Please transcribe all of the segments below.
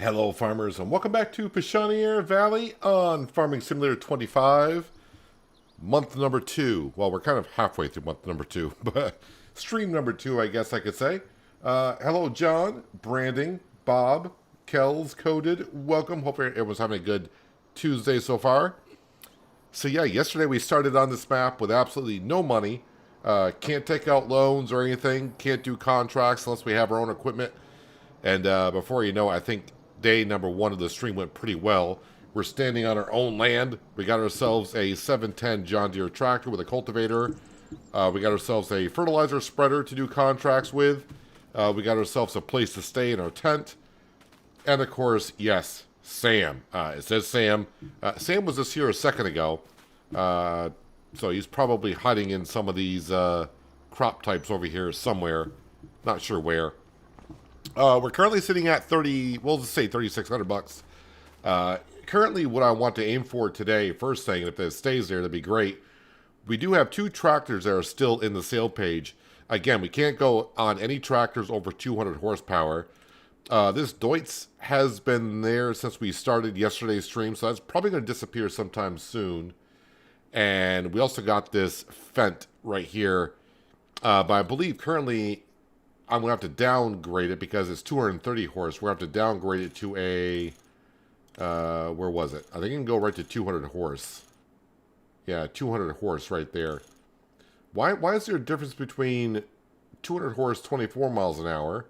Hello farmers and welcome back to Pichonniere Valley on Farming Simulator 25, month number 2. Well, we're kind of halfway through month number 2, but stream number 2 I guess I could say. Hello John, Branding, Bob, Kells, Coded, welcome. Hope everyone's having a good Tuesday so far. So yeah, yesterday we started on this map with absolutely no money. Can't take out loans or anything, can't do contracts unless we have our own equipment. And before you know it, I think day number 1 of the stream went pretty well. We're standing on our own land. We got ourselves a 710 John Deere tractor with a cultivator. We got ourselves a fertilizer spreader to do contracts with. We got ourselves a place to stay in our tent. And of course, yes, Sam. It says Sam. Sam was just here a second ago. So he's probably hiding in some of these crop types over here somewhere. Not sure where. We're currently sitting at we'll just say $3,600. Currently, what I want to aim for today, first thing, if it stays there, that'd be great. We do have 2 tractors that are still in the sale page. Again, we can't go on any tractors over 200 horsepower. This Deutz has been there since we started yesterday's stream, so that's probably going to disappear sometime soon. And we also got this Fent right here. But I believe currently I'm going to have to downgrade it because it's 230 horse. We're going to have to downgrade it to a, where was it? I think it can go right to 200 horse. Yeah, 200 horse right there. Why is there a difference between 200 horse 24 miles an hour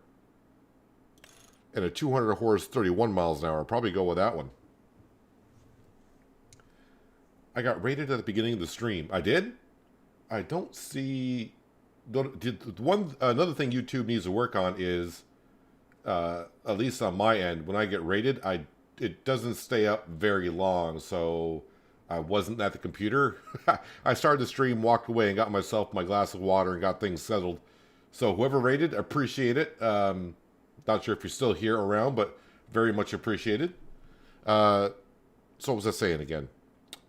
and a 200 horse 31 miles an hour? I'll probably go with that one. I got rated at the beginning of the stream. I did? I don't see... Another thing YouTube needs to work on is, at least on my end, when I get rated, it doesn't stay up very long, so I wasn't at the computer. I started the stream, walked away, and got myself my glass of water and got things settled. So whoever rated, appreciate it. Not sure if you're still here around, but very much appreciated. So what was I saying again?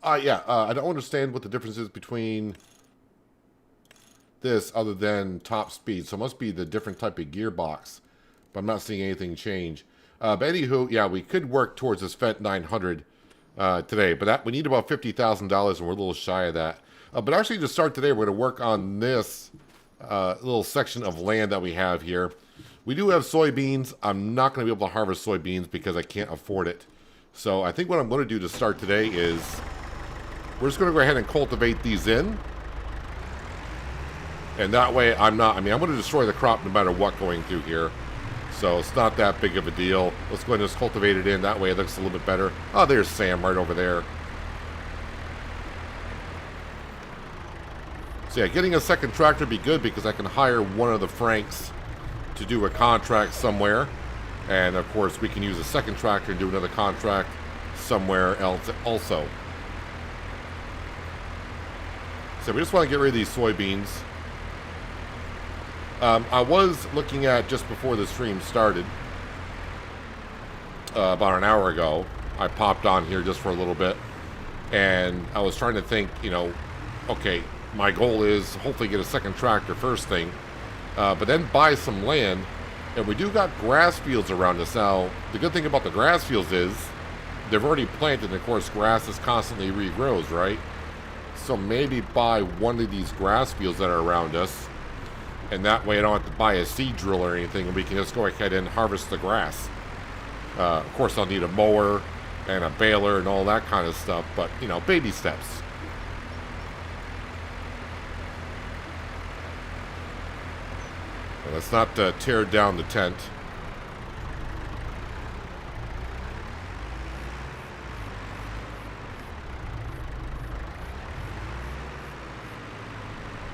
I don't understand what the difference is between this other than top speed, so it must be the different type of gearbox, but I'm not seeing anything change. But anywho, yeah, we could work towards this Fent 900 today, but we need about $50,000 and we're a little shy of that. But actually to start today, we're going to work on this little section of land that we have here. We do have soybeans. I'm not going to be able to harvest soybeans because I can't afford it. So I think what I'm going to do to start today is we're just going to go ahead and cultivate these in. And that way, I'm going to destroy the crop no matter what going through here. So it's not that big of a deal. Let's go ahead and just cultivate it in. That way it looks a little bit better. Oh, there's Sam right over there. So yeah, getting a second tractor would be good because I can hire one of the Franks to do a contract somewhere. And of course, we can use a second tractor and do another contract somewhere else also. So we just want to get rid of these soybeans. I was looking at, just before the stream started, about an hour ago, I popped on here just for a little bit, and I was trying to think, okay, my goal is hopefully get a second tractor first thing, but then buy some land, and we do got grass fields around us. Now, the good thing about the grass fields is, they've already planted, and of course grass is constantly regrows, right? So maybe buy one of these grass fields that are around us, and that way I don't have to buy a seed drill or anything, and we can just go ahead and harvest the grass. Of course, I'll need a mower and a baler and all that kind of stuff, but, baby steps. Well, let's not tear down the tent.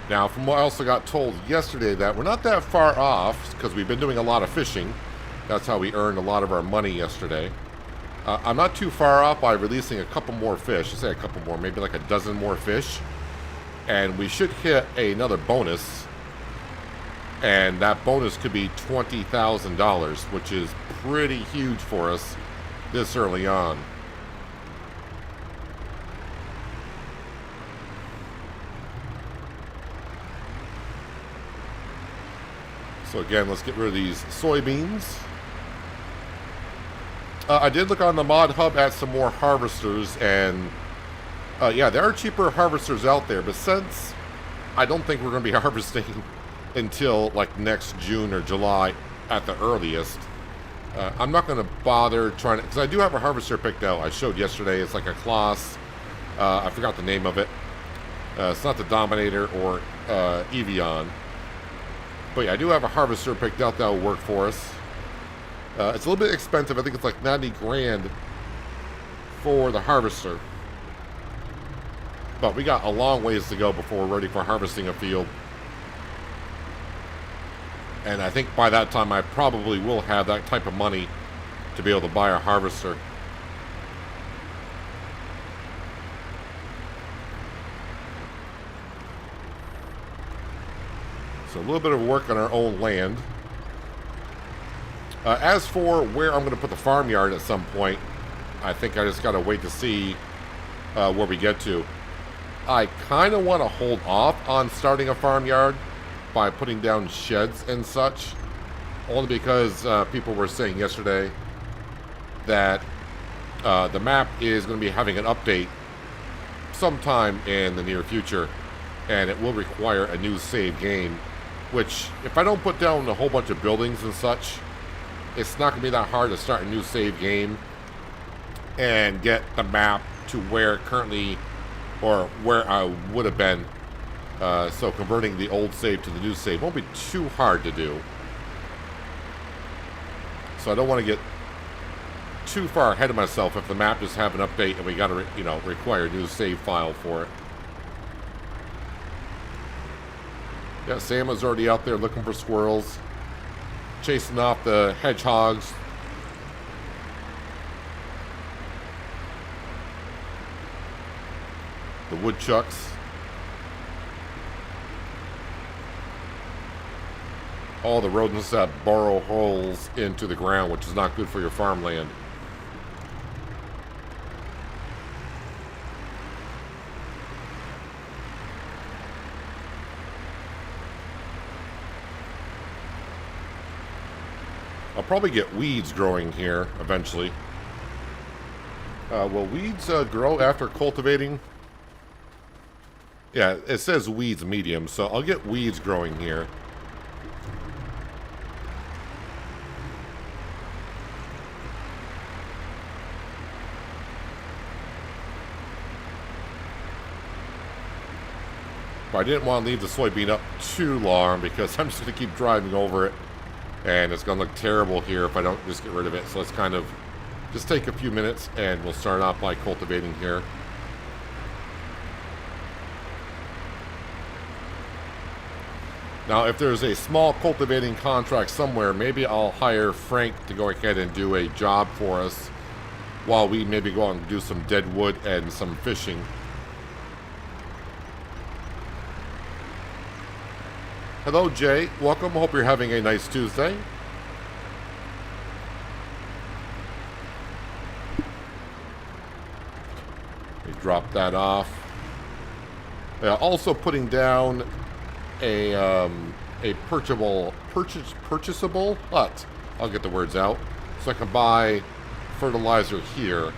Now, from what I also got told yesterday, that we're not that far off, because we've been doing a lot of fishing. That's how we earned a lot of our money yesterday. I'm not too far off by releasing a couple more fish. I say a couple more, maybe like a dozen more fish. And we should hit another bonus. And that bonus could be $20,000, which is pretty huge for us this early on. So again, let's get rid of these soybeans. I did look on the mod hub at some more harvesters, and yeah, there are cheaper harvesters out there, but since I don't think we're going to be harvesting until like next June or July at the earliest, I'm not going to bother trying to, because I do have a harvester picked out. I showed yesterday. It's like a Kloss. I forgot the name of it. It's not the Dominator or Evian. But yeah, I do have a harvester picked out that will work for us. It's a little bit expensive. I think it's like 90 grand for the harvester. But we got a long ways to go before we're ready for harvesting a field. And I think by that time I probably will have that type of money to be able to buy a harvester. So a little bit of work on our own land. As for where I'm going to put the farmyard at some point, I think I just got to wait to see where we get to. I kind of want to hold off on starting a farmyard by putting down sheds and such, only because people were saying yesterday that the map is going to be having an update sometime in the near future, and it will require a new save game, which if I don't put down a whole bunch of buildings and such, it's not going to be that hard to start a new save game and get the map to where currently, or where I would have been. So converting the old save to the new save won't be too hard to do. So I don't want to get too far ahead of myself if the map just have an update and we got to, require a new save file for it. Yeah, Sam was already out there looking for squirrels, chasing off the hedgehogs. The woodchucks. All the rodents that burrow holes into the ground, which is not good for your farmland. I'll probably get weeds growing here eventually. Will weeds grow after cultivating? Yeah, it says weeds medium, so I'll get weeds growing here. But I didn't want to leave the soybean up too long because I'm just going to keep driving over it. And it's going to look terrible here if I don't just get rid of it. So let's kind of just take a few minutes and we'll start off by cultivating here. Now, if there's a small cultivating contract somewhere, maybe I'll hire Frank to go ahead and do a job for us while we maybe go out and do some deadwood and some fishing. Hello, Jay. Welcome. Hope you're having a nice Tuesday. We drop that off. Also putting down a purchasable hut. I'll get the words out. So I can buy fertilizer here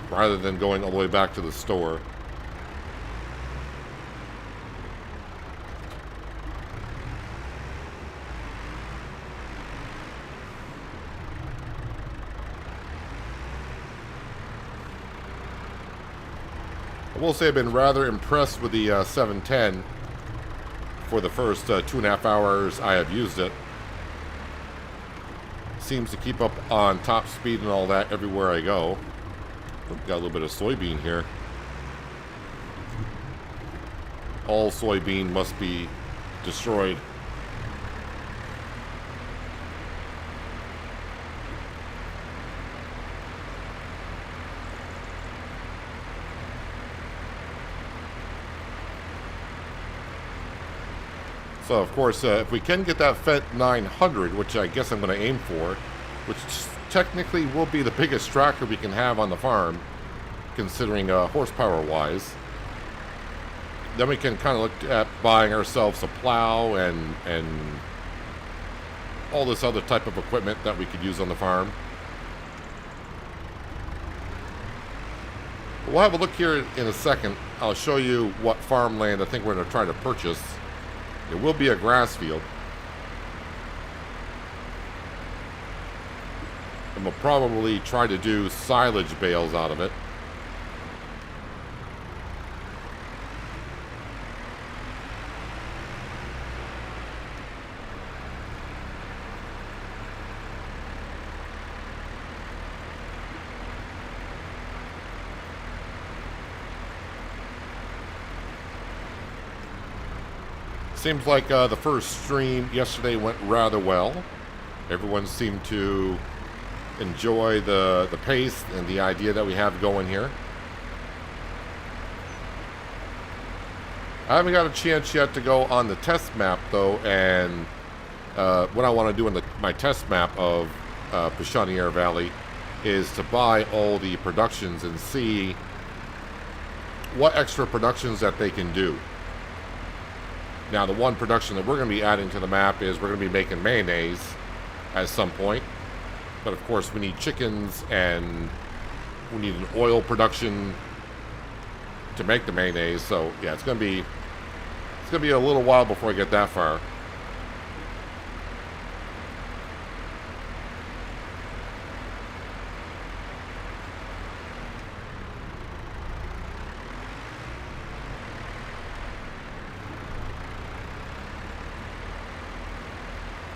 rather than going all the way back to the store. I will say I've been rather impressed with the 710 for the first 2.5 hours I have used it. Seems to keep up on top speed and all that everywhere I go. Got a little bit of soybean here. All soybean must be destroyed. So, of course, if we can get that Fent 900, which I guess I'm going to aim for, which technically will be the biggest tractor we can have on the farm, considering horsepower-wise, then we can kind of look at buying ourselves a plow and all this other type of equipment that we could use on the farm. We'll have a look here in a second. I'll show you what farmland I think we're going to try to purchase. It will be a grass field. And we'll probably try to do silage bales out of it. Seems like the first stream yesterday went rather well. Everyone seemed to enjoy the pace and the idea that we have going here. I haven't got a chance yet to go on the test map though, and what I want to do in my test map of Pichonniere Valley is to buy all the productions and see what extra productions that they can do. Now, the one production that we're going to be adding to the map is we're going to be making mayonnaise at some point. But, of course, we need chickens and we need an oil production to make the mayonnaise. So, yeah, it's going to be a little while before I get that far.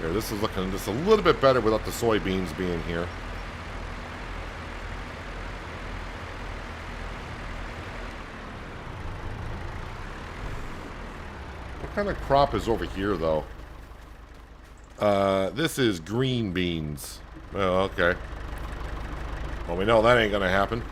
Here, this is looking just a little bit better without the soybeans being here. What kind of crop is over here, though? This is green beans. Oh, okay. Well, we know that ain't gonna happen.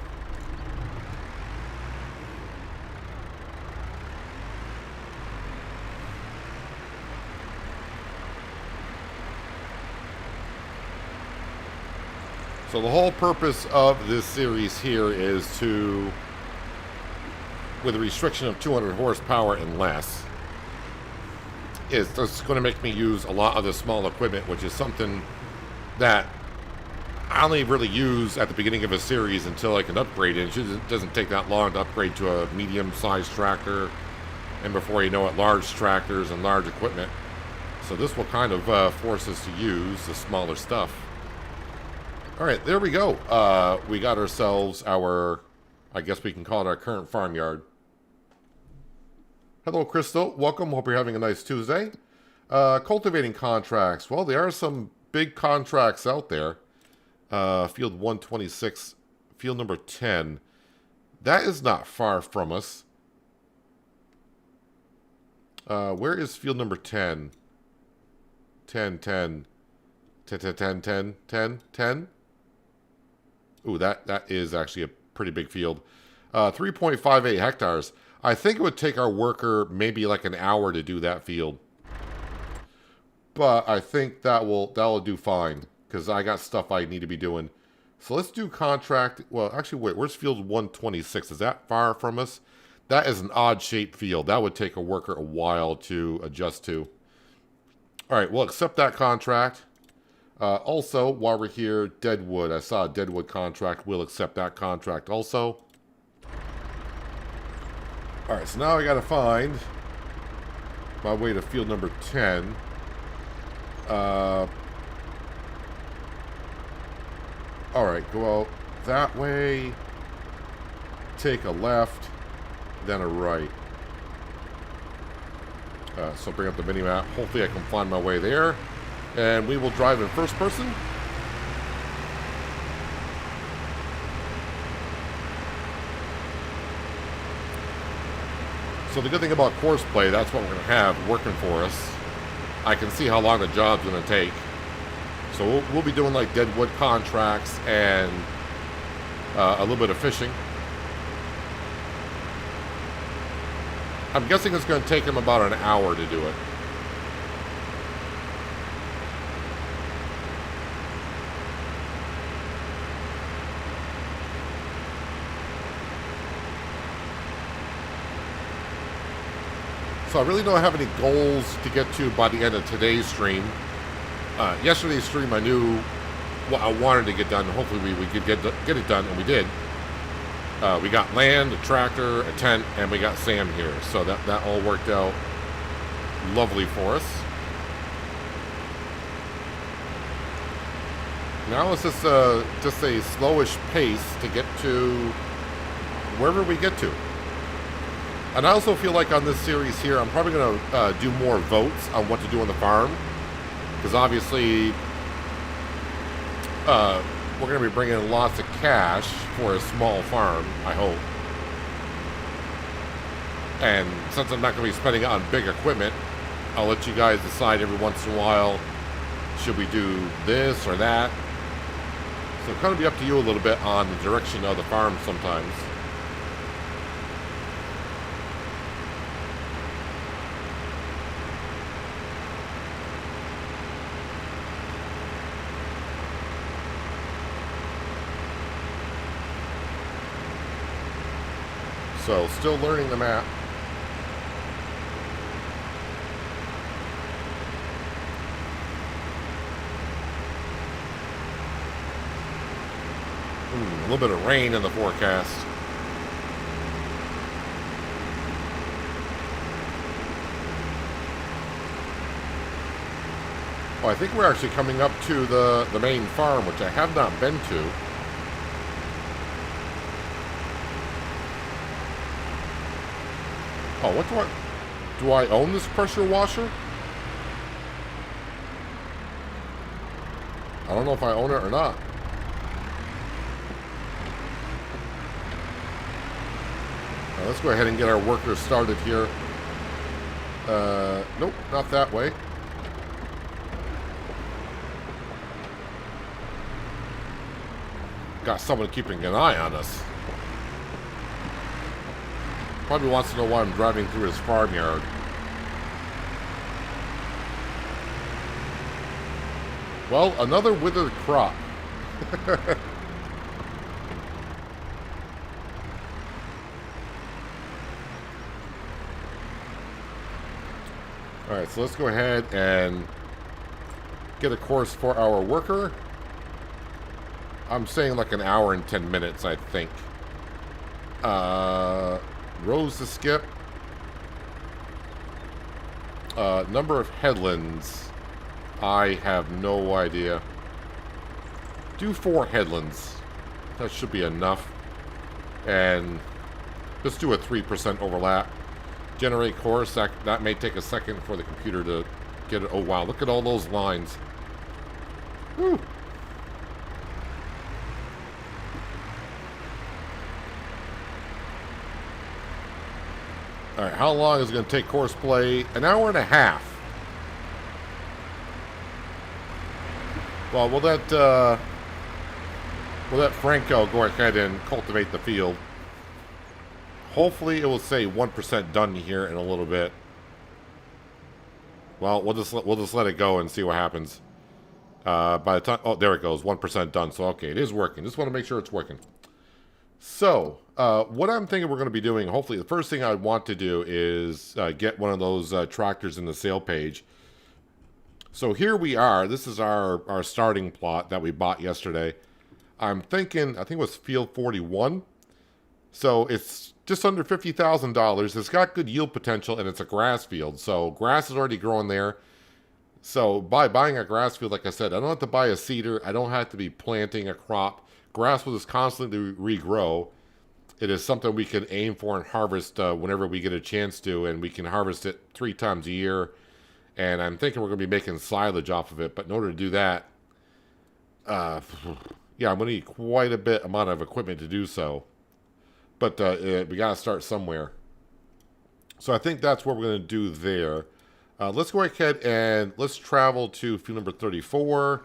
So the whole purpose of this series here is to, with a restriction of 200 horsepower and less, is just going to make me use a lot of the small equipment, which is something that I only really use at the beginning of a series until I can upgrade it. It doesn't take that long to upgrade to a medium-sized tractor, and before you know it, large tractors and large equipment. So this will kind of force us to use the smaller stuff. All right, there we go. We got ourselves our, I guess we can call it our current farmyard. Hello, Crystal. Welcome. Hope you're having a nice Tuesday. Cultivating contracts. Well, there are some big contracts out there. Field 126, field number 10. That is not far from us. Where is field number 10? 10, 10. 10, 10, 10, 10, 10, 10. Ooh, that is actually a pretty big field. 3.58 hectares. I think it would take our worker maybe like an hour to do that field. But I think that'll do fine, because I got stuff I need to be doing. So let's do contract. Well, actually, wait, where's field 126? Is that far from us? That is an odd-shaped field. That would take a worker a while to adjust to. All right, we'll accept that contract. Also, while we're here, Deadwood. I saw a Deadwood contract. We'll accept that contract also. Alright, so now I gotta find my way to field number 10. Alright, go out that way. Take a left, then a right. So bring up the mini-map. Hopefully I can find my way there. And we will drive in first person. So the good thing about course play, that's what we're going to have working for us. I can see how long the job's going to take. So we'll be doing like Deadwood contracts and a little bit of fishing. I'm guessing it's going to take him about an hour to do it. So I really don't have any goals to get to by the end of today's stream. Yesterday's stream, I knew what I wanted to get done. Hopefully we could get it done, and we did. We got land, a tractor, a tent, and we got Sam here. So that all worked out lovely for us. Now it's just a slowish pace to get to wherever we get to. And I also feel like on this series here, I'm probably going to do more votes on what to do on the farm. Because obviously, we're going to be bringing in lots of cash for a small farm, I hope. And since I'm not going to be spending it on big equipment, I'll let you guys decide every once in a while, should we do this or that? So it'll kind of be up to you a little bit on the direction of the farm sometimes. So, still learning the map. A little bit of rain in the forecast. Oh, I think we're actually coming up to the main farm, which I have not been to. Oh, what do I own this pressure washer? I don't know if I own it or not. Now, let's go ahead and get our workers started here. Nope, not that way. Got someone keeping an eye on us. Probably wants to know why I'm driving through his farmyard. Well, another withered crop. Alright, so let's go ahead and get a course for our worker. I'm saying like an hour and 10 minutes, I think. Rows to skip. Number of headlands. I have no idea. Do 4 headlands. That should be enough. And let's do a 3% overlap. Generate course. That may take a second for the computer to get it. Oh, wow. Look at all those lines. Whew. Alright, how long is it going to take course play? An hour and a half. Well, we'll let Franco go ahead and cultivate the field. Hopefully it will say 1% done here in a little bit. Well, we'll just let it go and see what happens. By the time, oh, there it goes, 1% done. So okay, it is working. Just want to make sure it's working. So, what I'm thinking we're going to be doing, hopefully, the first thing I want to do is get one of those tractors in the sale page. So here we are. This is our starting plot that we bought yesterday. I'm thinking, I think it was field 41. So it's just under $50,000. It's got good yield potential, and it's a grass field. So grass is already growing there. So by buying a grass field, like I said, I don't have to buy a seeder. I don't have to be planting a crop. Grass will just constantly regrow. It is something we can aim for and harvest whenever we get a chance to, and we can harvest it 3 times a year. And I'm thinking we're going to be making silage off of it, but in order to do that, yeah, I'm going to need quite a bit amount of equipment to do so. But we got to start somewhere. So I think that's what we're going to do there. Let's go ahead and let's travel to field number 34.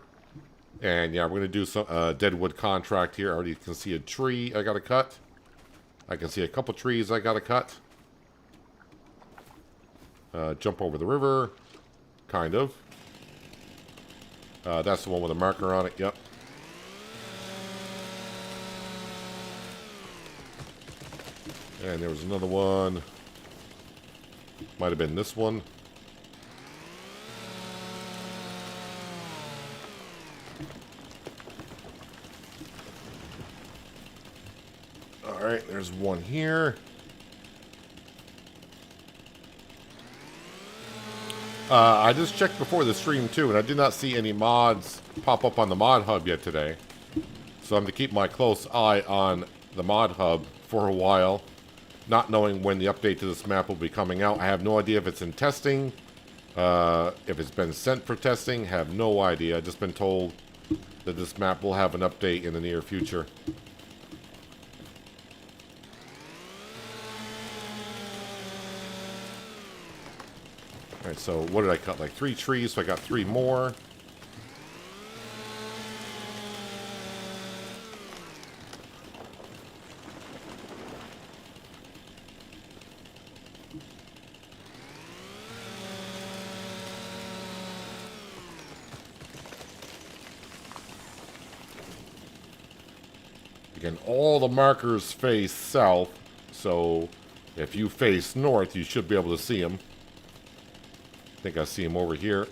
And yeah, we're going to do some Deadwood contract here. I already can see a tree I got to cut. I can see a couple trees I got to cut. Jump over the river. Kind of. That's the one with a marker on it. Yep. And there was another one. Might have been this one. Alright, there's one here. I just checked before the stream too, and I did not see any mods pop up on the mod hub yet today. So I'm going to keep my close eye on the mod hub for a while, not knowing when the update to this map will be coming out. I have no idea if it's in testing, if it's been sent for testing. Have no idea. I've just been told that this map will have an update in the near future. Alright, so what did I cut? Like 3 trees, so I got 3 more. Again, all the markers face south, so if you face north, you should be able to see them. I think I see him over here.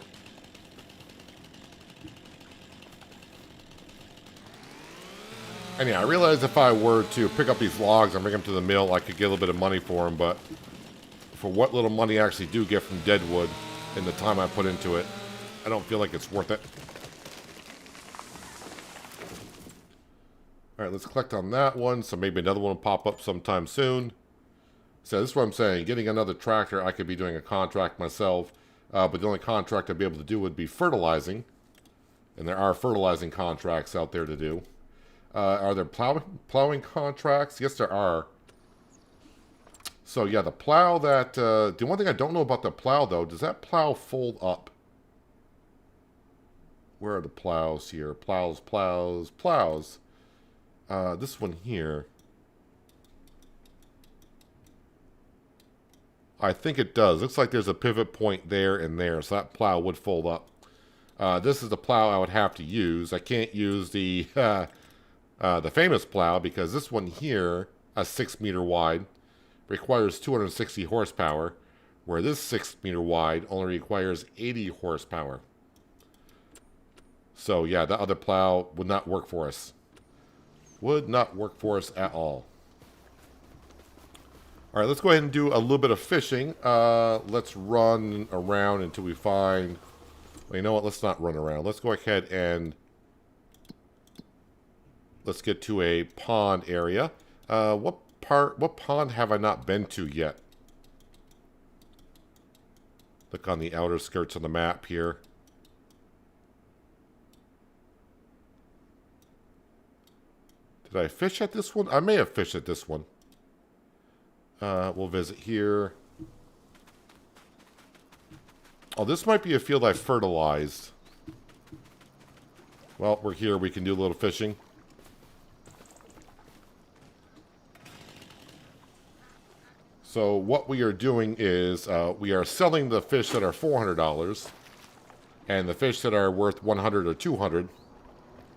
And yeah, I realize if I were to pick up these logs and bring them to the mill, I could get a little bit of money for them, but for what little money I actually do get from Deadwood and the time I put into it, I don't feel like it's worth it. Alright, let's collect on that one, so maybe another one will pop up sometime soon. So this is what I'm saying, getting another tractor, I could be doing a contract myself. But the only contract I'd be able to do would be fertilizing. And there are fertilizing contracts out there to do. Are there plowing contracts? Yes, there are. So, yeah, the plow that... the one thing I don't know about the plow, though, does that plow fold up? Where are the plows here? Plows, plows, plows. This one here... I think it does. Looks like there's a pivot point there and there, so that plow would fold up. This is the plow I would have to use. I can't use the famous plow because this one here, a 6 meter wide, requires 260 horsepower, where this 6 meter wide only requires 80 horsepower. So yeah, that other plow would not work for us. Would not work for us at all. All right, let's go ahead and do a little bit of fishing. Let's run around until we find... Well, you know what? Let's not run around. Let's go ahead and... Let's get to a pond area. What pond have I not been to yet? Look on the outer skirts on the map here. Did I fish at this one? I may have fished at this one. We'll visit here. Oh, this might be a field I fertilized. Well, we're here. We can do a little fishing. So what we are doing is we are selling the fish that are $400, and the fish that are worth $100 or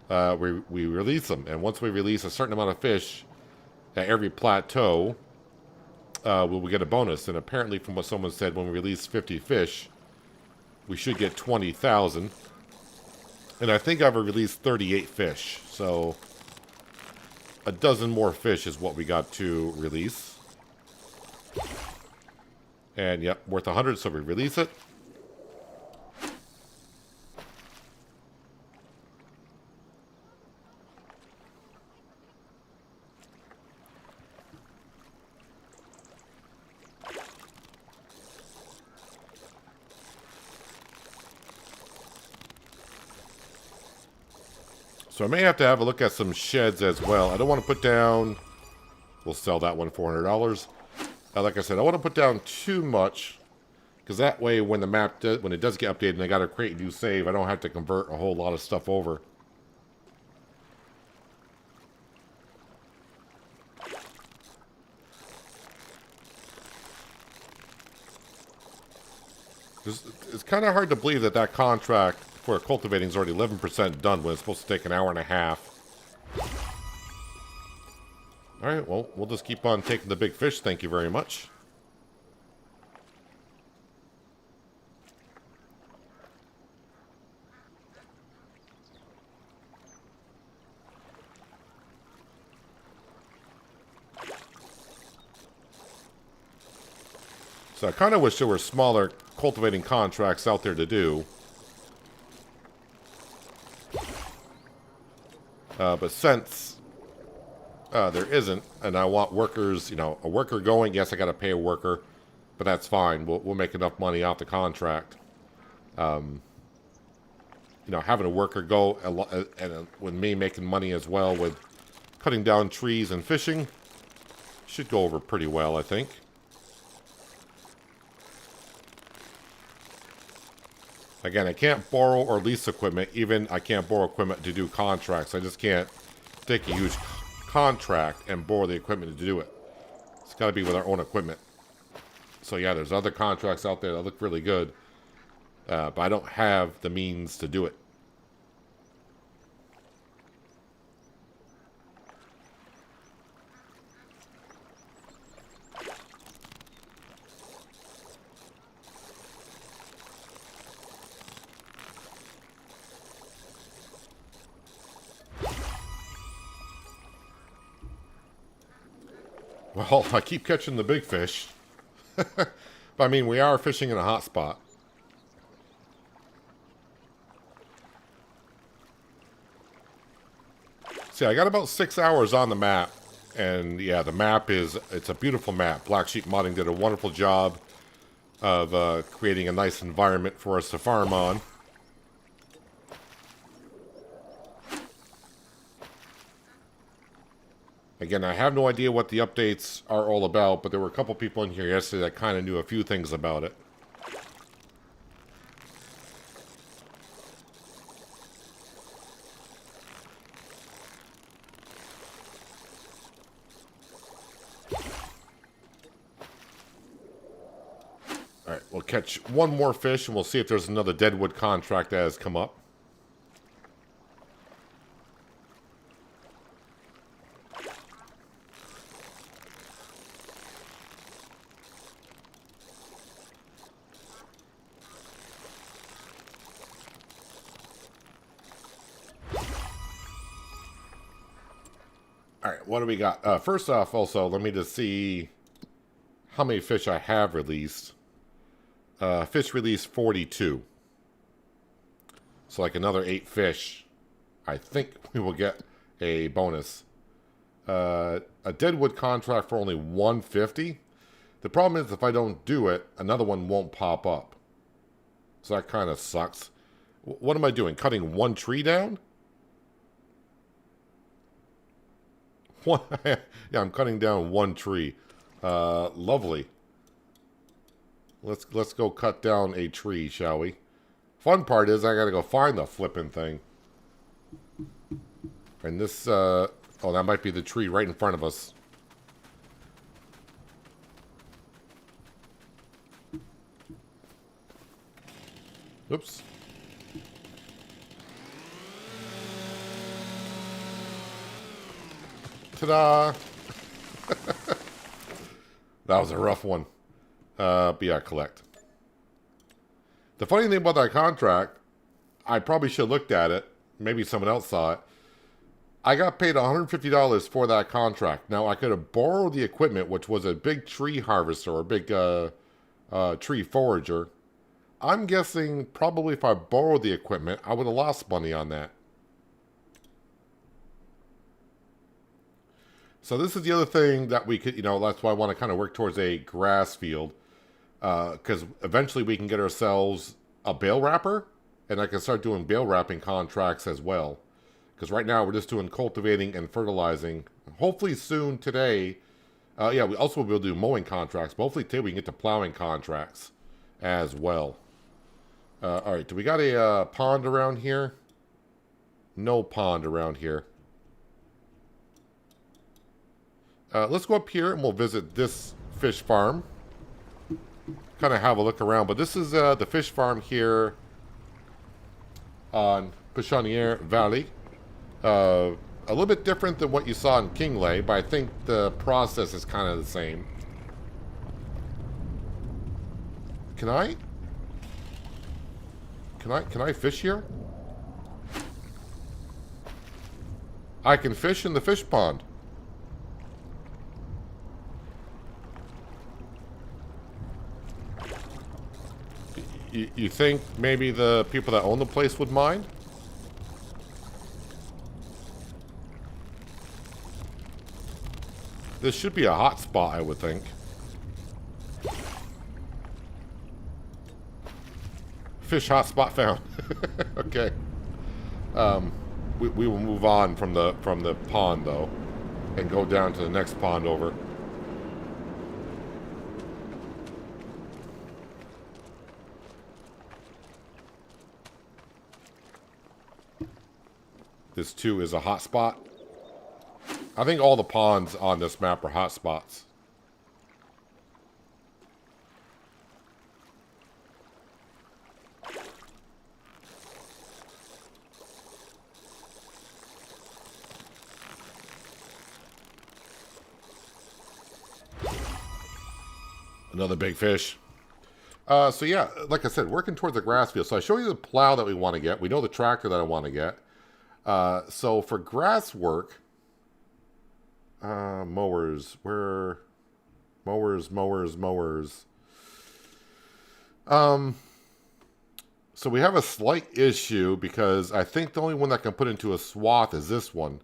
$200, we release them. And once we release a certain amount of fish at every plateau, we'll get a bonus. And apparently, from what someone said, when we release 50 fish, we should get 20,000. And I think I've released 38 fish, so a dozen more fish is what we got to release. And yep, worth 100, so we release it. So I may have to have a look at some sheds as well. I don't want to put down... We'll sell that one $400. Like I said, I want to put down too much, because that way when the map when it does get updated and I got to create a new save, I don't have to convert a whole lot of stuff over. It's kind of hard to believe that that contract for cultivating is already 11% done when it's supposed to take an hour and a half. Alright, well, we'll just keep on taking the big fish, thank you very much. So I kind of wish there were smaller cultivating contracts out there to do. But since there isn't, and I want workers, you know, a worker going, yes, I got to pay a worker, but that's fine. We'll make enough money out the contract. You know, having a worker go, and with me making money as well with cutting down trees and fishing, should go over pretty well, I think. Again, I can't borrow or lease equipment. Even I can't borrow equipment to do contracts. I just can't take a huge contract and borrow the equipment to do it. It's got to be with our own equipment. So yeah, there's other contracts out there that look really good. But I don't have the means to do it. Well, I keep catching the big fish. But I mean, we are fishing in a hot spot. See, I got about 6 hours on the map. And yeah, the map it's a beautiful map. Black Sheep Modding did a wonderful job of creating a nice environment for us to farm on. Again, I have no idea what the updates are all about, but there were a couple people in here yesterday that kind of knew a few things about it. Alright, we'll catch one more fish and we'll see if there's another Deadwood contract that has come up. Alright, what do we got? First off, also, let me just see how many fish I have released. Fish released 42. So like another 8 fish. I think we will get a bonus. A Deadwood contract for only 150. The problem is if I don't do it, another one won't pop up. So that kind of sucks. What am I doing? Cutting one tree down? Yeah, I'm cutting down one tree. Lovely. Let's go cut down a tree, shall we? Fun part is I gotta go find the flipping thing. And this, oh, that might be the tree right in front of us. Oops. Ta-da! That was a rough one. But yeah, collect. The funny thing about that contract, I probably should have looked at it. Maybe someone else saw it. I got paid $150 for that contract. Now, I could have borrowed the equipment, which was a big tree harvester or a big tree forager. I'm guessing probably if I borrowed the equipment, I would have lost money on that. So this is the other thing that we could, you know, that's why I want to kind of work towards a grass field. Because eventually we can get ourselves a bale wrapper, and I can start doing bale wrapping contracts as well. Because right now we're just doing cultivating and fertilizing. Hopefully soon today, yeah, we also will be able to do mowing contracts, but hopefully today we can get to plowing contracts as well. Alright, do we got a pond around here? No pond around here. Let's go up here and we'll visit this fish farm. Kind of have a look around, but this is the fish farm here on Pichonniere Valley. A little bit different than what you saw in Kingley, but I think the process is kind of the same. Can I fish here? I can fish in the fish pond. You think maybe the people that own the place would mind? This should be a hot spot, I would think. Fish hot spot found. Okay. We will move on from the pond though, and go down to the next pond over. This too is a hot spot. I think all the ponds on this map are hot spots. Another big fish. So yeah, like I said, working towards the grass field. So I show you the plow that we want to get. We know the tractor that I want to get. So for grass work, mowers. Mowers. So we have a slight issue because I think the only one that can put into a swath is this one.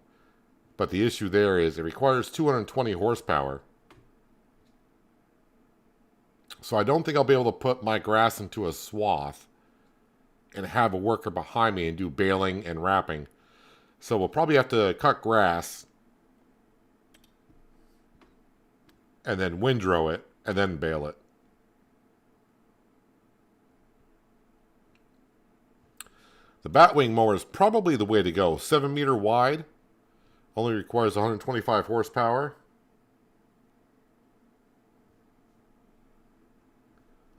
But the issue there is it requires 220 horsepower. So I don't think I'll be able to put my grass into a swath and have a worker behind me and do baling and wrapping. So we'll probably have to cut grass and then windrow it and then bale it. The batwing mower is probably the way to go. 7 meter wide, only requires 125 horsepower.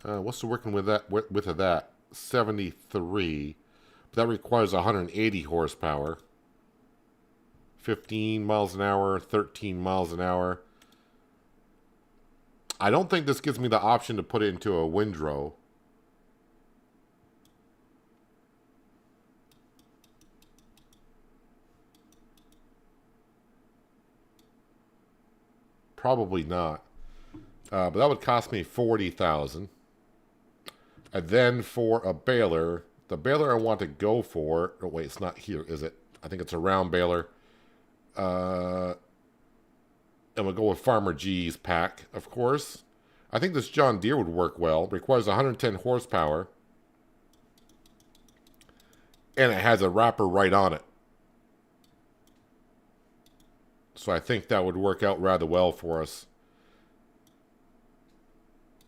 What's the working with that width of that? 73. But that requires 180 horsepower. 15 miles an hour, 13 miles an hour. I don't think this gives me the option to put it into a windrow. Probably not. But that would cost me $40,000. And then for a baler, the baler I want to go for... Oh, wait, it's not here, is it? I think it's a round baler. And we'll go with Farmer G's pack, of course. I think this John Deere would work well. It requires 110 horsepower. And it has a wrapper right on it. So I think that would work out rather well for us.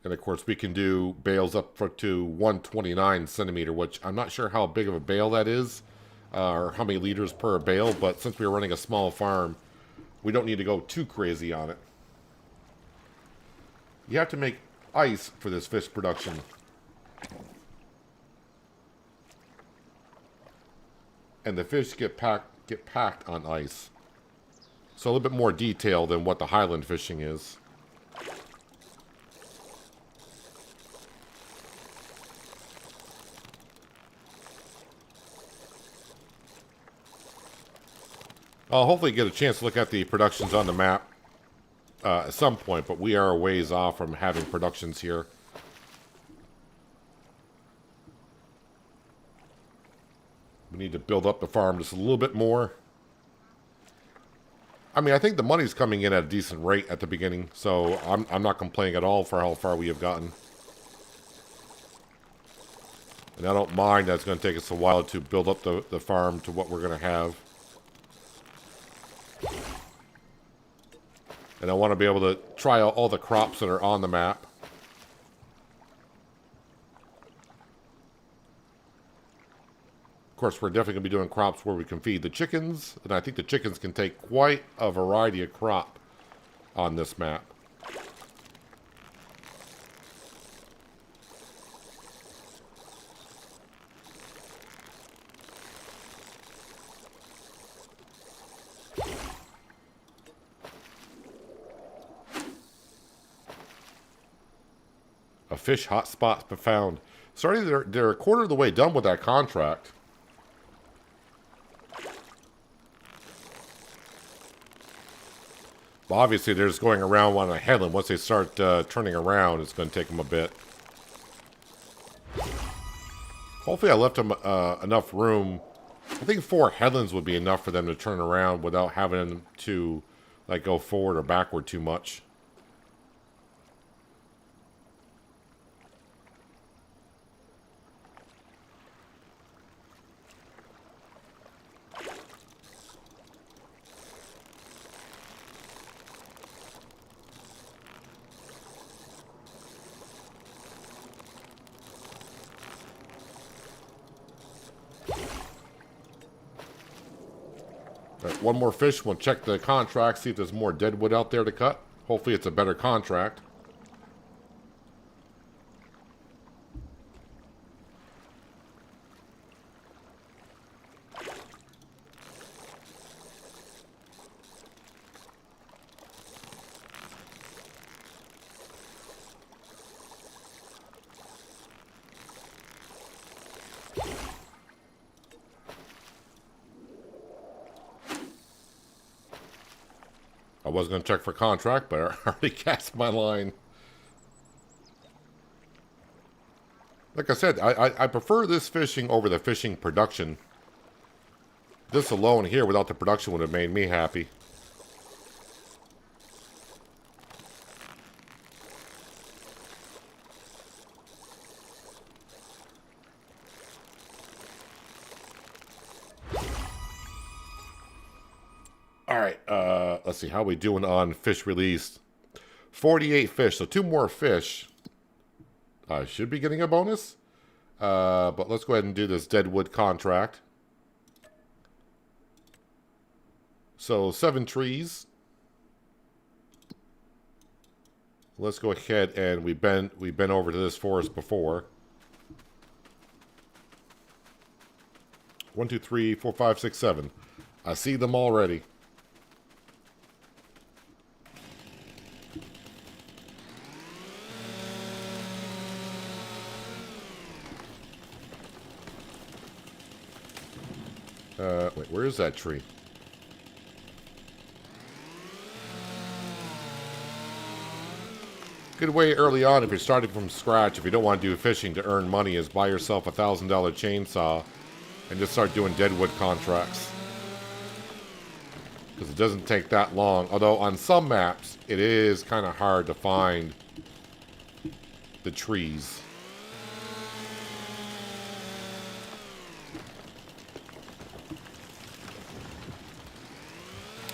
And of course we can do bales up to 129 centimeter, which I'm not sure how big of a bale that is, or how many liters per bale, but since we're running a small farm, we don't need to go too crazy on it. You have to make ice for this fish production. And the fish get packed on ice. So a little bit more detail than what the highland fishing is. I'll hopefully get a chance to look at the productions on the map at some point, but we are a ways off from having productions here. We need to build up the farm just a little bit more. I mean, I think the money's coming in at a decent rate at the beginning, so I'm not complaining at all for how far we have gotten. And I don't mind that it's going to take us a while to build up the farm to what we're going to have. And I want to be able to try out all the crops that are on the map. Of course, we're definitely going to be doing crops where we can feed the chickens. And I think the chickens can take quite a variety of crop on this map. A fish hotspot found. Sorry, they're a quarter of the way done with that contract. But obviously, they're just going around on a headland. Once they start turning around, it's going to take them a bit. Hopefully I left them enough room. I think 4 headlands would be enough for them to turn around without having to like go forward or backward too much. All right, one more fish. We'll check the contract, see if there's more deadwood out there to cut. Hopefully it's a better contract. I was going to check for contract, but I already cast my line. Like I said, I prefer this fishing over the fishing production. This alone here without the production would have made me happy. Alright, let's see, how are we doing on fish released? 48 fish, so 2 more fish. I should be getting a bonus. But let's go ahead and do this Deadwood contract. So 7 trees. Let's go ahead and we've been over to this forest before. 1, 2, 3, 4, 5, 6, 7. I see them already. Wait, where is that tree? Good way early on if you're starting from scratch, if you don't want to do fishing to earn money, is buy yourself a $1,000 chainsaw and just start doing deadwood contracts. Because it doesn't take that long. Although on some maps, it is kind of hard to find the trees.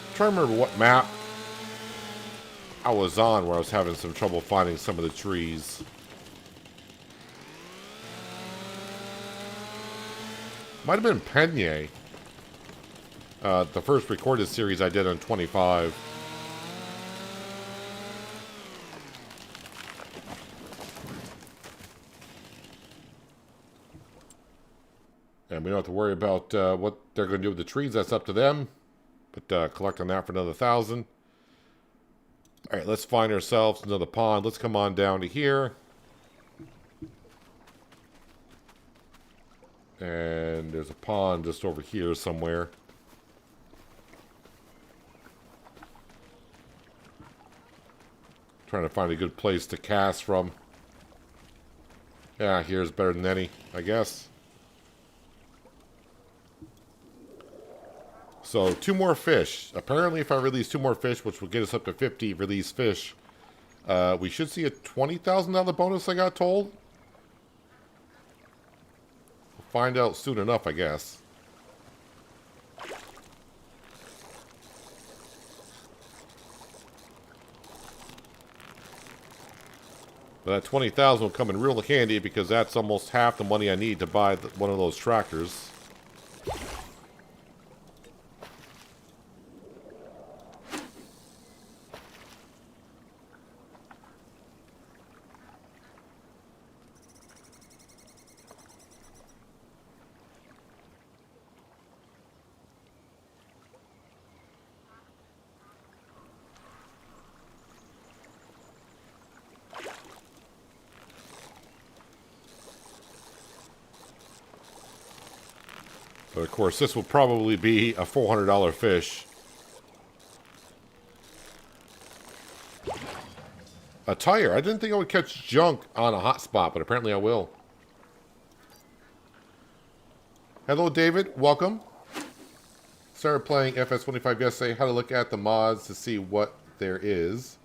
I'm trying to remember what map I was on where I was having some trouble finding some of the trees. Might have been Pichonniere. The first recorded series I did on 25. And we don't have to worry about what they're going to do with the trees. That's up to them. But collecting that for another 1,000. All right, let's find ourselves another pond. Let's come on down to here. And there's a pond just over here somewhere. Trying to find a good place to cast from. Yeah, here's better than any, I guess. So 2 more fish. Apparently if I release 2 more fish, which will get us up to 50 released fish, we should see a $20,000 bonus, I got told. We'll find out soon enough, I guess. But that 20,000 will come in real handy because that's almost half the money I need to buy one of those tractors. But of course, this will probably be a $400 fish. A tire. I didn't think I would catch junk on a hot spot, but apparently I will. Hello, David. Welcome. Started playing FS25 yesterday. How to look at the mods to see what there is.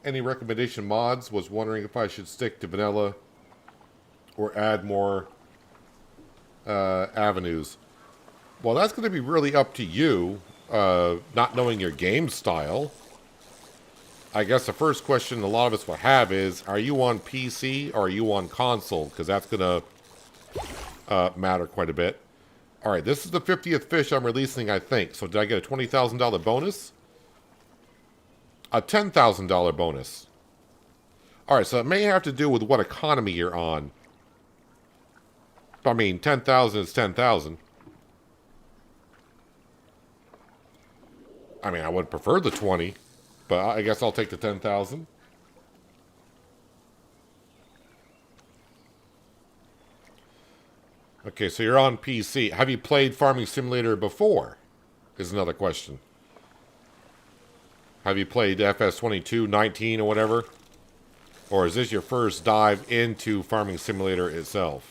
Any recommendation mods? Was wondering if I should stick to vanilla or add more avenues. Well, that's going to be really up to you, not knowing your game style. I guess the first question a lot of us will have is, are you on PC or are you on console? Because that's going to matter quite a bit. All right, this is the 50th fish I'm releasing, I think. So did I get a $20,000 bonus? A $10,000 bonus. All right, so it may have to do with what economy you're on. I mean, 10,000 is 10,000. I mean, I would prefer the 20, but I guess I'll take the 10,000. Okay, so you're on PC. Have you played Farming Simulator before? Is another question. Have you played FS22, 19, or whatever? Or is this your first dive into Farming Simulator itself?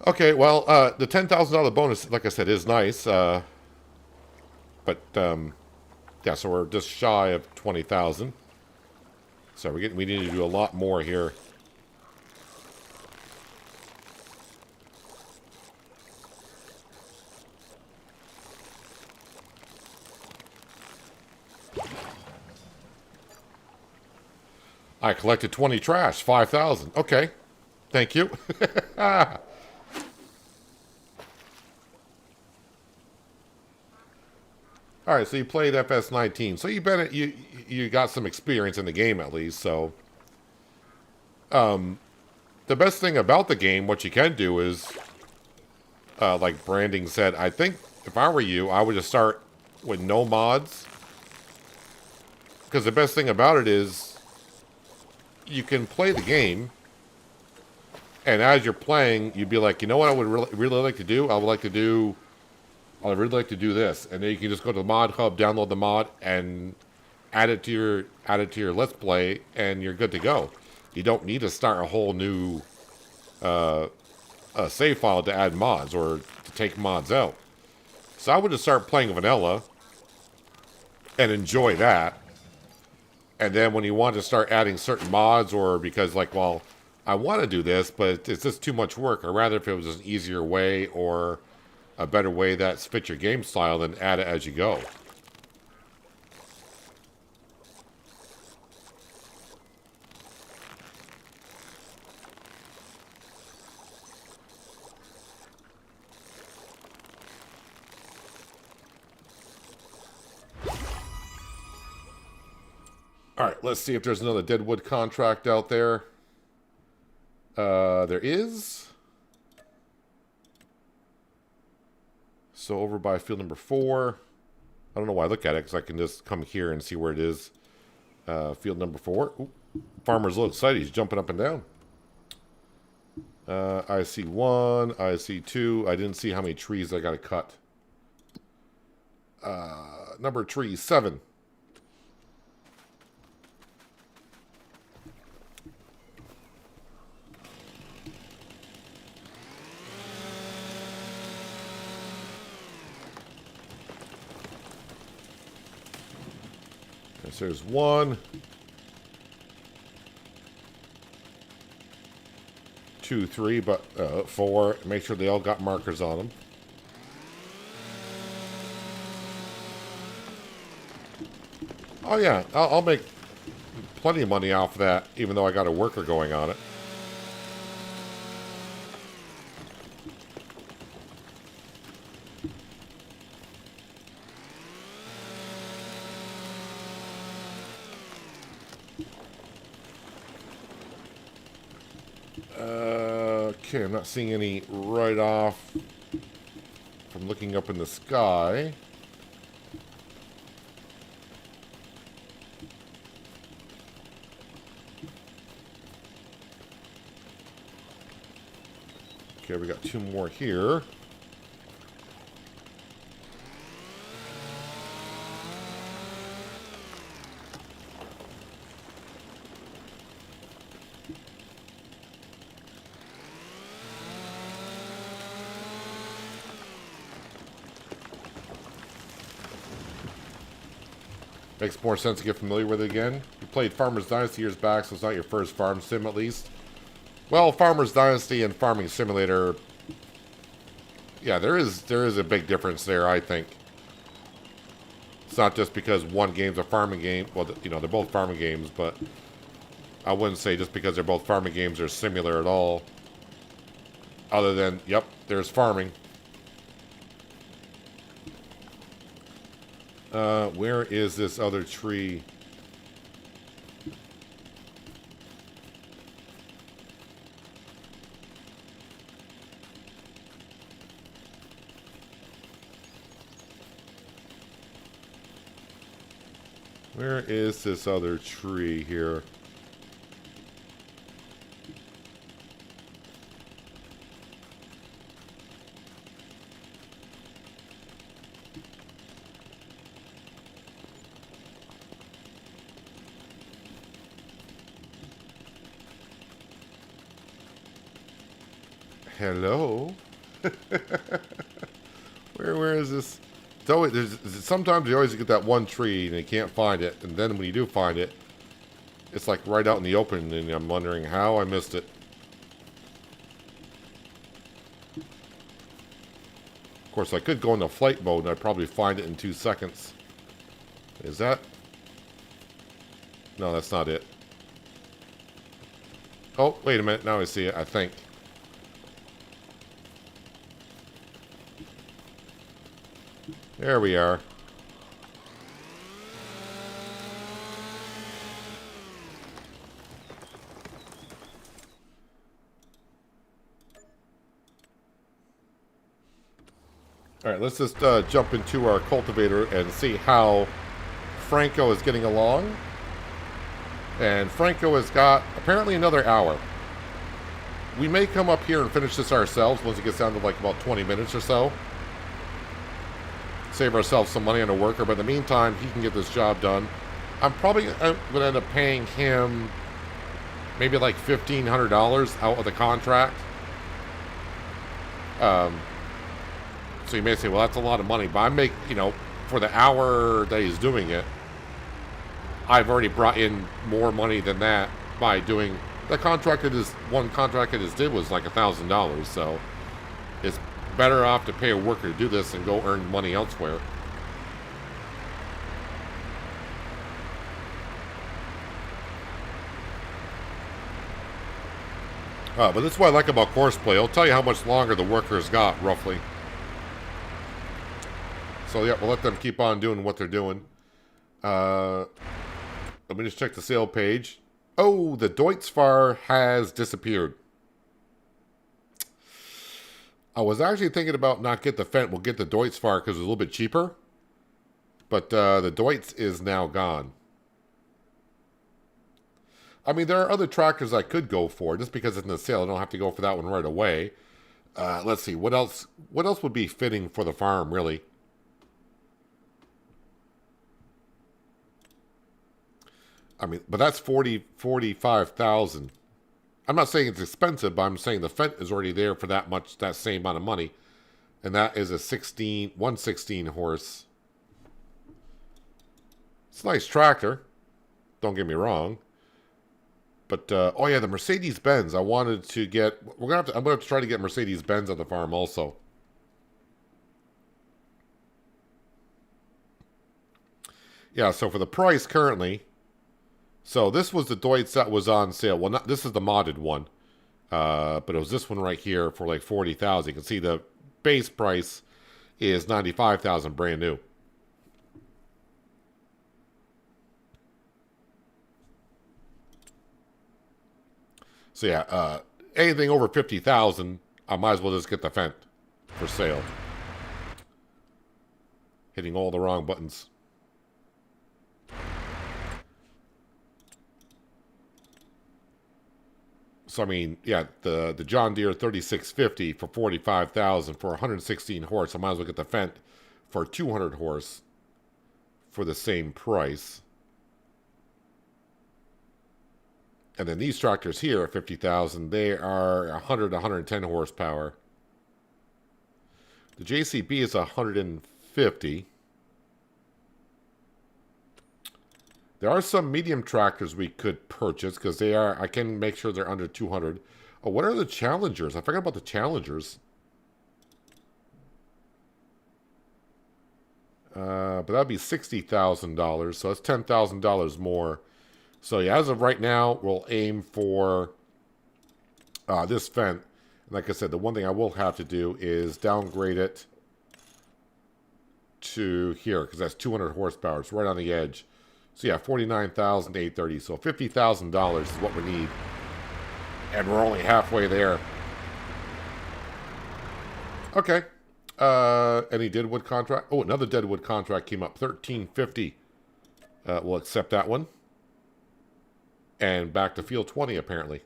Okay, well, the $10,000 bonus, like I said, is nice. Yeah, so we're just shy of 20,000. So we need to do a lot more here. I collected 20 trash, 5,000. Okay, thank you. All right, so you played FS19, so you got some experience in the game at least. So, the best thing about the game, what you can do is, like Branding said, I think if I were you, I would just start with no mods, because the best thing about it is you can play the game, and as you're playing, you'd be like, you know what, I would really like to do. I'd really like to do this, and then you can just go to the mod hub, download the mod, and add it to your Let's Play, and you're good to go. You don't need to start a whole new save file to add mods or to take mods out. So I would just start playing vanilla and enjoy that. And then when you want to start adding certain mods, or because like, well, I want to do this, but it's just too much work. Or rather, if it was just an easier way or a better way that fits your game style, then add it as you go. All right, let's see if there's another Deadwood contract out there. There is. So over by field number 4. I don't know why I look at it, because I can just come here and see where it is. Field number 4. Ooh, farmer's a little excited. He's jumping up and down. I see 1. I see 2. I didn't see how many trees I got to cut. Number tree 7. So there's 1, 2, 3, but 4. Make sure they all got markers on them. Oh yeah, I'll make plenty of money off of that, even though I got a worker going on it. Okay, I'm not seeing any right off from looking up in the sky. Okay, we got 2 more here. Makes more sense to get familiar with it again. You played Farmer's Dynasty years back, so it's not your first farm sim at least. Well, Farmer's Dynasty and Farming Simulator, yeah, there is a big difference there, I think. It's not just because one game's a farming game. Well, you know, they're both farming games, but I wouldn't say just because they're both farming games they're similar at all. Other than, yep, there's farming. Where is this other tree? Where is this other tree here? Hello? Where is this? It's always, sometimes you always get that one tree and you can't find it, and then when you do find it, it's like right out in the open, and I'm wondering how I missed it. Of course, I could go into flight mode and I'd probably find it in 2 seconds. Is that? No, that's not it. Oh, wait a minute. Now I see it, I think. There we are. All right, let's just jump into our cultivator and see how Franco is getting along. And Franco has got apparently another hour. We may come up here and finish this ourselves once it gets down to like about 20 minutes or so. Save ourselves some money on a worker, but in the meantime, he can get this job done. I'm probably going to end up paying him maybe like $1,500 out of the contract. So you may say, well, that's a lot of money, but I make, you know, for the hour that he's doing it, I've already brought in more money than that by doing the contract that is one contract that is did was like $1,000. So it's better off to pay a worker to do this and go earn money elsewhere. But that's what I like about Courseplay. I'll tell you how much longer the workers got, roughly. So yeah, we'll let them keep on doing what they're doing. Let me just check the sale page. Oh, the Deutzfahr has disappeared. I was actually thinking about not get the Fent. We'll get the Deutzfahr because it's a little bit cheaper. But the Deutz is now gone. I mean, there are other tractors I could go for. Just because it's in the sale, I don't have to go for that one right away. Let's see. What else would be fitting for the farm, really? I mean, but that's 45,000. I'm not saying it's expensive, but I'm saying the Fent is already there for that same amount of money. And that is a 116 horse. It's a nice tractor. Don't get me wrong. But, oh yeah, the Mercedes-Benz. I wanted to get... I'm going to have to try to get Mercedes-Benz on the farm also. Yeah, so for the price currently... So this was the Deutz that was on sale. Well, this is the modded one. But it was this one right here for like 40,000. You can see the base price is 95,000 brand new. So yeah, anything over 50,000, I might as well just get the Fent for sale. Hitting all the wrong buttons. So I mean, yeah, the John Deere 3650 for 45,000 for 116 horse. I might as well get the Fent for 200 horse for the same price. And then these tractors here at 50,000, they are 100 to 110 horsepower. The JCB is 150. There are some medium tractors we could purchase because they are. I can make sure they're under 200. Oh, what are the Challengers? I forgot about the Challengers. But that'd be $60,000, so that's $10,000 more. So yeah, as of right now, we'll aim for this Fent. And like I said, the one thing I will have to do is downgrade it to here because that's 200 horsepower. It's right on the edge. So yeah, $49,830. So $50,000 is what we need, and we're only halfway there. Okay. Any Deadwood contract? Oh, another Deadwood contract came up. $13.50. We'll accept that one. And back to field 20, apparently.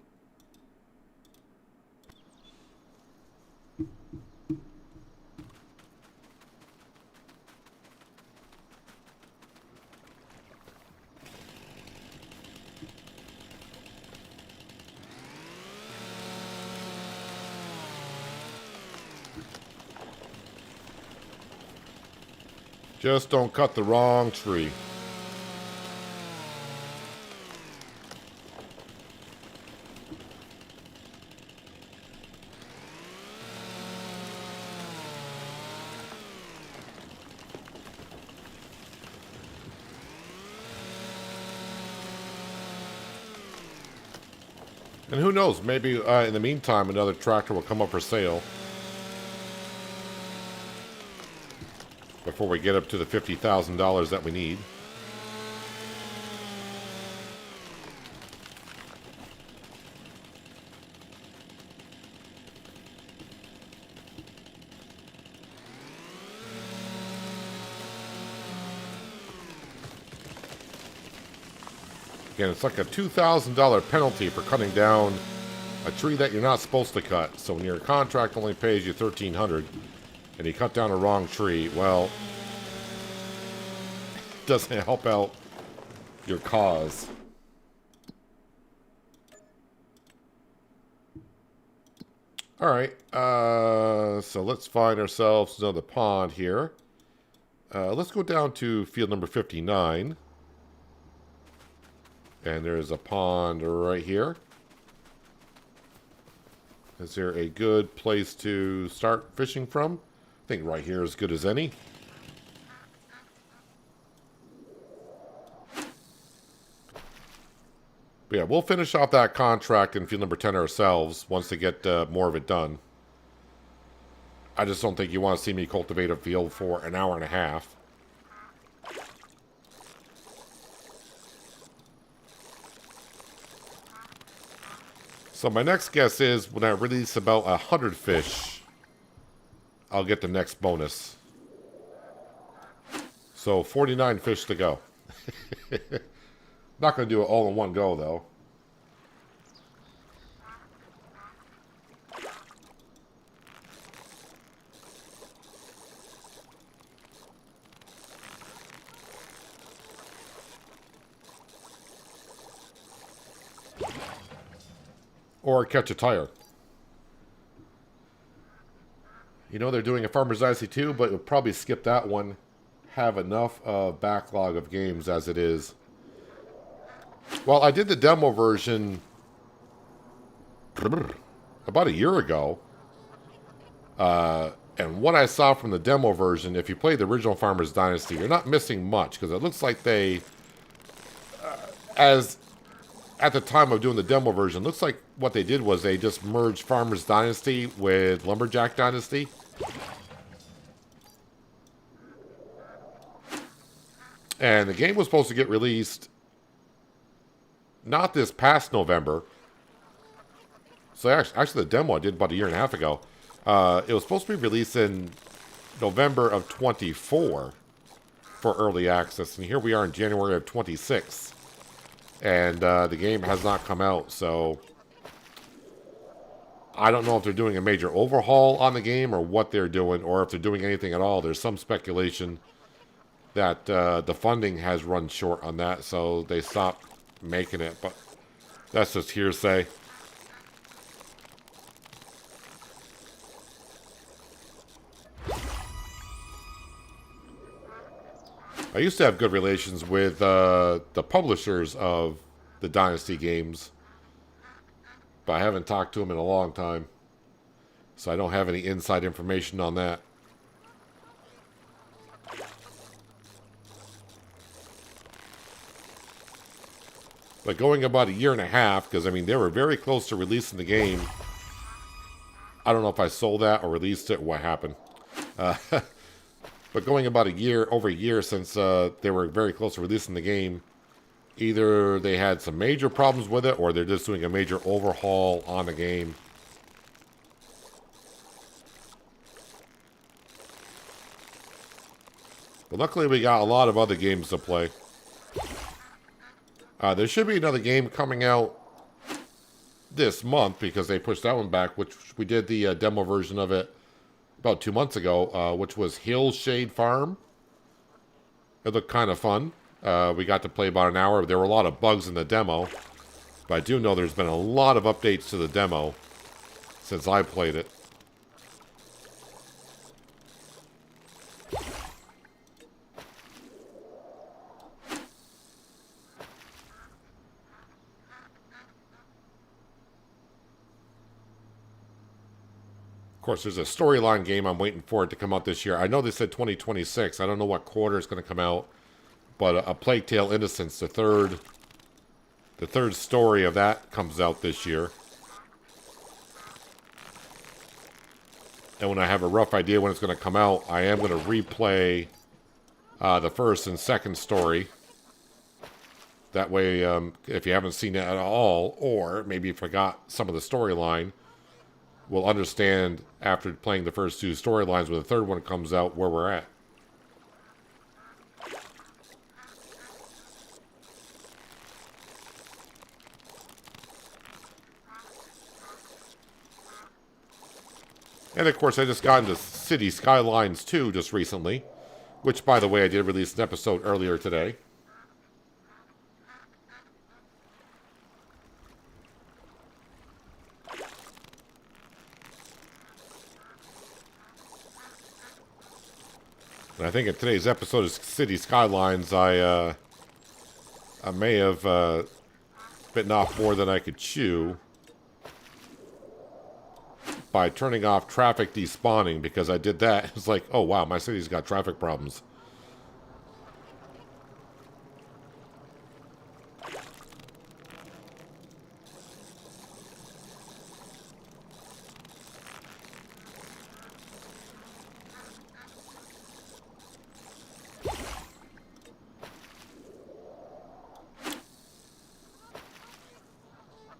Just don't cut the wrong tree. And who knows, maybe in the meantime another tractor will come up for sale before we get up to the $50,000 that we need. Again, it's like a $2,000 penalty for cutting down a tree that you're not supposed to cut. So when your contract only pays you $1,300 and you cut down a wrong tree, well, it doesn't help out your cause. All right, so let's find ourselves another pond here. Let's go down to field number 59. And there's a pond right here. Is there a good place to start fishing from? I think right here is as good as any. But yeah, we'll finish off that contract in field number 10 ourselves once they get more of it done. I just don't think you want to see me cultivate a field for an hour and a half. So my next guess is when I release about 100 fish, I'll get the next bonus. So 49 fish to go. Not going to do it all in one go, though. Or catch a tire. You know they're doing a Farmer's Odyssey 2, but you'll probably skip that one. Have enough backlog of games as it is. Well, I did the demo version about a year ago. And what I saw from the demo version, if you play the original Farmer's Dynasty, you're not missing much. Because it looks like they, at the time of doing the demo version, looks like what they did was they just merged Farmer's Dynasty with Lumberjack Dynasty. And the game was supposed to get released not this past November. So actually the demo I did about a year and a half ago. It was supposed to be released in November of 24 for early access. And here we are in January of 26. And the game has not come out, so I don't know if they're doing a major overhaul on the game or what they're doing, or if they're doing anything at all. There's some speculation that the funding has run short on that, so they stopped making it, but that's just hearsay. I used to have good relations with the publishers of the Dynasty games, but I haven't talked to them in a long time, so I don't have any inside information on that. But going about a year and a half, because I mean they were very close to releasing the game. I don't know if I sold that or released it or what happened. But going about over a year since they were very close to releasing the game, either they had some major problems with it or they're just doing a major overhaul on the game. But luckily we got a lot of other games to play. There should be another game coming out this month because they pushed that one back, which we did the demo version of it about 2 months ago, which was Hillshade Farm. It looked kind of fun. We got to play about an hour. There were a lot of bugs in the demo, but I do know there's been a lot of updates to the demo since I played it. Of course, there's a storyline game I'm waiting for it to come out this year. I know they said 2026. I don't know what quarter it's going to come out, but A Plague Tale: Innocence, the third story of that comes out this year. And when I have a rough idea when it's going to come out, I am going to replay the first and second story. That way, if you haven't seen it at all, or maybe you forgot some of the storyline, we'll understand after playing the first two storylines when the third one comes out where we're at. And of course I just got into City Skylines 2 just recently, which by the way I did release an episode earlier today. And I think in today's episode of City Skylines, I may have bitten off more than I could chew by turning off traffic despawning, because I did that. It's like, oh wow, my city's got traffic problems.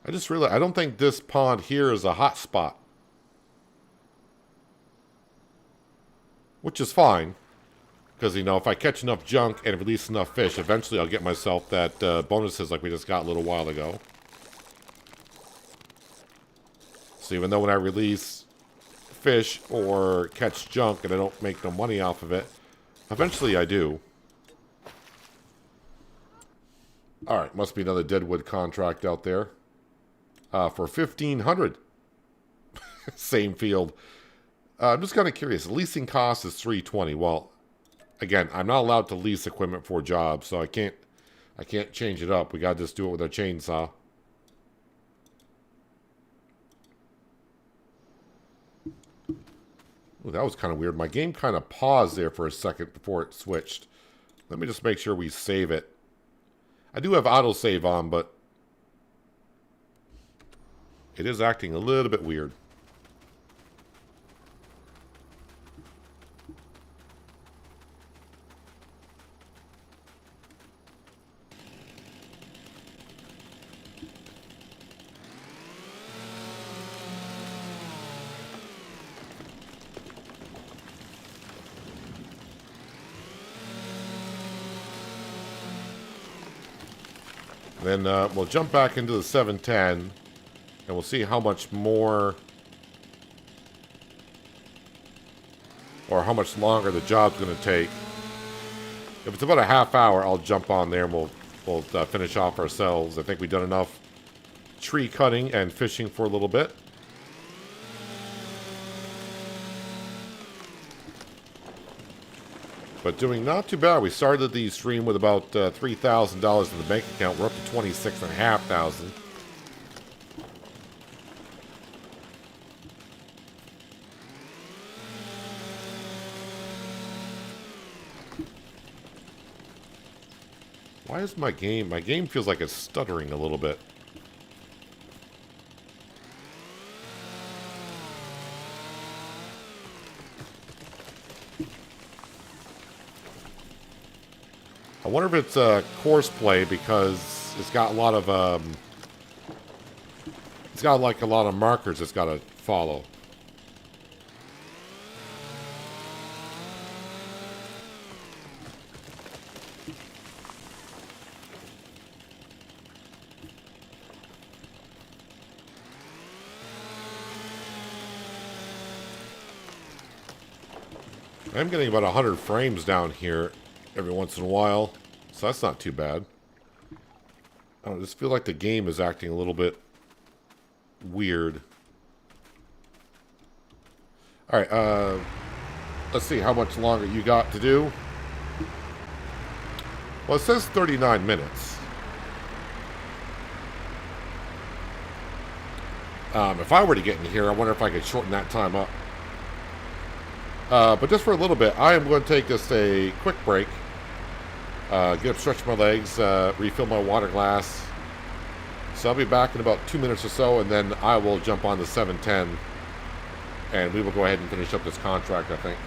I just realized I don't think this pond here is a hot spot. Which is fine. Because, you know, if I catch enough junk and release enough fish, eventually I'll get myself that bonuses like we just got a little while ago. So even though when I release fish or catch junk and I don't make no money off of it, eventually I do. Alright, must be another Deadwood contract out there. For $1,500. Same field. I'm just kind of curious. Leasing cost is $320. Well, again, I'm not allowed to lease equipment for jobs, so I can't change it up. We gotta just do it with our chainsaw. Ooh, that was kind of weird. My game kind of paused there for a second before it switched. Let me just make sure we save it. I do have autosave on, but it is acting a little bit weird. Then we'll jump back into the 710. And we'll see how much more or how much longer the job's going to take. If it's about a half hour, I'll jump on there and we'll finish off ourselves. I think we've done enough tree cutting and fishing for a little bit. But doing not too bad. We started the stream with about $3,000 in the bank account. We're up to $26,500. Why is my game... My game feels like it's stuttering a little bit. I wonder if it's a course play because it's got a lot of it's got like a lot of markers it's got to follow. I'm getting about 100 frames down here every once in a while, so that's not too bad. I just feel like the game is acting a little bit weird. Alright, let's see how much longer you got to do. Well, it says 39 minutes. If I were to get in here, I wonder if I could shorten that time up. But just for a little bit, I am going to take just a quick break. Get up, stretch my legs, refill my water glass. So I'll be back in about 2 minutes or so, and then I will jump on the 710, and we will go ahead and finish up this contract, I think.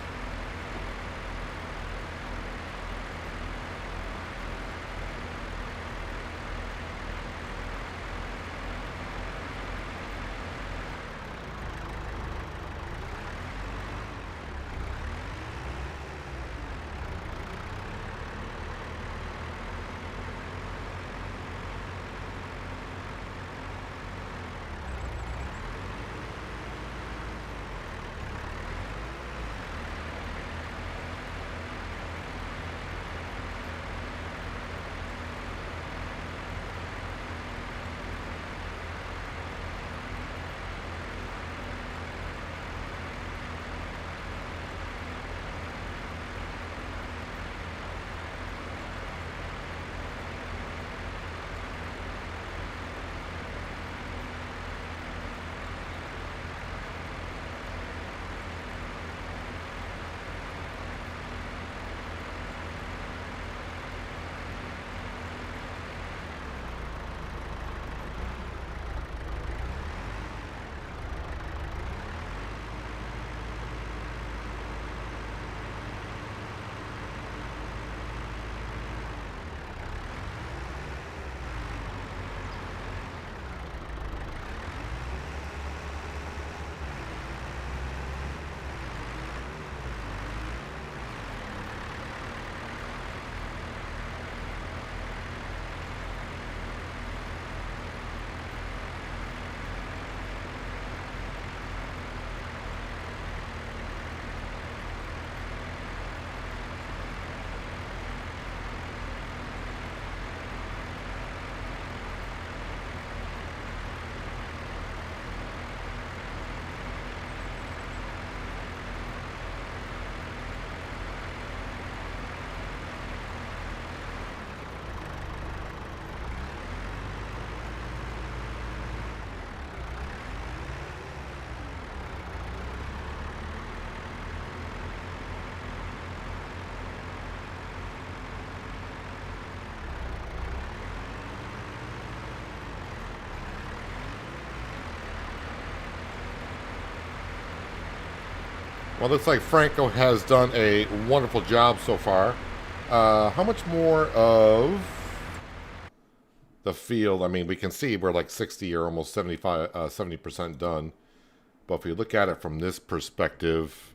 Well, looks like Franco has done a wonderful job so far. How much more of the field? I mean, we can see we're like 60 or almost 70% done. But if we look at it from this perspective,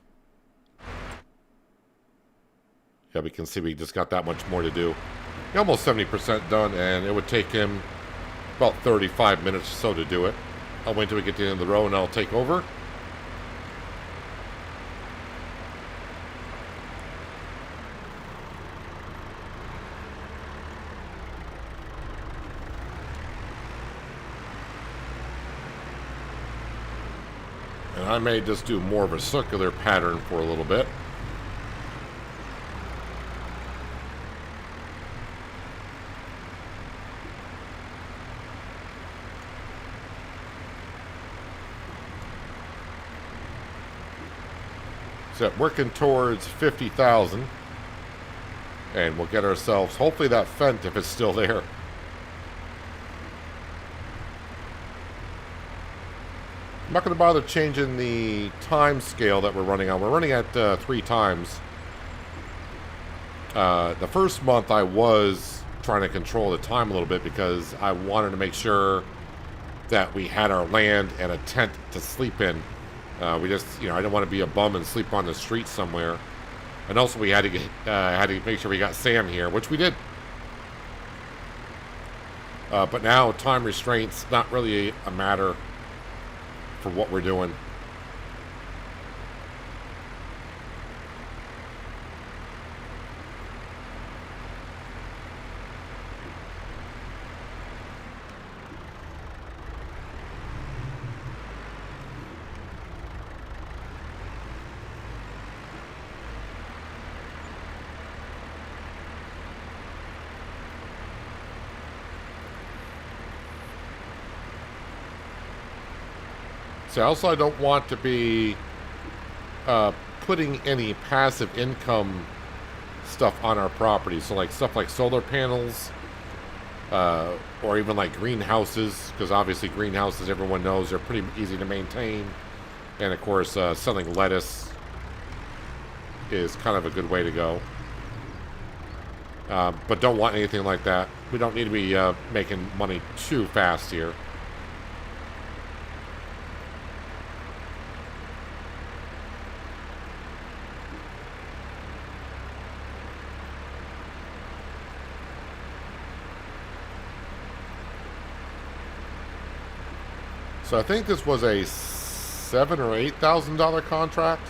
yeah, we can see we just got that much more to do. Almost 70% done, and it would take him about 35 minutes or so to do it. I'll wait until we get to the end of the row, and I'll take over. I may just do more of a circular pattern for a little bit. So working towards 50,000. And we'll get ourselves, hopefully that Fent, if it's still there. I'm not going to bother changing the time scale that we're running on. We're running at 3 times. The first month I was trying to control the time a little bit because I wanted to make sure that we had our land and a tent to sleep in. We just, I didn't want to be a bum and sleep on the street somewhere. And also we had to make sure we got Sam here, which we did. But now time restraints not really a matter for what we're doing. So also I don't want to be putting any passive income stuff on our property. So like stuff like solar panels or even like greenhouses, because obviously greenhouses, everyone knows, are pretty easy to maintain. And of course selling lettuce is kind of a good way to go. But don't want anything like that. We don't need to be making money too fast here. So I think this was a $7,000 or $8,000 contract.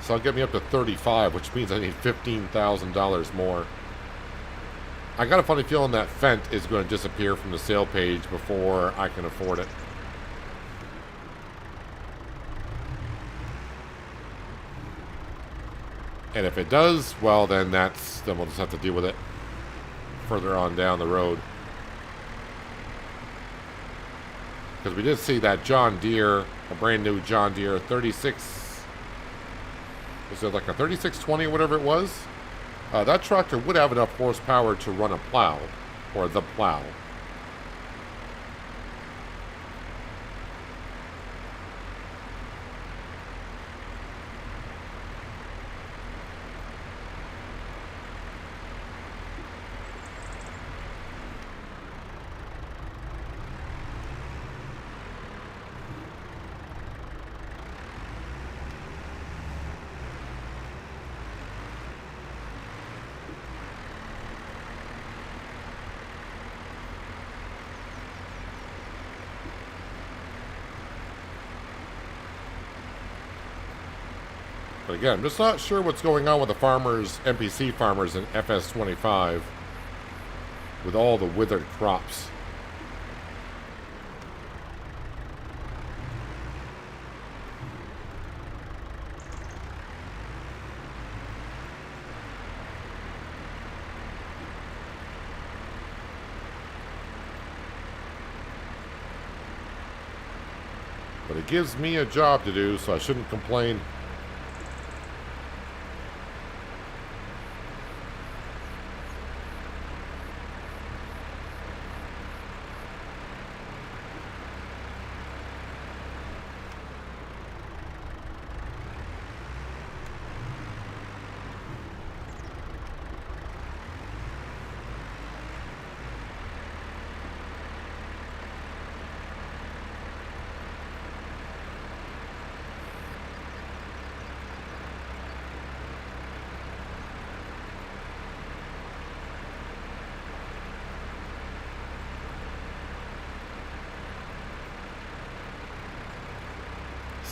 So it'll get me up to 35, which means I need $15,000 more. I got a funny feeling that Fent is going to disappear from the sale page before I can afford it. And if it does, well, then we'll just have to deal with it further on down the road. Because we did see that John Deere, a brand new John Deere 36, was it like a 3620 or whatever it was? That tractor would have enough horsepower to run a plow, or the plow. But again, I'm just not sure what's going on with the farmers, NPC farmers in FS25 with all the withered crops. But it gives me a job to do, so I shouldn't complain.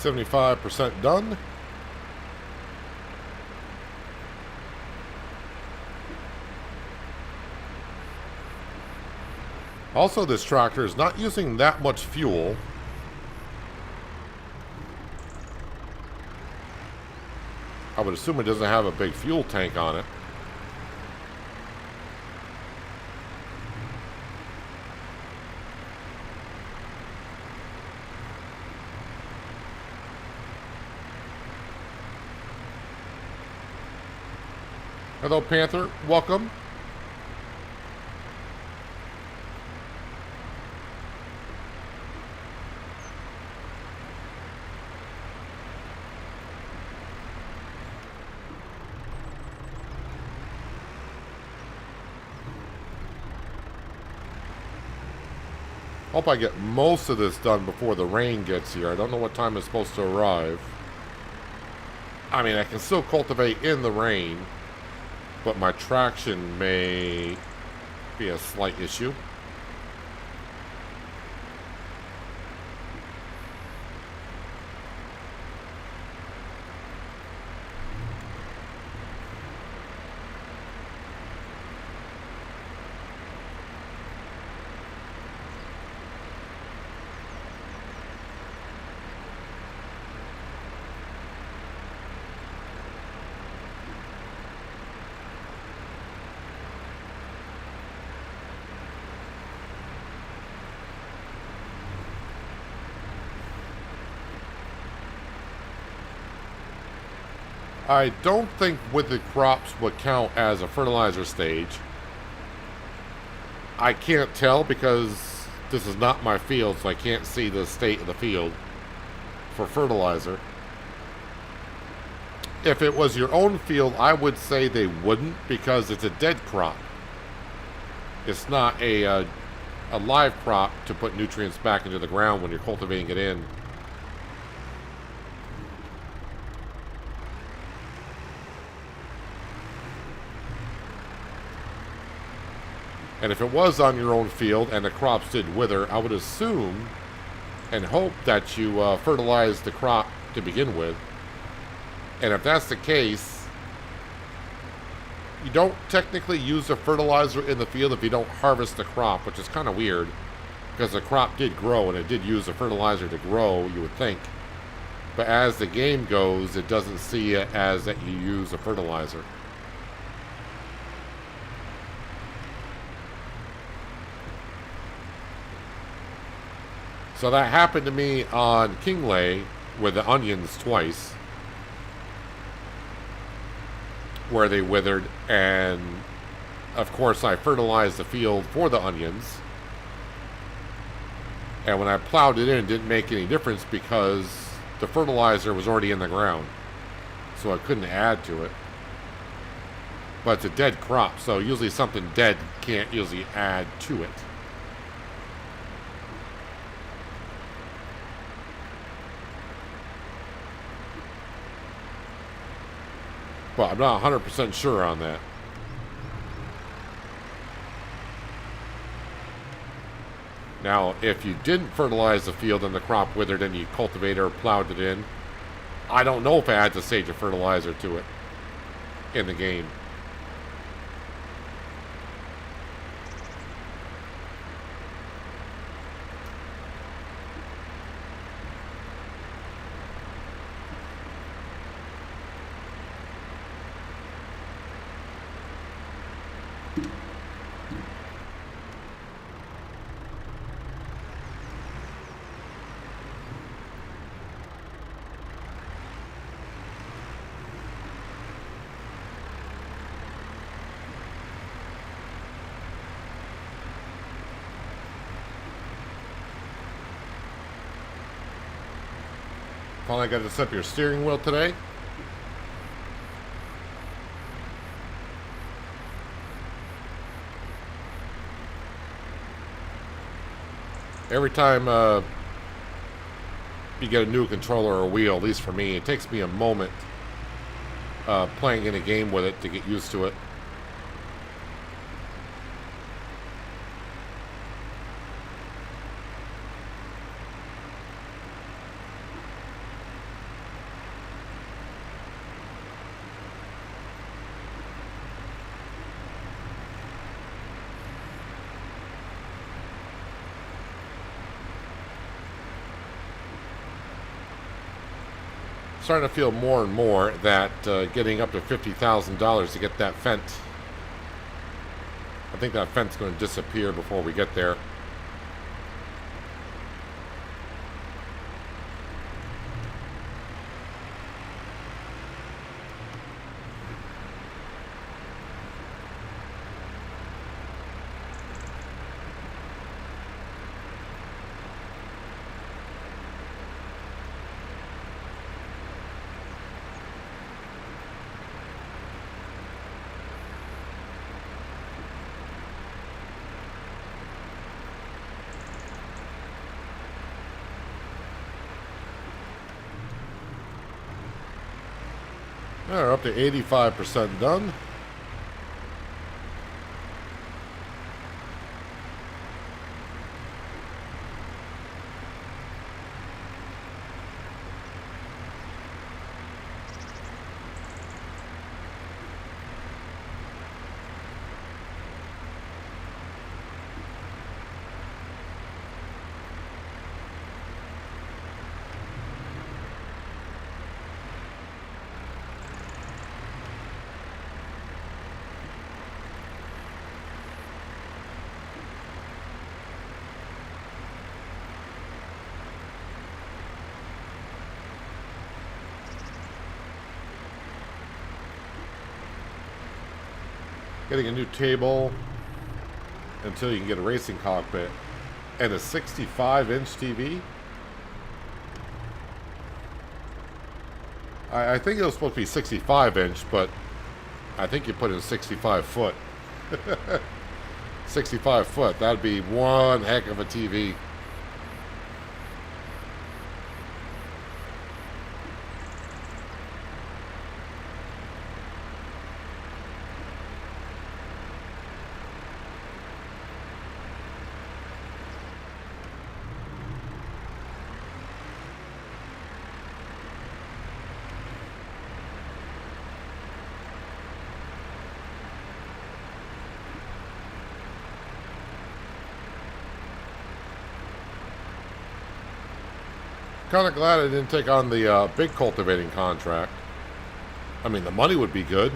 %75 done. Also, this tractor is not using that much fuel. I would assume it doesn't have a big fuel tank on it. Hello, Panther. Welcome. Hope I get most of this done before the rain gets here. I don't know what time it's supposed to arrive. I mean, I can still cultivate in the rain, but my traction may be a slight issue. I don't think withered crops would count as a fertilizer stage. I can't tell because this is not my field, so I can't see the state of the field for fertilizer. If it was your own field, I would say they wouldn't because it's a dead crop. It's not a live crop to put nutrients back into the ground when you're cultivating it in. And if it was on your own field and the crops did wither, I would assume and hope that you fertilized the crop to begin with. And if that's the case, you don't technically use a fertilizer in the field if you don't harvest the crop, which is kind of weird because the crop did grow and it did use a fertilizer to grow, you would think. But as the game goes, it doesn't see it as that you use a fertilizer. So that happened to me on Kingley with the onions twice, where they withered, and of course I fertilized the field for the onions. And when I plowed it in, it didn't make any difference because the fertilizer was already in the ground, so I couldn't add to it. But it's a dead crop, so usually something dead can't usually add to it. Well, I'm not 100% sure on that. Now, if you didn't fertilize the field and the crop withered and you cultivated or plowed it in, I don't know if it adds a stage of fertilizer to it in the game. Finally got to set up your steering wheel today. Every time you get a new controller or wheel, at least for me, it takes me a moment playing in a game with it to get used to it. Starting to feel more and more that getting up to $50,000 to get that Fent, I think that Fent's going to disappear before we get there. We're up to 85% done. Getting a new table until you can get a racing cockpit and a 65-inch TV. I think it was supposed to be 65-inch, but I think you put in 65 foot. 65 foot, that'd be one heck of a TV. Kind of glad I didn't take on the big cultivating contract. I mean, the money would be good.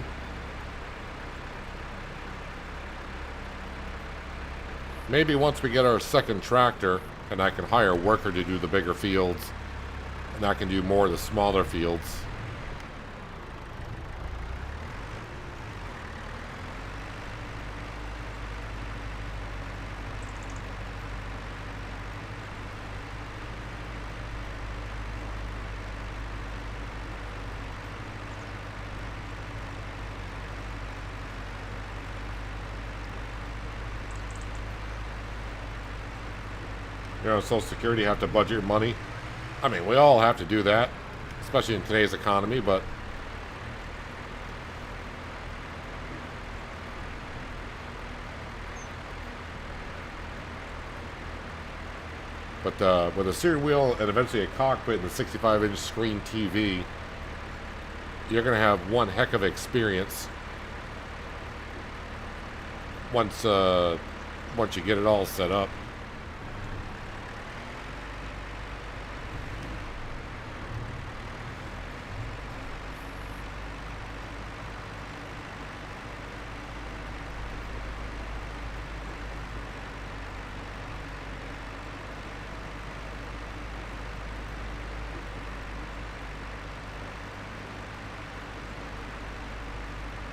Maybe once we get our second tractor and I can hire a worker to do the bigger fields and I can do more of the smaller fields. You know, Social Security, have to budget your money. I mean, we all have to do that, especially in today's economy, but with a steering wheel and eventually a cockpit and a 65-inch screen TV, you're going to have one heck of an experience once you get it all set up.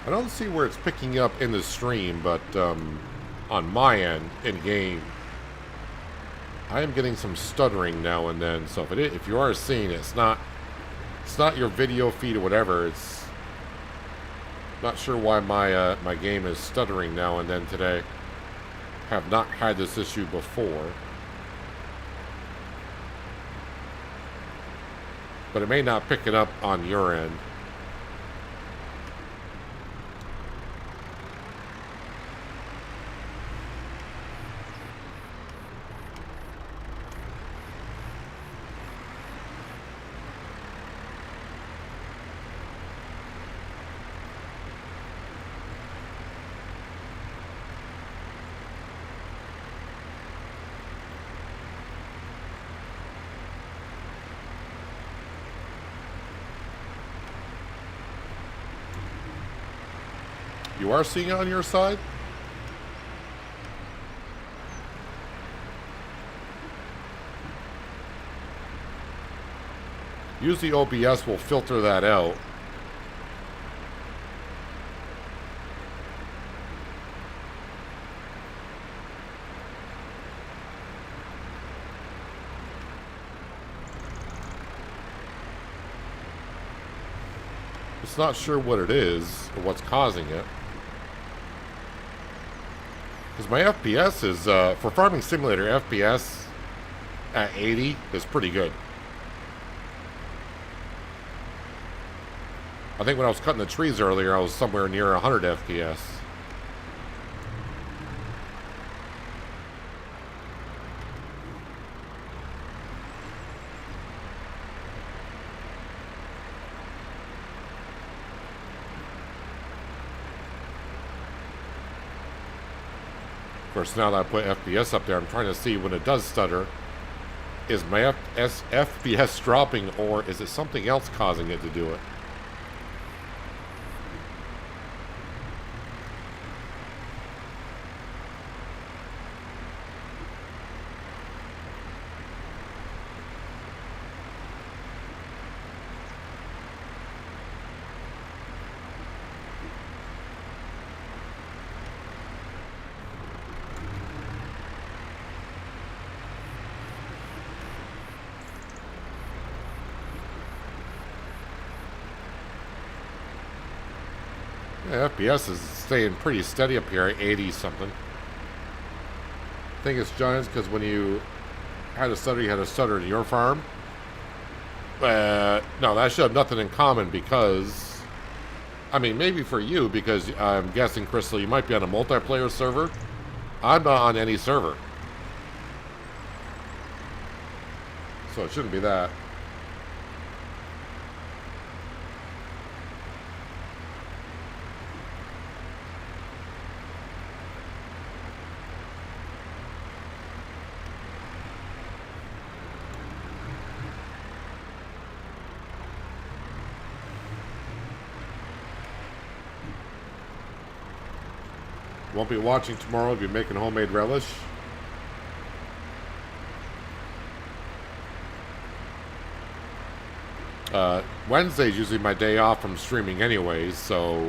I don't see where it's picking up in the stream, but on my end, in game, I am getting some stuttering now and then. So if you are seeing it, it's not your video feed or whatever. It's not sure why my game is stuttering now and then today. Have not had this issue before, but it may not pick it up on your end. You are seeing it on your side? Usually OBS will filter that out. It's not sure what it is or what's causing it. Because my FPS is, for Farming Simulator, FPS at 80 is pretty good. I think when I was cutting the trees earlier, I was somewhere near 100 FPS. Of course, now that I put FPS up there, I'm trying to see when it does stutter. Is my FPS dropping, or is it something else causing it to do it? Yeah, FPS is staying pretty steady up here at 80 something. I think it's Giants because when you had a stutter, you had a stutter in your farm. No, that should have nothing in common because, I mean, maybe for you because I'm guessing, Crystal, you might be on a multiplayer server. I'm not on any server. So it shouldn't be that. Won't be watching tomorrow. I'll be making homemade relish. Wednesday's usually my day off from streaming anyways, so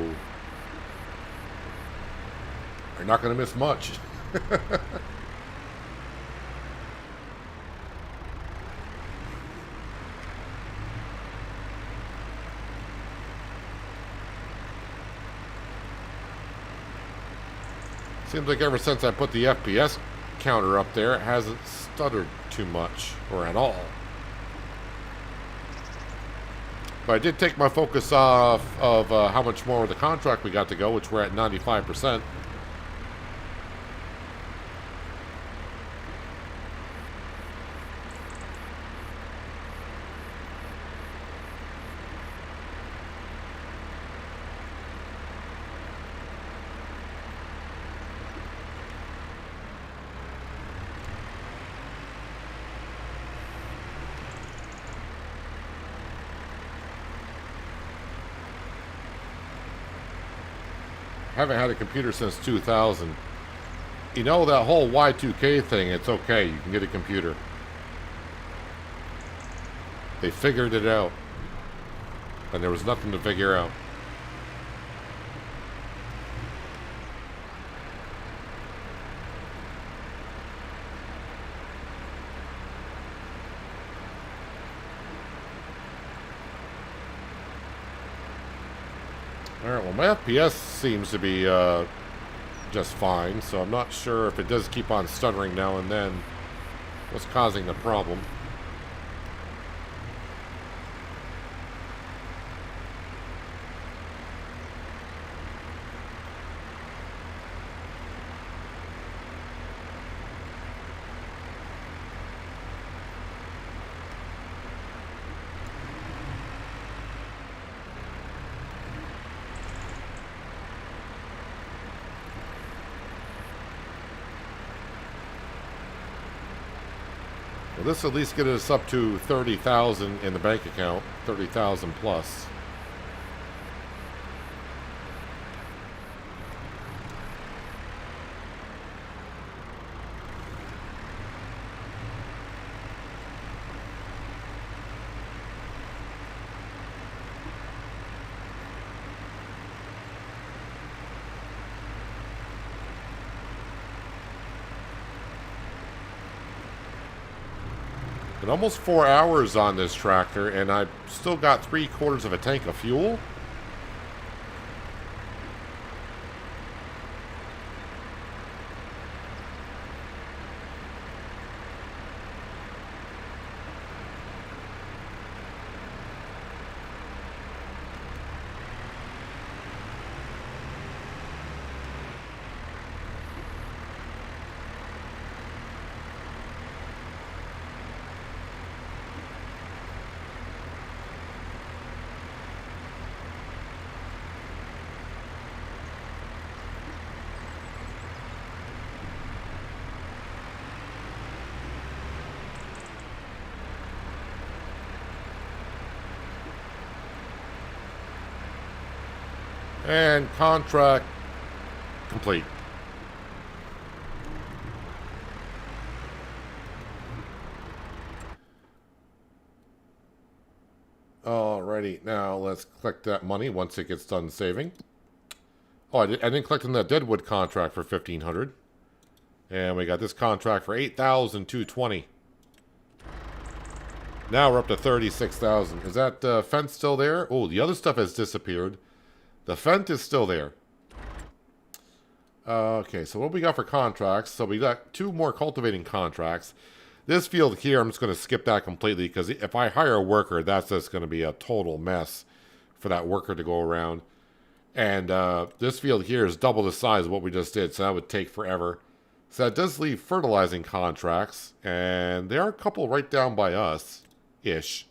you're not going to miss much. Seems like ever since I put the FPS counter up there, it hasn't stuttered too much, or at all. But I did take my focus off of how much more of the contract we got to go, which we're at 95%. Haven't had a computer since 2000. You know, that whole Y2K thing, it's okay. You can get a computer. They figured it out. And there was nothing to figure out. Alright, well my FPS seems to be just fine, so I'm not sure if it does keep on stuttering now and then what's causing the problem. Well, this at least get us up to 30,000 in the bank account, 30,000 plus. Been almost 4 hours on this tractor, and I've still got 3/4 of a tank of fuel. And contract complete. Alrighty, now let's collect that money once it gets done saving. Oh, I didn't collect on that Deadwood contract for $1,500. And we got this contract for $8,220. Now we're up to $36,000. Is that Fent still there? Oh, the other stuff has disappeared. The Fent is still there. Okay, so what we got for contracts? So we got 2 more cultivating contracts. This field here, I'm just going to skip that completely because if I hire a worker, that's just going to be a total mess for that worker to go around. And this field here is double the size of what we just did, so that would take forever. So that does leave fertilizing contracts, and there are a couple right down by us-ish.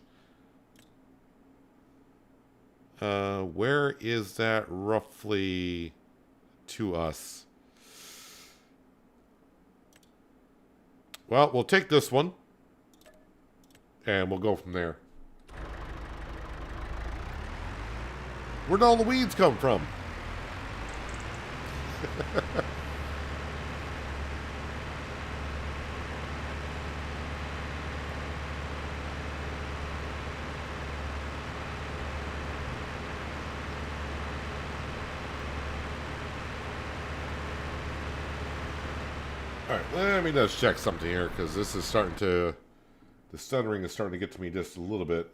Where is that roughly to us? Well, we'll take this one, and we'll go from there. Where'd all the weeds come from? Alright, let me just check something here, because this is starting to... The stuttering is starting to get to me just a little bit.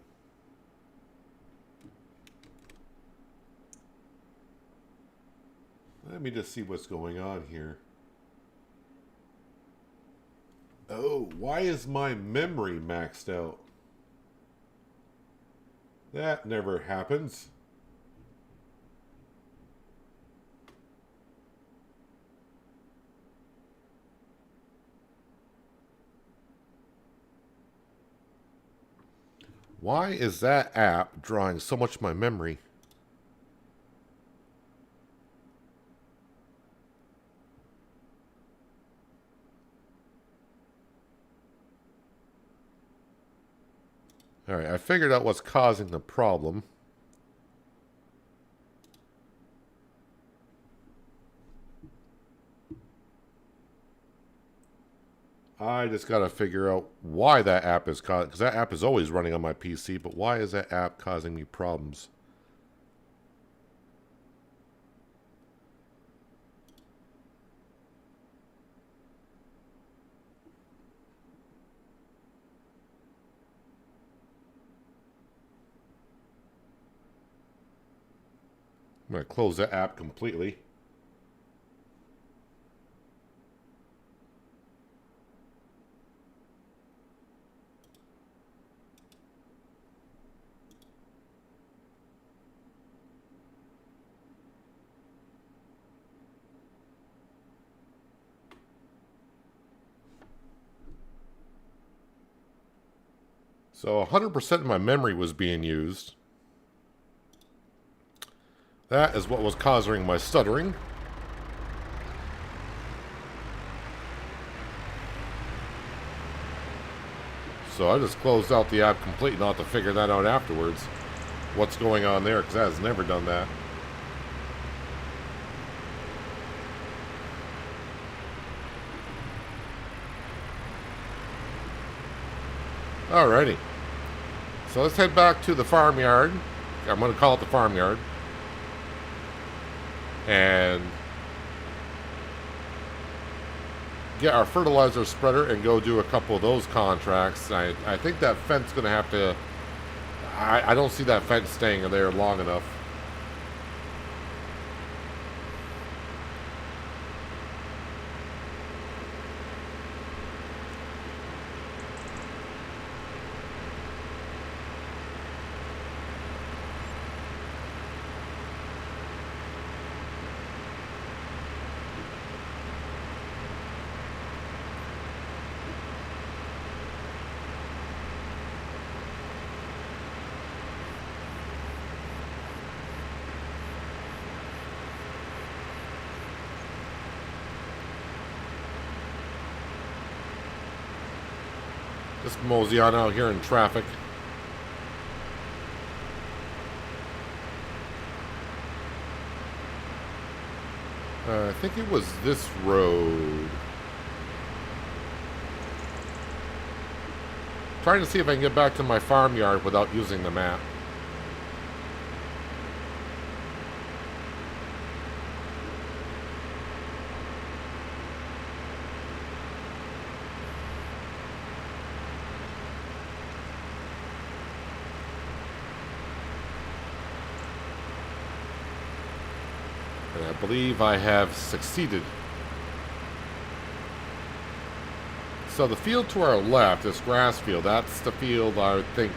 Let me just see what's going on here. Oh, why is my memory maxed out? That never happens. Why is that app drawing so much of my memory? Alright, I figured out what's causing the problem. I just got to figure out why that app is causing... Because that app is always running on my PC, but why is that app causing me problems? I'm going to close that app completely. So 100% of my memory was being used. That is what was causing my stuttering. So I just closed out the app completely, not to figure that out afterwards. What's going on there, because that has never done that. Alrighty. So let's head back to the farmyard. I'm going to call it the farmyard. And get our fertilizer spreader and go do a couple of those contracts. I think that Fent's going to have to... I don't see that Fent staying there long enough. Just mosey on out here in traffic. think it was this road. Trying to see if I can get back to my farmyard without using the map. And I believe I have succeeded. So the field to our left, this grass field, that's the field I think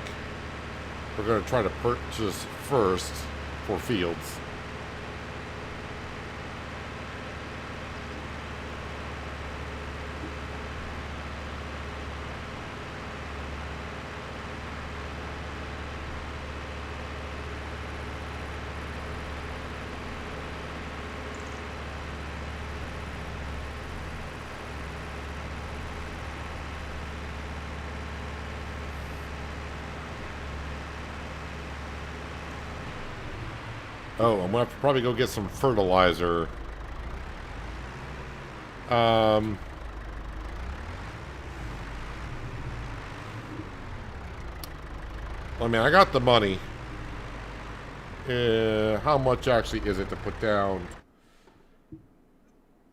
we're going to try to purchase first for fields. Oh, I'm going to have to probably go get some fertilizer. I mean, I got the money. How much actually is it to put down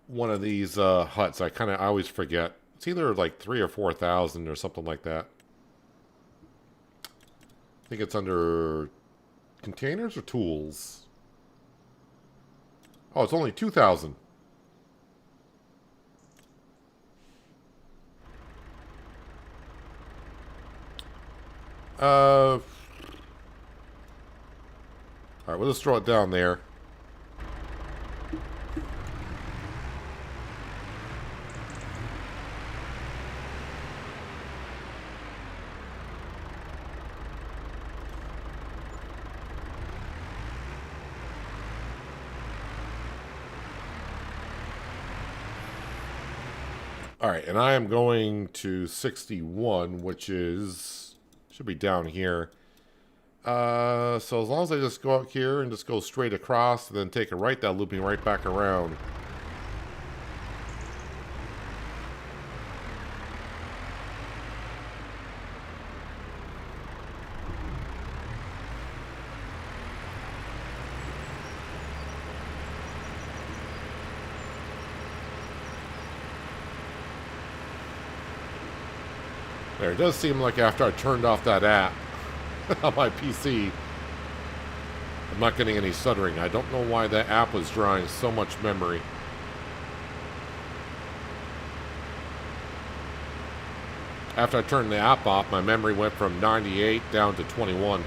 one of these huts? I always forget. It's either like 3,000 or 4,000 or something like that. I think it's under containers or tools. Oh, it's only 2,000. Alright, we'll just throw it down there. Alright, and I am going to 61, which should be down here. So as long as I just go out here and just go straight across and then take a right, that'll loop me right back around. There, it does seem like after I turned off that app on my PC, I'm not getting any stuttering. I don't know why that app was drawing so much memory. After I turned the app off, my memory went from 98 down to 21.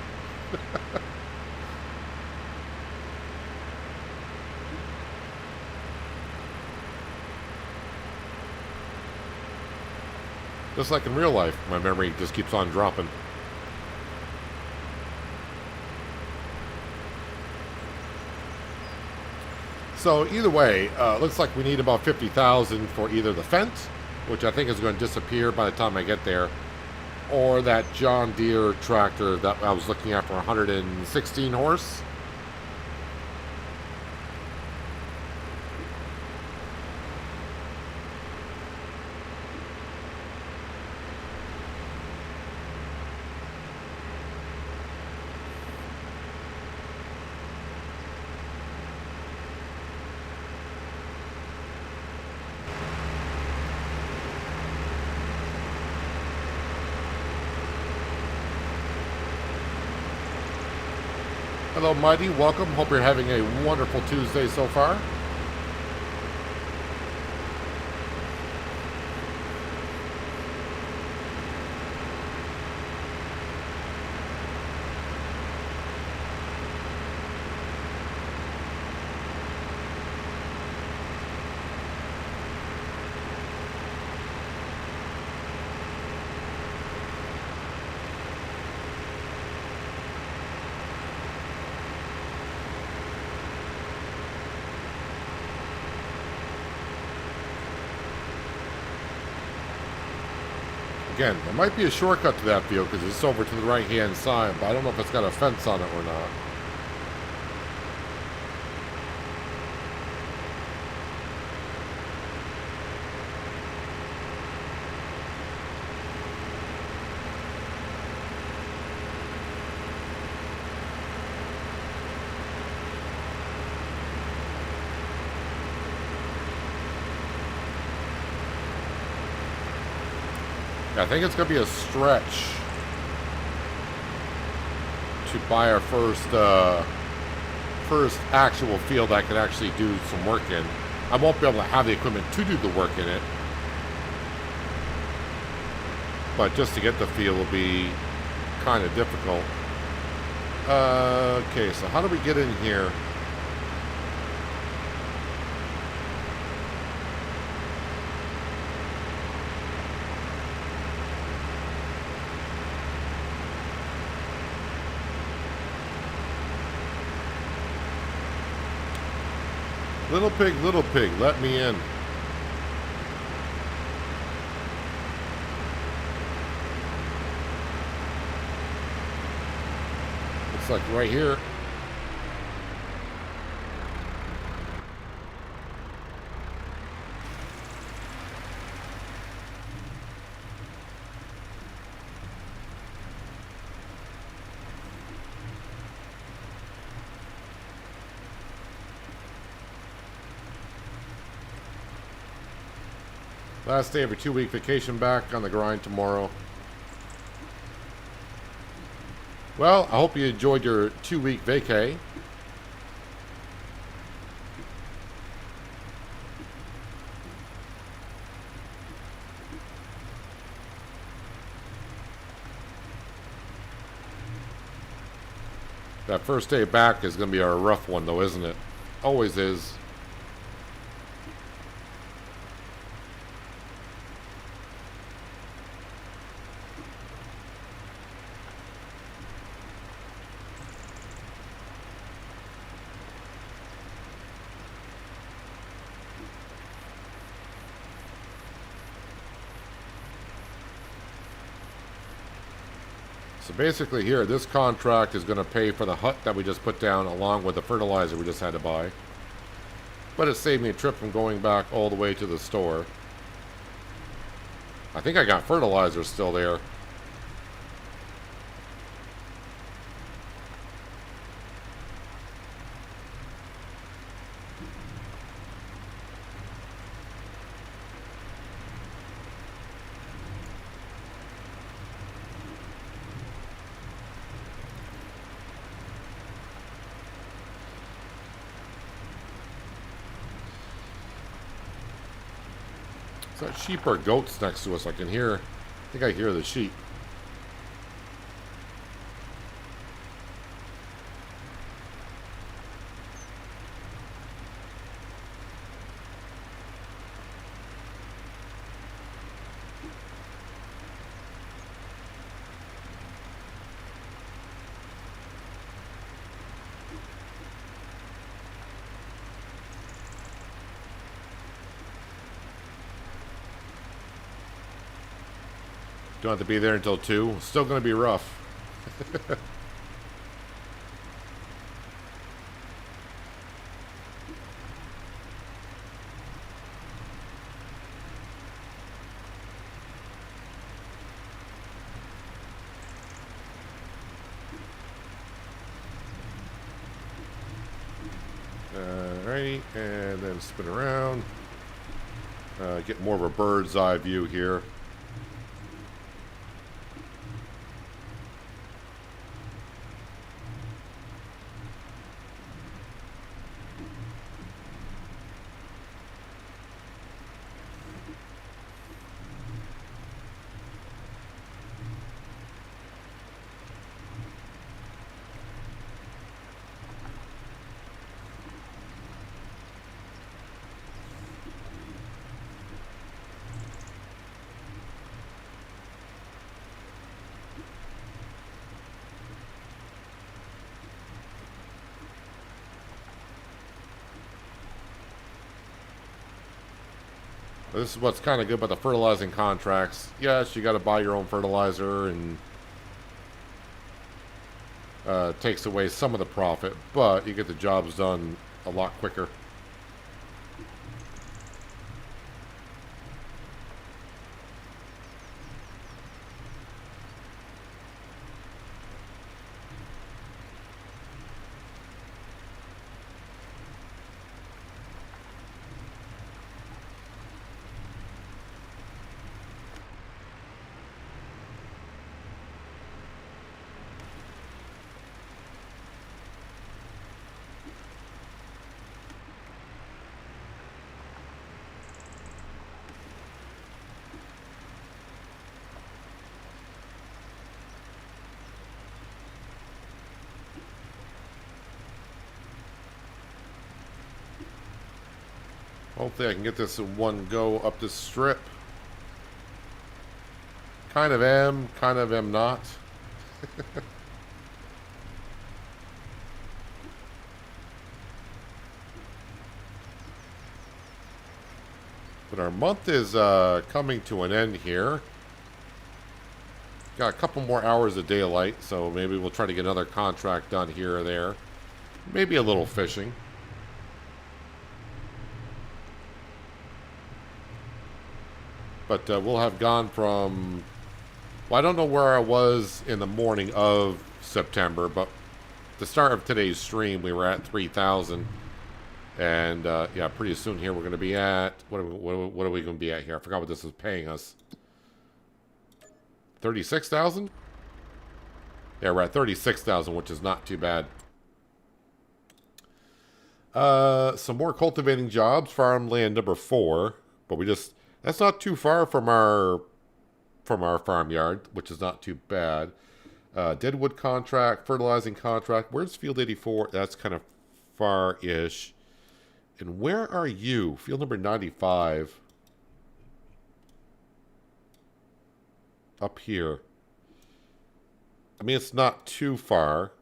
Just like in real life, my memory just keeps on dropping. So either way, looks like we need about 50,000 for either the Fent, which I think is going to disappear by the time I get there, or that John Deere tractor that I was looking at for 116 horse. Hello, Mighty. Welcome. Hope you're having a wonderful Tuesday so far. Again, there might be a shortcut to that field because it's over to the right-hand side, but I don't know if it's got a fence on it or not. I think it's going to be a stretch to buy our first actual field I can actually do some work in. I won't be able to have the equipment to do the work in it, but just to get the field will be kind of difficult. Okay, so how do we get in here? Little pig, let me in. Looks like right here. Last day of a 2-week vacation, back on the grind tomorrow. Well, I hope you enjoyed your 2-week vacay. That first day back is going to be a rough one, though, isn't it? Always is. So basically here, this contract is going to pay for the hut that we just put down along with the fertilizer we just had to buy. But it saved me a trip from going back all the way to the store. I think I got fertilizer still there. Is that sheep or goats next to us? I can hear. I think I hear the sheep. Don't have to be there until 2. Still going to be rough. Alrighty, and then spin around. Get more of a bird's eye view here. This is what's kind of good about the fertilizing contracts. Yes, you got to buy your own fertilizer, and takes away some of the profit, but you get the jobs done a lot quicker. Hopefully I can get this in one go up this strip. Kind of am not. But our month is coming to an end here. Got a couple more hours of daylight, so maybe we'll try to get another contract done here or there. Maybe a little fishing. But we'll have gone from... Well, I don't know where I was in the morning of September, but the start of today's stream, we were at 3,000. And, yeah, pretty soon here we're going to be at... What are we going to be at here? I forgot what this is paying us. 36,000? Yeah, we're at 36,000, which is not too bad. Some more cultivating jobs. Farmland number 4. But we just... That's not too far from our farmyard, which is not too bad. Deadwood contract, fertilizing contract. Where's field 84? That's kind of far-ish. And where are you? Field number 95. Up here. I mean, it's not too far.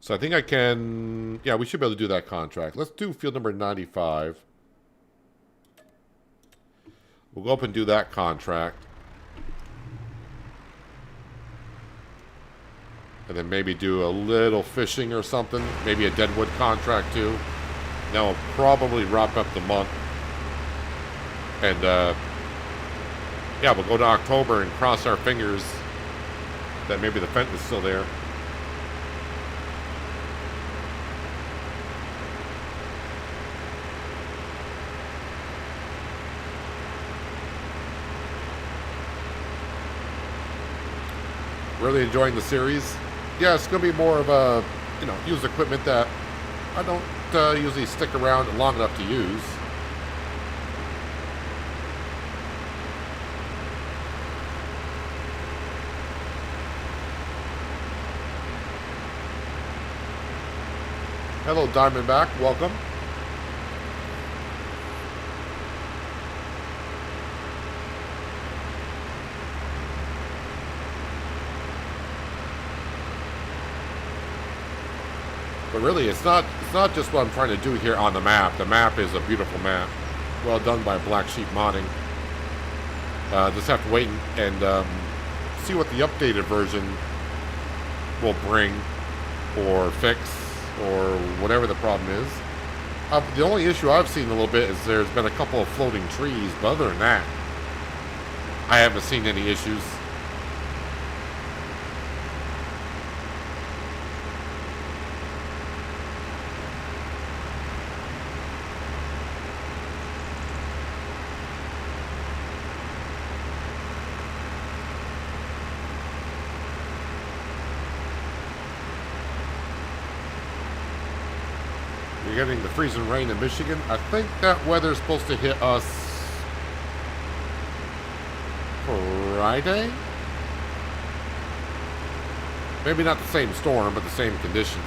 So I think I can... Yeah, we should be able to do that contract. Let's do field number 95. We'll go up and do that contract. And then maybe do a little fishing or something. Maybe a Deadwood contract too. Now we'll probably wrap up the month. And, yeah, we'll go to October and cross our fingers that maybe the Fent is still there. Really enjoying the series. Yeah, it's going to be more of a, use equipment that I don't usually stick around long enough to use. Hello, Diamondback. Welcome. But really, it's not just what I'm trying to do here on the map. The map is a beautiful map. Well done by Black Sheep Modding. Just have to wait and see what the updated version will bring or fix or whatever the problem is. The only issue I've seen a little bit is there's been a couple of floating trees, but other than that, I haven't seen any issues. Getting the freezing rain in Michigan. I think that weather's supposed to hit us Friday? Maybe not the same storm, but the same conditions.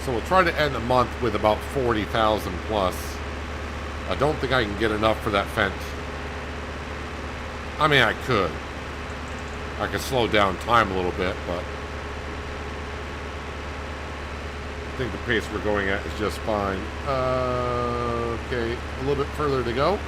So we'll try to end the month with about 40,000 plus. I don't think I can get enough for that Fent. I mean, I could. I could slow down time a little bit, but I think the pace we're going at is just fine. Okay, a little bit further to go.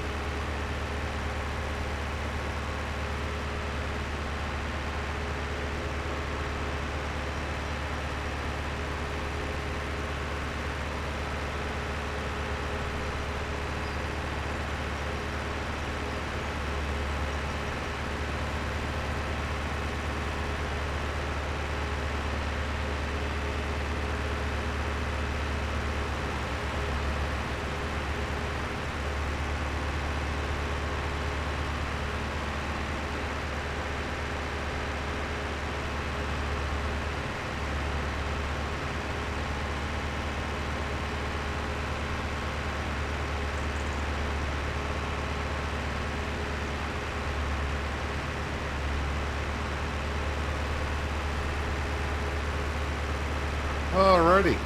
Alrighty.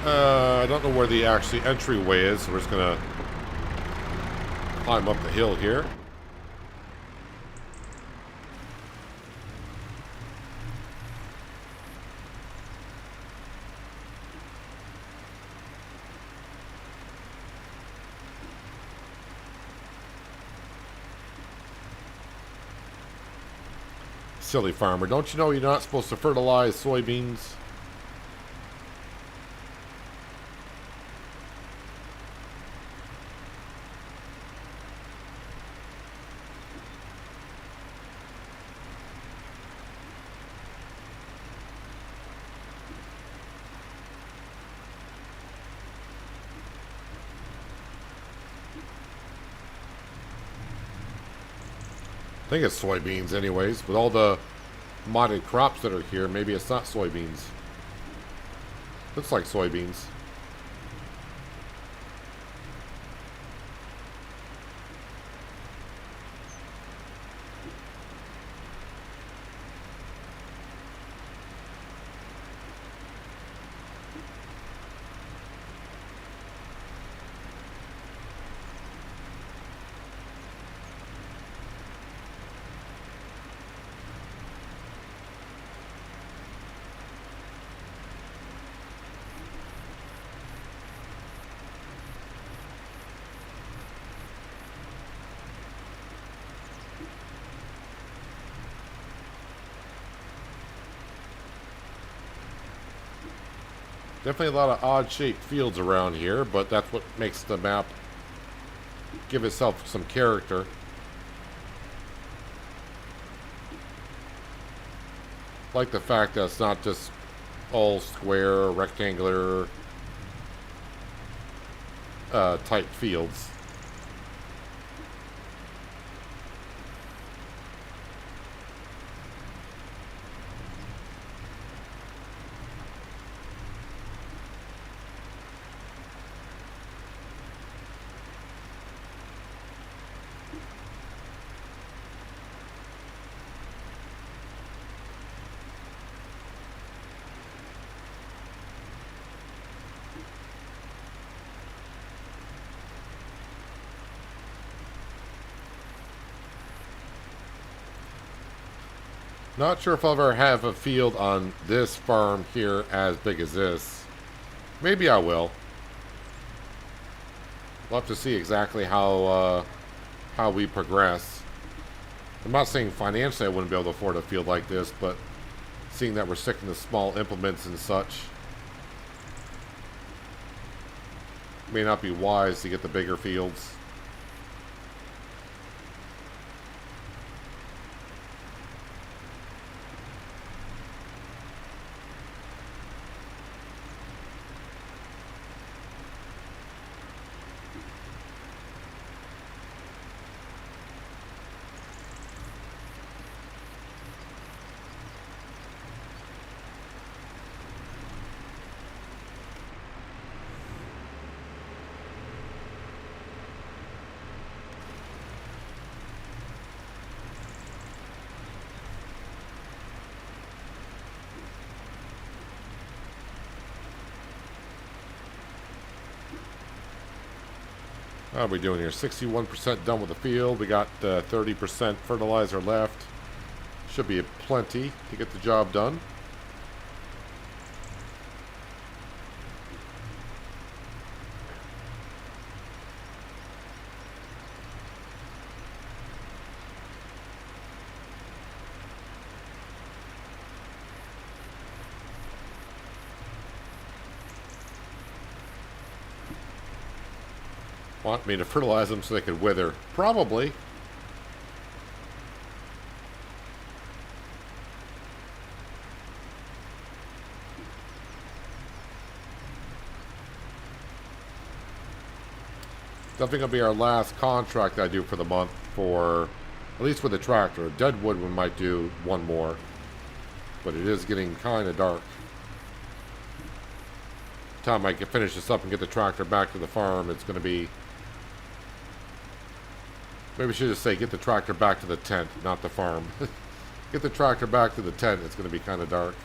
I don't know where the actually entryway is, so we're just gonna climb up the hill here. Silly farmer, don't you know you're not supposed to fertilize soybeans? I think it's soybeans anyways. With all the modded crops that are here, maybe it's not soybeans. Looks like soybeans. Definitely a lot of odd-shaped fields around here, but that's what makes the map give itself some character. Like the fact that it's not just all square, rectangular type fields. Not sure if I'll ever have a field on this farm here as big as this. Maybe I will. We'll have to see exactly how we progress. I'm not saying financially I wouldn't be able to afford a field like this, but seeing that we're sticking to small implements and such, may not be wise to get the bigger fields. How are we doing here? 61% done with the field. We got 30% fertilizer left. Should be plenty to get the job done. Want me to fertilize them so they could wither? Probably. Definitely gonna be our last contract I do for the month, for at least with the tractor. Deadwood we might do one more, but it is getting kind of dark. Time I can finish this up and get the tractor back to the farm, it's gonna be. Maybe we should just say get the tractor back to the tent, not the farm. Get the tractor back to the tent, it's going to be kind of dark.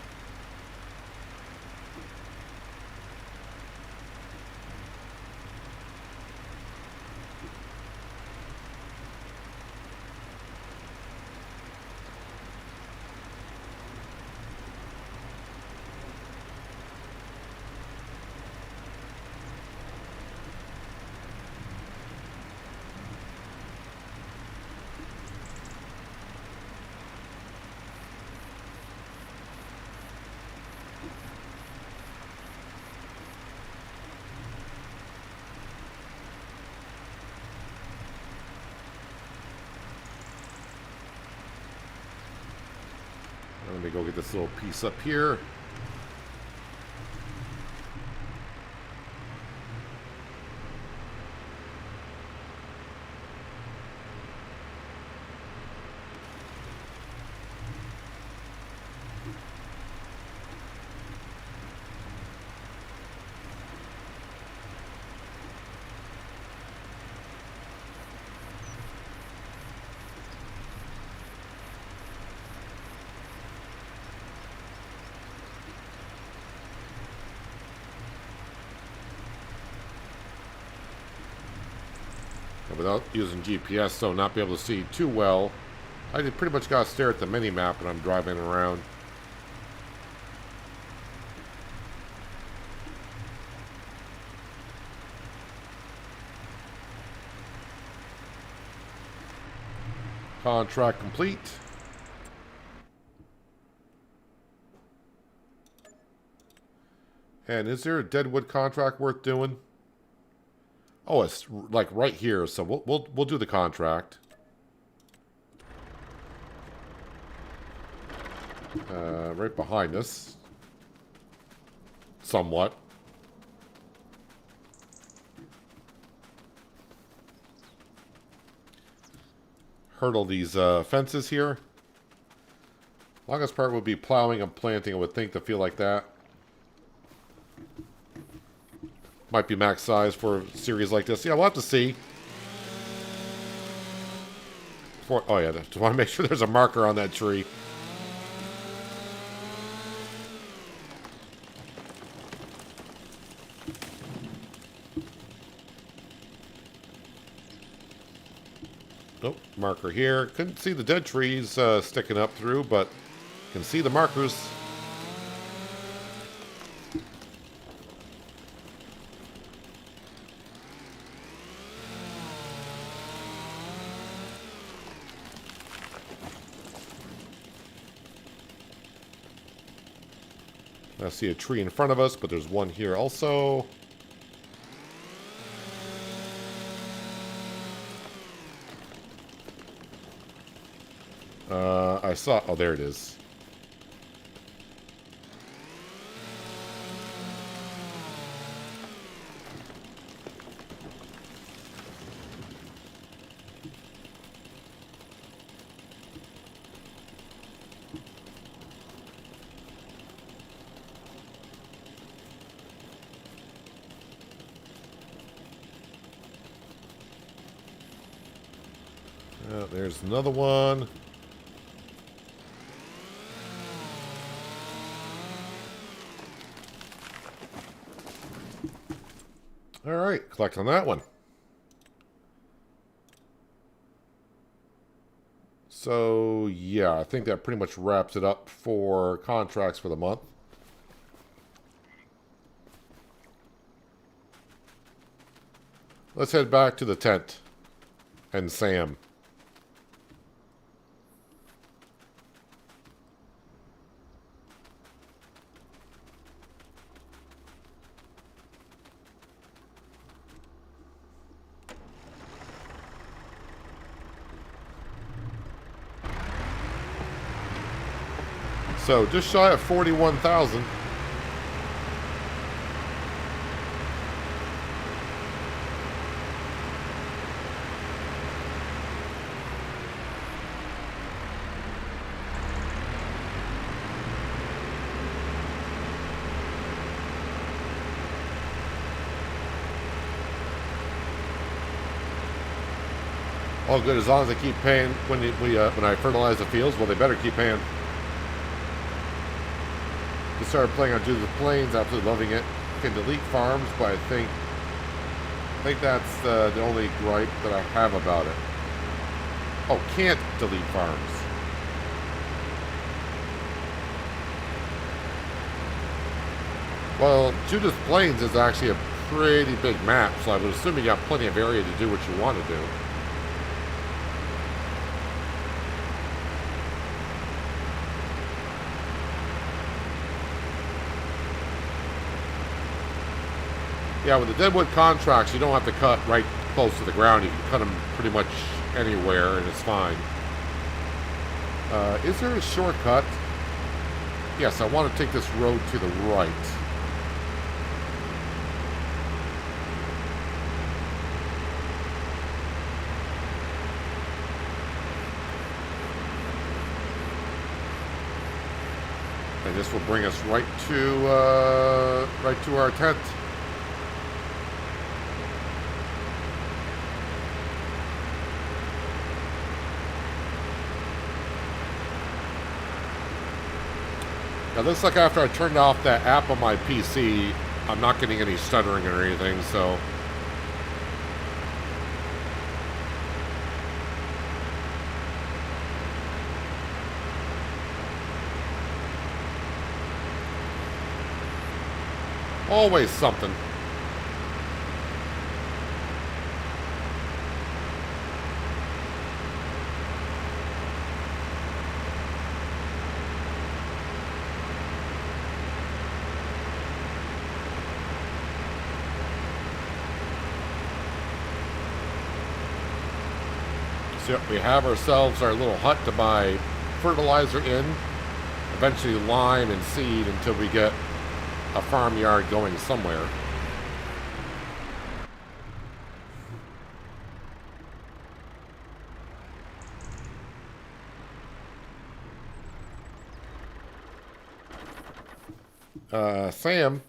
Let me go get this little piece up here. Without using GPS, so not be able to see too well. I pretty much got to stare at the mini-map when I'm driving around. Contract complete. And is there a Deadwood contract worth doing? Oh, it's like right here, so we'll do the contract. Right behind us, somewhat. Hurdle these fences here. Longest part would be plowing and planting. I would think to feel like that. Might be max size for a series like this. Yeah, we'll have to see. Oh yeah, just want to make sure there's a marker on that tree. Nope, marker here. Couldn't see the dead trees sticking up through, but can see the markers. I see a tree in front of us, but there's one here also. I saw... Oh, there it is. There's another one. All right, collect on that one. So, yeah, I think that pretty much wraps it up for contracts for the month. Let's head back to the tent and Sam. So, just shy of 41,000. All good as long as they keep paying when I fertilize the fields. Well, they better keep paying. We started playing on Judith Plains, absolutely loving it. Can delete farms, but I think that's the only gripe that I have about it. Oh, can't delete farms. Well, Judith Plains is actually a pretty big map, so I would assume you got plenty of area to do what you want to do. Yeah, with the Deadwood contracts, you don't have to cut right close to the ground. You can cut them pretty much anywhere, and it's fine. Is there a shortcut? Yes, I want to take this road to the right. And this will bring us right to our tent. Now, looks like after I turned off that app on my PC, I'm not getting any stuttering or anything, so... Always something. So we have ourselves our little hut to buy fertilizer in, eventually lime and seed until we get a farmyard going somewhere. Sam?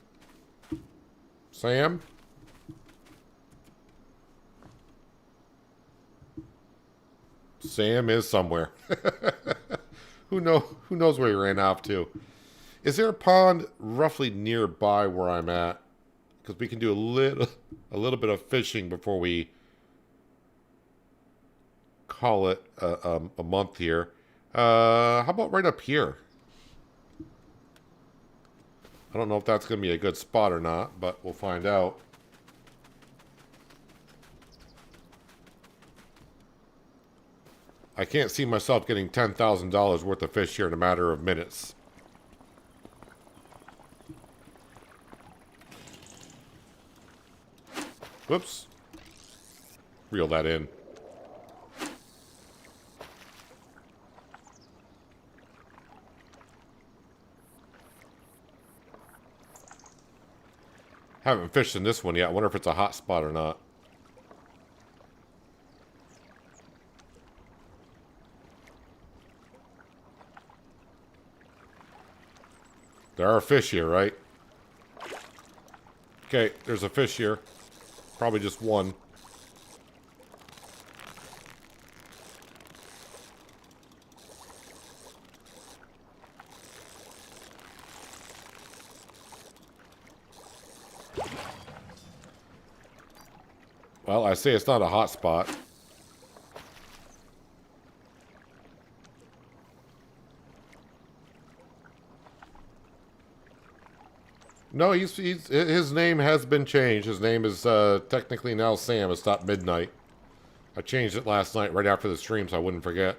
Sam? Sam is somewhere. Who knows where he ran off to? Is there a pond roughly nearby where I'm at? Because we can do a little bit of fishing before we call it a month here. How about right up here? I don't know if that's going to be a good spot or not, but we'll find out. I can't see myself getting $10,000 worth of fish here in a matter of minutes. Whoops. Reel that in. Haven't fished in this one yet. I wonder if it's a hot spot or not. There are fish here, right? Okay, there's a fish here. Probably just one. Well, I say it's not a hot spot. No, his name has been changed. His name is technically now Sam. It's not Midnight. I changed it last night right after the stream so I wouldn't forget.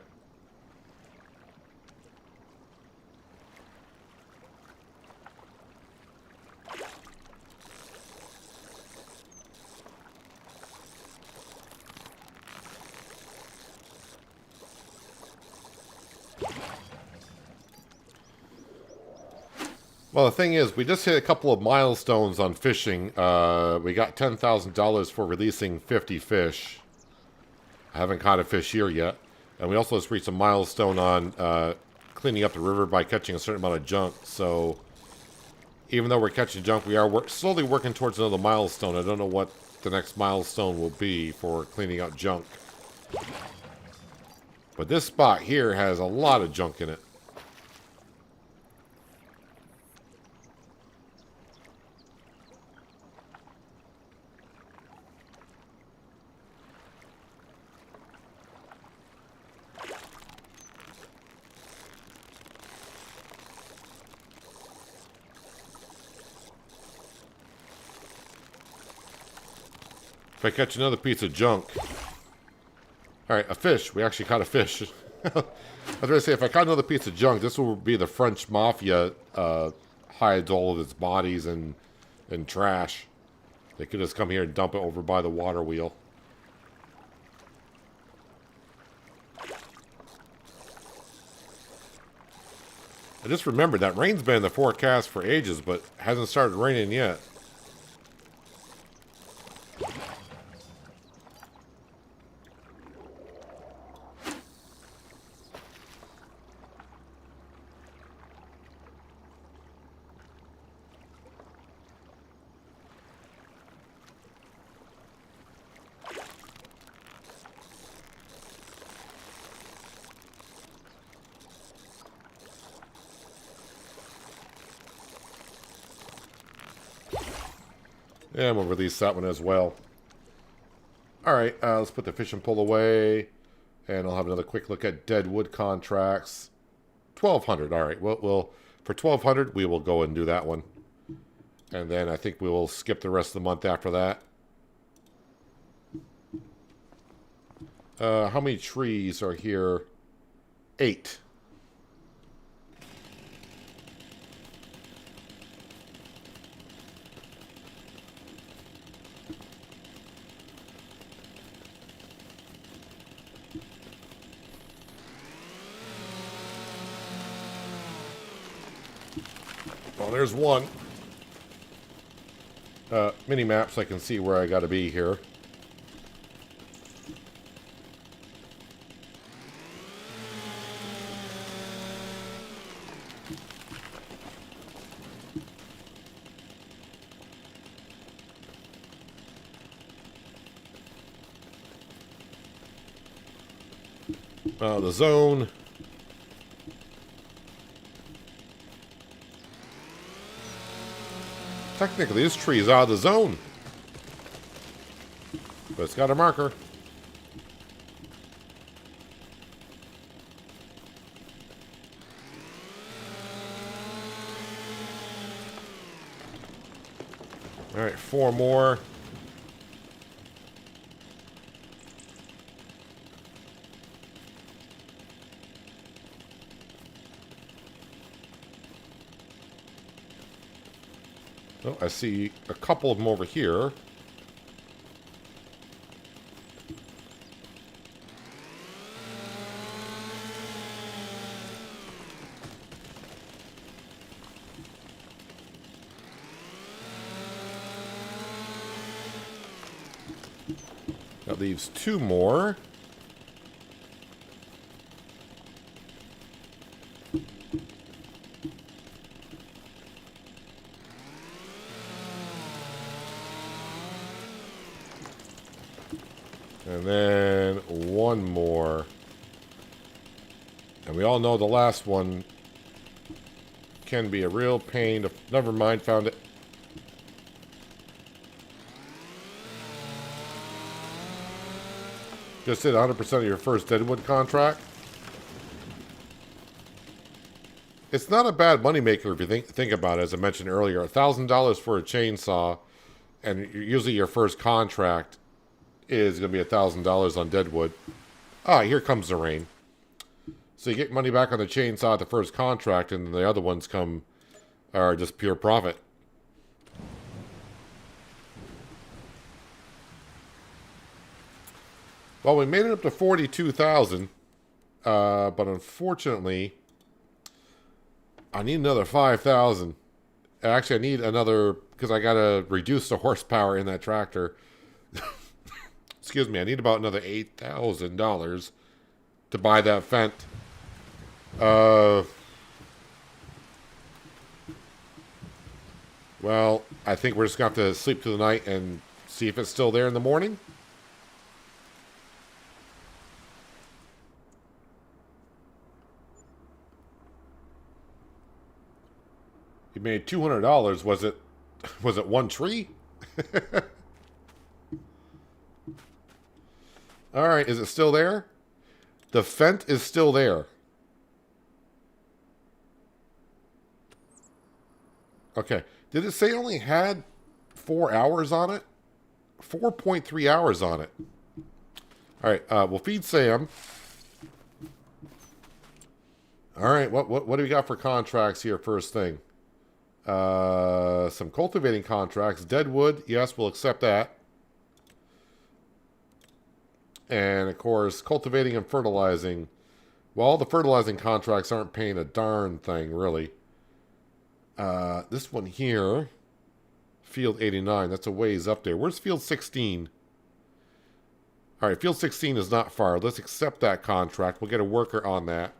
Well, the thing is, we just hit a couple of milestones on fishing. We got $10,000 for releasing 50 fish. I haven't caught a fish here yet. And we also just reached a milestone on cleaning up the river by catching a certain amount of junk. So, even though we're catching junk, we are slowly working towards another milestone. I don't know what the next milestone will be for cleaning up junk. But this spot here has a lot of junk in it. If I catch another piece of junk. Alright, a fish. We actually caught a fish. I was going to say, if I caught another piece of junk, this will be the French mafia hides all of its bodies and trash. They could just come here and dump it over by the water wheel. I just remembered that rain's been in the forecast for ages, but hasn't started raining yet. Yeah, we'll release that one as well. Alright, let's put the fishing pole away. And I'll have another quick look at Deadwood contracts. 1,200, alright. We'll for 1,200, we will go and do that one. And then I think we will skip the rest of the month after that. How many trees are here? 8. Well, there's one. Mini maps, I can see where I gotta be here. The zone. Technically, this tree is out of the zone. But it's got a marker. Alright, 4 more. Oh, I see a couple of them over here. That leaves 2 more. And then 1 more. And we all know the last one can be a real pain to... Never mind, found it. Just did 100% of your first Deadwood contract. It's not a bad moneymaker if you think about it, as I mentioned earlier. $1,000 for a chainsaw, and usually your first contract is going to be $1,000 on Deadwood. Ah, here comes the rain. So you get money back on the chainsaw at the first contract, and the other ones are just pure profit. Well, we made it up to 42,000, but unfortunately, I need another 5,000. Actually, I need another, because I got to reduce the horsepower in that tractor. Excuse me, I need about another $8,000 to buy that Fent. Well, I think we're just going to have to sleep through the night and see if it's still there in the morning. You made $200. Was it one tree? All right, is it still there? The Fent is still there. Okay. Did it say it only had 4 hours on it? 4.3 hours on it. All right, we'll feed Sam. All right, what do we got for contracts here first thing? Some cultivating contracts. Deadwood, yes, we'll accept that. And, of course, cultivating and fertilizing. Well, the fertilizing contracts aren't paying a darn thing, really. This one here, field 89, that's a ways up there. Where's field 16? All right, field 16 is not far. Let's accept that contract. We'll get a worker on that.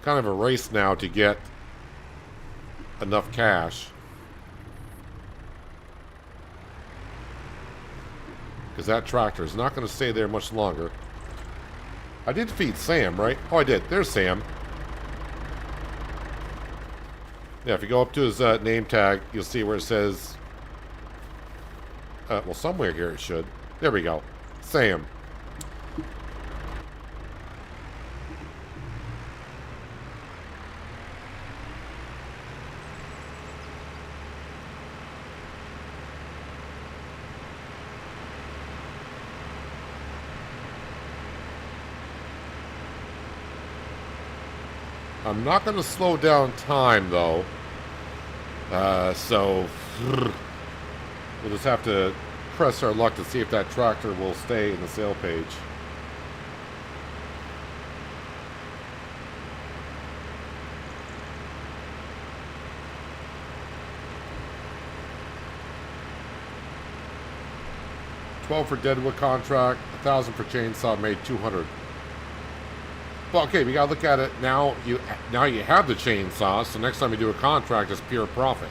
Kind of a race now to get enough cash. Because that tractor is not going to stay there much longer. I did feed Sam, right? Oh, I did. There's Sam. Yeah, if you go up to his name tag, you'll see where it says... well, somewhere here it should. There we go. Sam. I'm not going to slow down time, though. So we'll just have to press our luck to see if that tractor will stay in the sale page. $12 for Deadwood contract, $1,000 for chainsaw, made $200. Well, okay, we gotta look at it now. You have the chainsaw, so next time you do a contract, it's pure profit.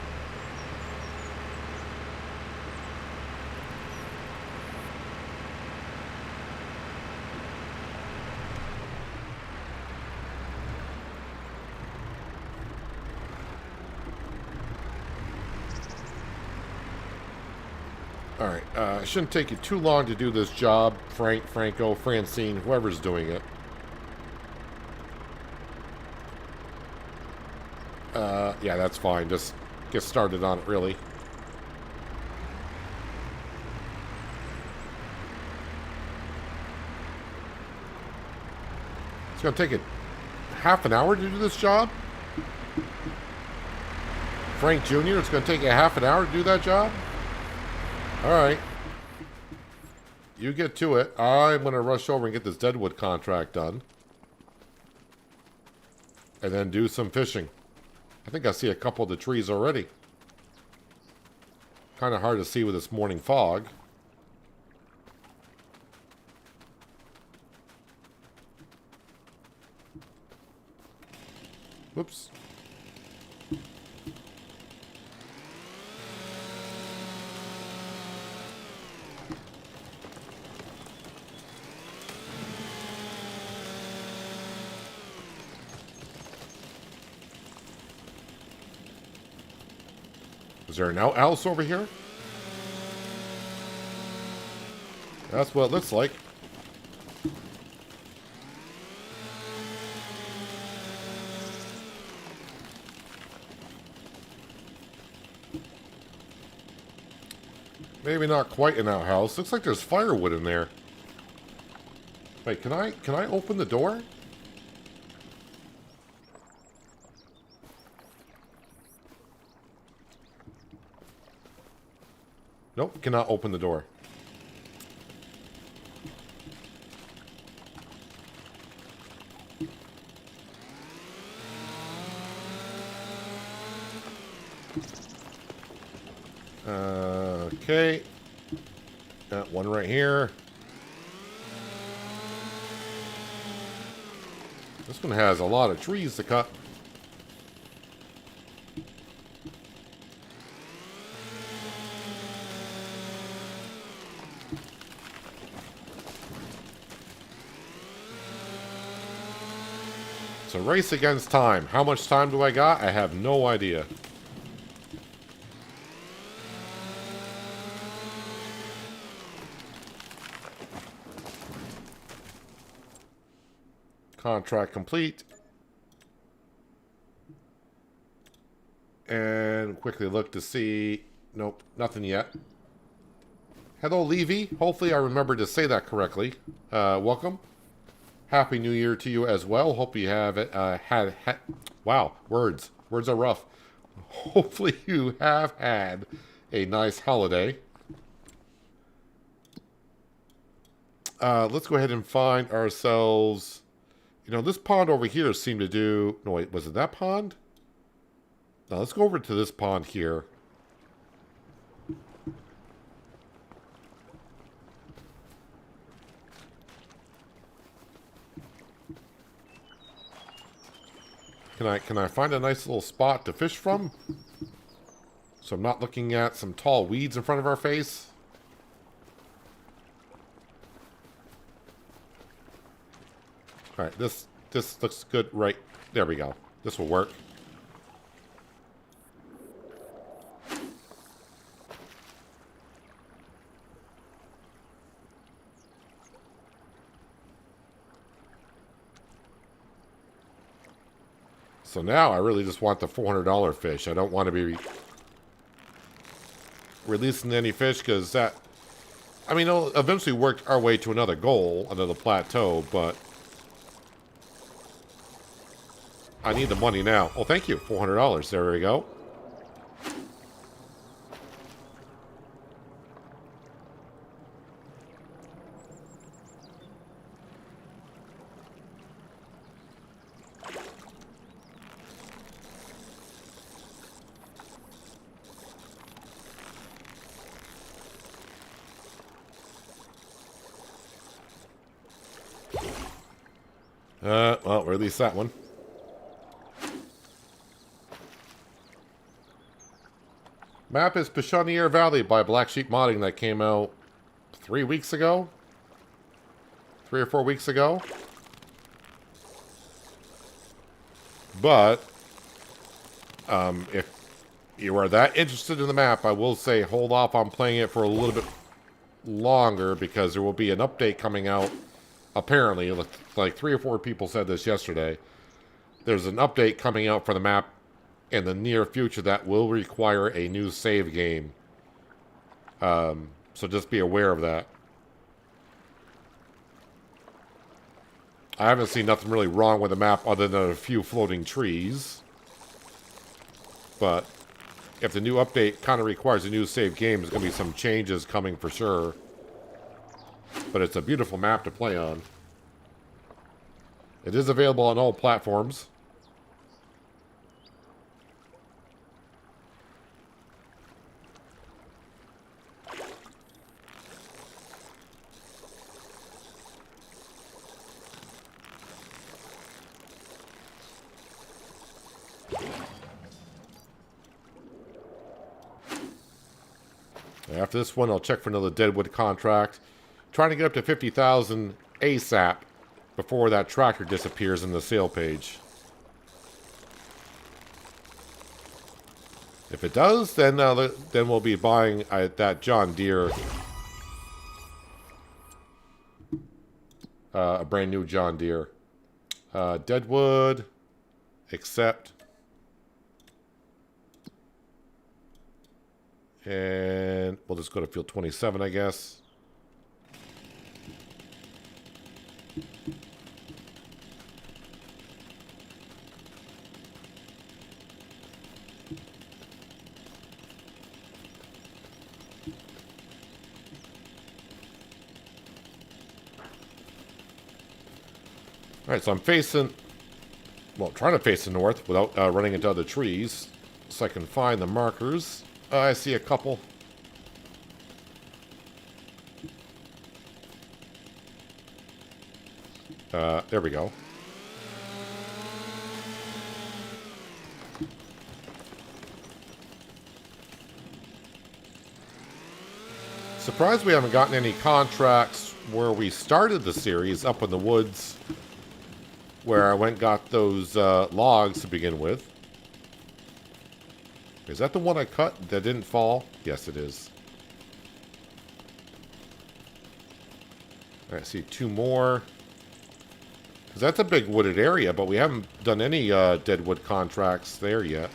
All right, it shouldn't take you too long to do this job, Frank, Franco, Francine, whoever's doing it. Yeah, that's fine. Just get started on it, really. It's going to take it half an hour to do this job? Frank Jr., it's going to take you half an hour to do that job? Alright. You get to it. I'm going to rush over and get this Deadwood contract done. And then do some fishing. I think I see a couple of the trees already. Kind of hard to see with this morning fog. Whoops. Is there an outhouse over here? That's what it looks like. Maybe not quite an outhouse. Looks like there's firewood in there. Wait, can I open the door? Nope, cannot open the door. Okay. Got one right here. This one has a lot of trees to cut. It's a race against time. How much time do I got? I have no idea. Contract complete. And quickly look to see. Nope, nothing yet. Hello, Levy. Hopefully I remembered to say that correctly. Welcome. Happy New Year to you as well. Hope you have it. Wow, words are rough. Hopefully you have had a nice holiday. Let's go ahead and find ourselves... You know, this pond over here seemed to do... No, wait, was it that pond? Now, let's go over to this pond here. Can I find a nice little spot to fish from? So I'm not looking at some tall weeds in front of our face. Alright, this looks good right... There we go. This will work. So now I really just want the $400 fish. I don't want to be releasing any fish because that... I mean, it'll eventually work our way to another goal, another plateau, but... I need the money now. Oh, thank you. $400. There we go. Well, release that one. Map is Pichonniere Valley by Black Sheep Modding that came out 3 weeks ago? 3 or 4 weeks ago? But, if you are that interested in the map, I will say hold off on playing it for a little bit longer because there will be an update coming out. Apparently, like 3 or 4 people said this yesterday. There's an update coming out for the map in the near future that will require a new save game. So just be aware of that. I haven't seen nothing really wrong with the map other than a few floating trees. But if the new update kind of requires a new save game, there's going to be some changes coming for sure. But it's a beautiful map to play on. It is available on all platforms. After this one, I'll check for another Deadwood contract. Trying to get up to 50,000 ASAP before that tractor disappears in the sale page. If it does, then we'll be buying that John Deere, a brand new John Deere. Deadwood, accept. And we'll just go to field 27, I guess. Alright, so I'm facing, well, trying to face the north without running into other trees so I can find the markers. I see a couple. There we go. Surprised we haven't gotten any contracts where we started the series up in the woods where I went and got those logs to begin with. Is that the one I cut that didn't fall? Yes, it is. I see 2 more. Because that's a big wooded area, but we haven't done any Deadwood contracts there yet.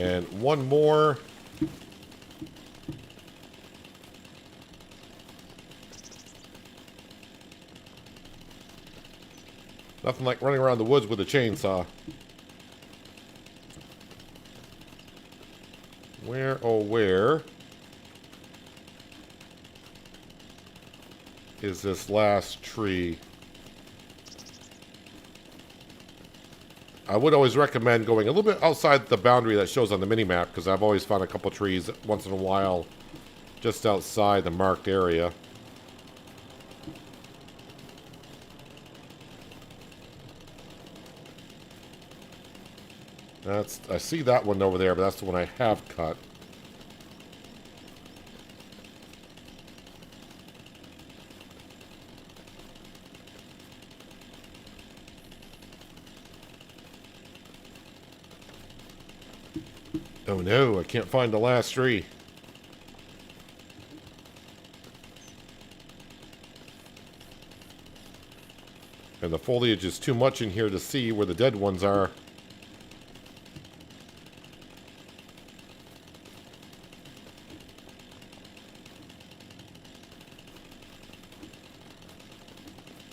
And one more. Nothing like running around the woods with a chainsaw. Where, oh where is this last tree? I would always recommend going a little bit outside the boundary that shows on the mini-map, because I've always found a couple trees once in a while just outside the marked area. I see that one over there, but that's the one I have cut. Oh no, I can't find the last tree. And the foliage is too much in here to see where the dead ones are.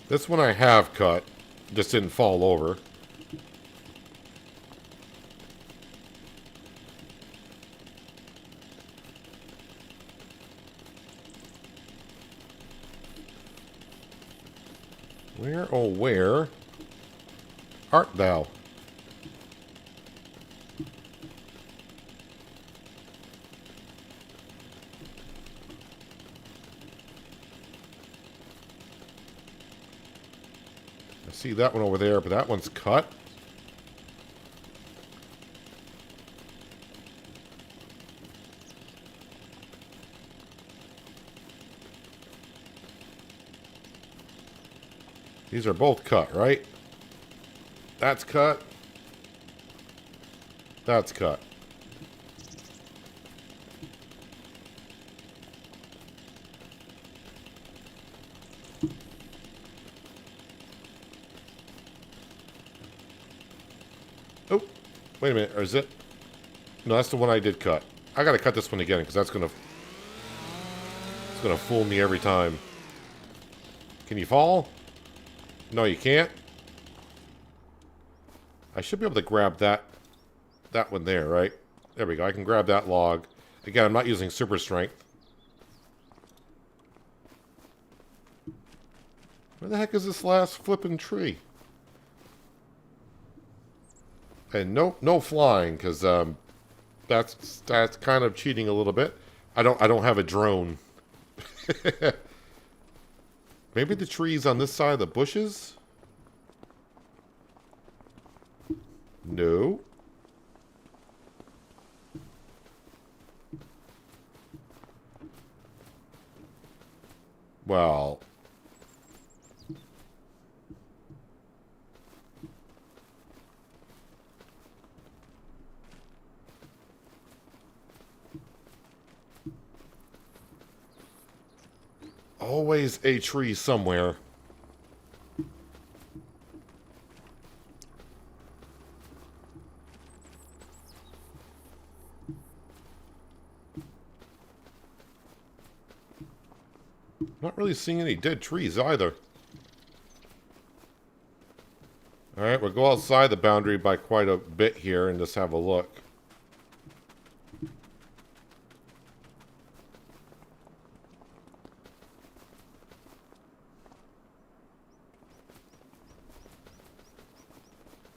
This one I have cut, just didn't fall over. Where, oh where art thou? I see that one over there, but that one's cut. These are both cut, right? That's cut. That's cut. Oh, wait a minute. Or is it? No, that's the one I did cut. I gotta cut this one again because it's gonna fool me every time. Can you fall? No, you can't. I should be able to grab that one there, right? There we go. I can grab that log. Again, I'm not using super strength. Where the heck is this last flippin' tree? And no flying, because that's kind of cheating a little bit. I don't have a drone. Maybe the trees on this side of the bushes? No. Well. Always a tree somewhere. Not really seeing any dead trees either. Alright, we'll go outside the boundary by quite a bit here and just have a look.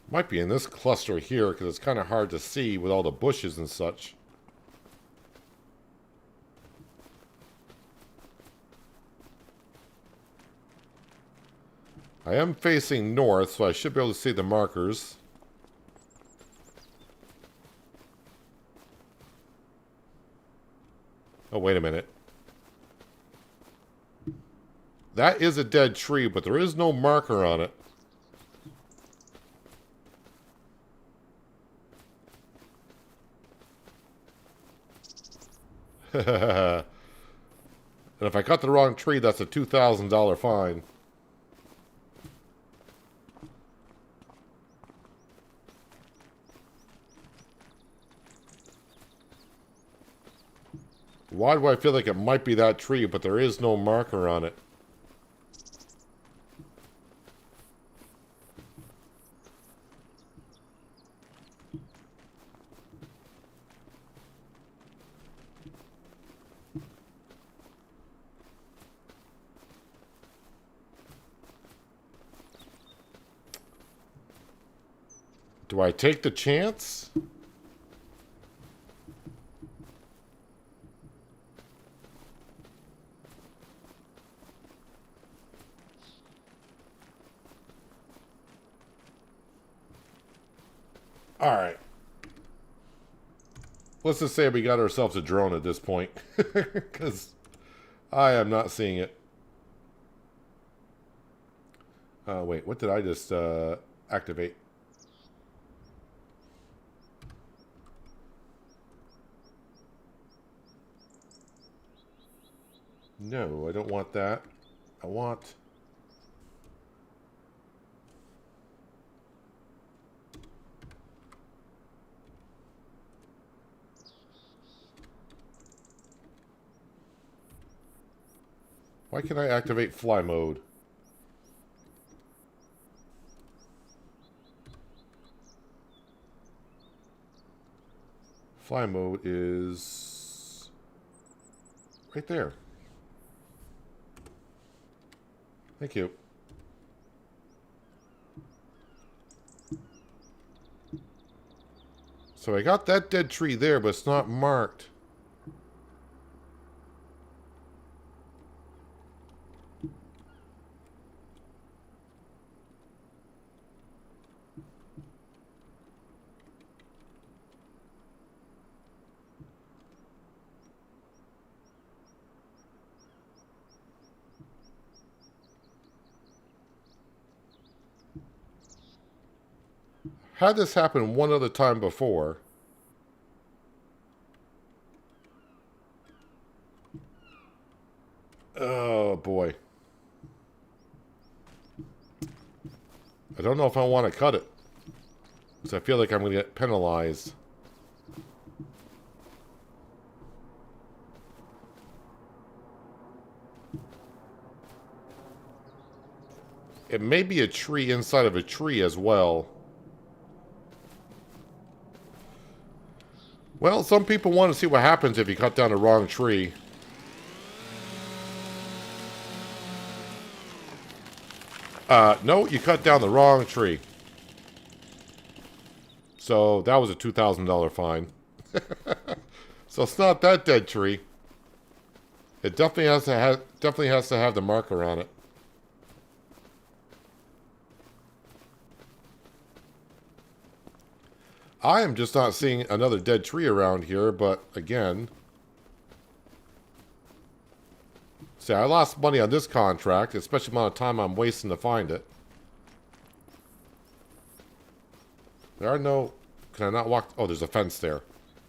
Might be in this cluster here because it's kind of hard to see with all the bushes and such. I am facing north, so I should be able to see the markers. Oh, wait a minute. That is a dead tree, but there is no marker on it. And if I cut the wrong tree, that's a $2,000 fine. Why do I feel like it might be that tree, but there is no marker on it? Do I take the chance? Alright. Let's just say we got ourselves a drone at this point. Because I am not seeing it. Wait, what did I just activate? No, I don't want that. I want... Why can't I activate fly mode? Fly mode is right there. Thank you. So I got that dead tree there, but it's not marked. Had this happen one other time before. Oh boy. I don't know if I want to cut it. Because I feel like I'm going to get penalized. It may be a tree inside of a tree as well. Well, some people want to see what happens if you cut down the wrong tree. No, you cut down the wrong tree. So that was a $2,000 fine. So it's not that dead tree. It definitely has to have the marker on it. I am just not seeing another dead tree around here, but again... See, I lost money on this contract, especially the amount of time I'm wasting to find it. There are no... Can I not walk... Oh, there's a fence there.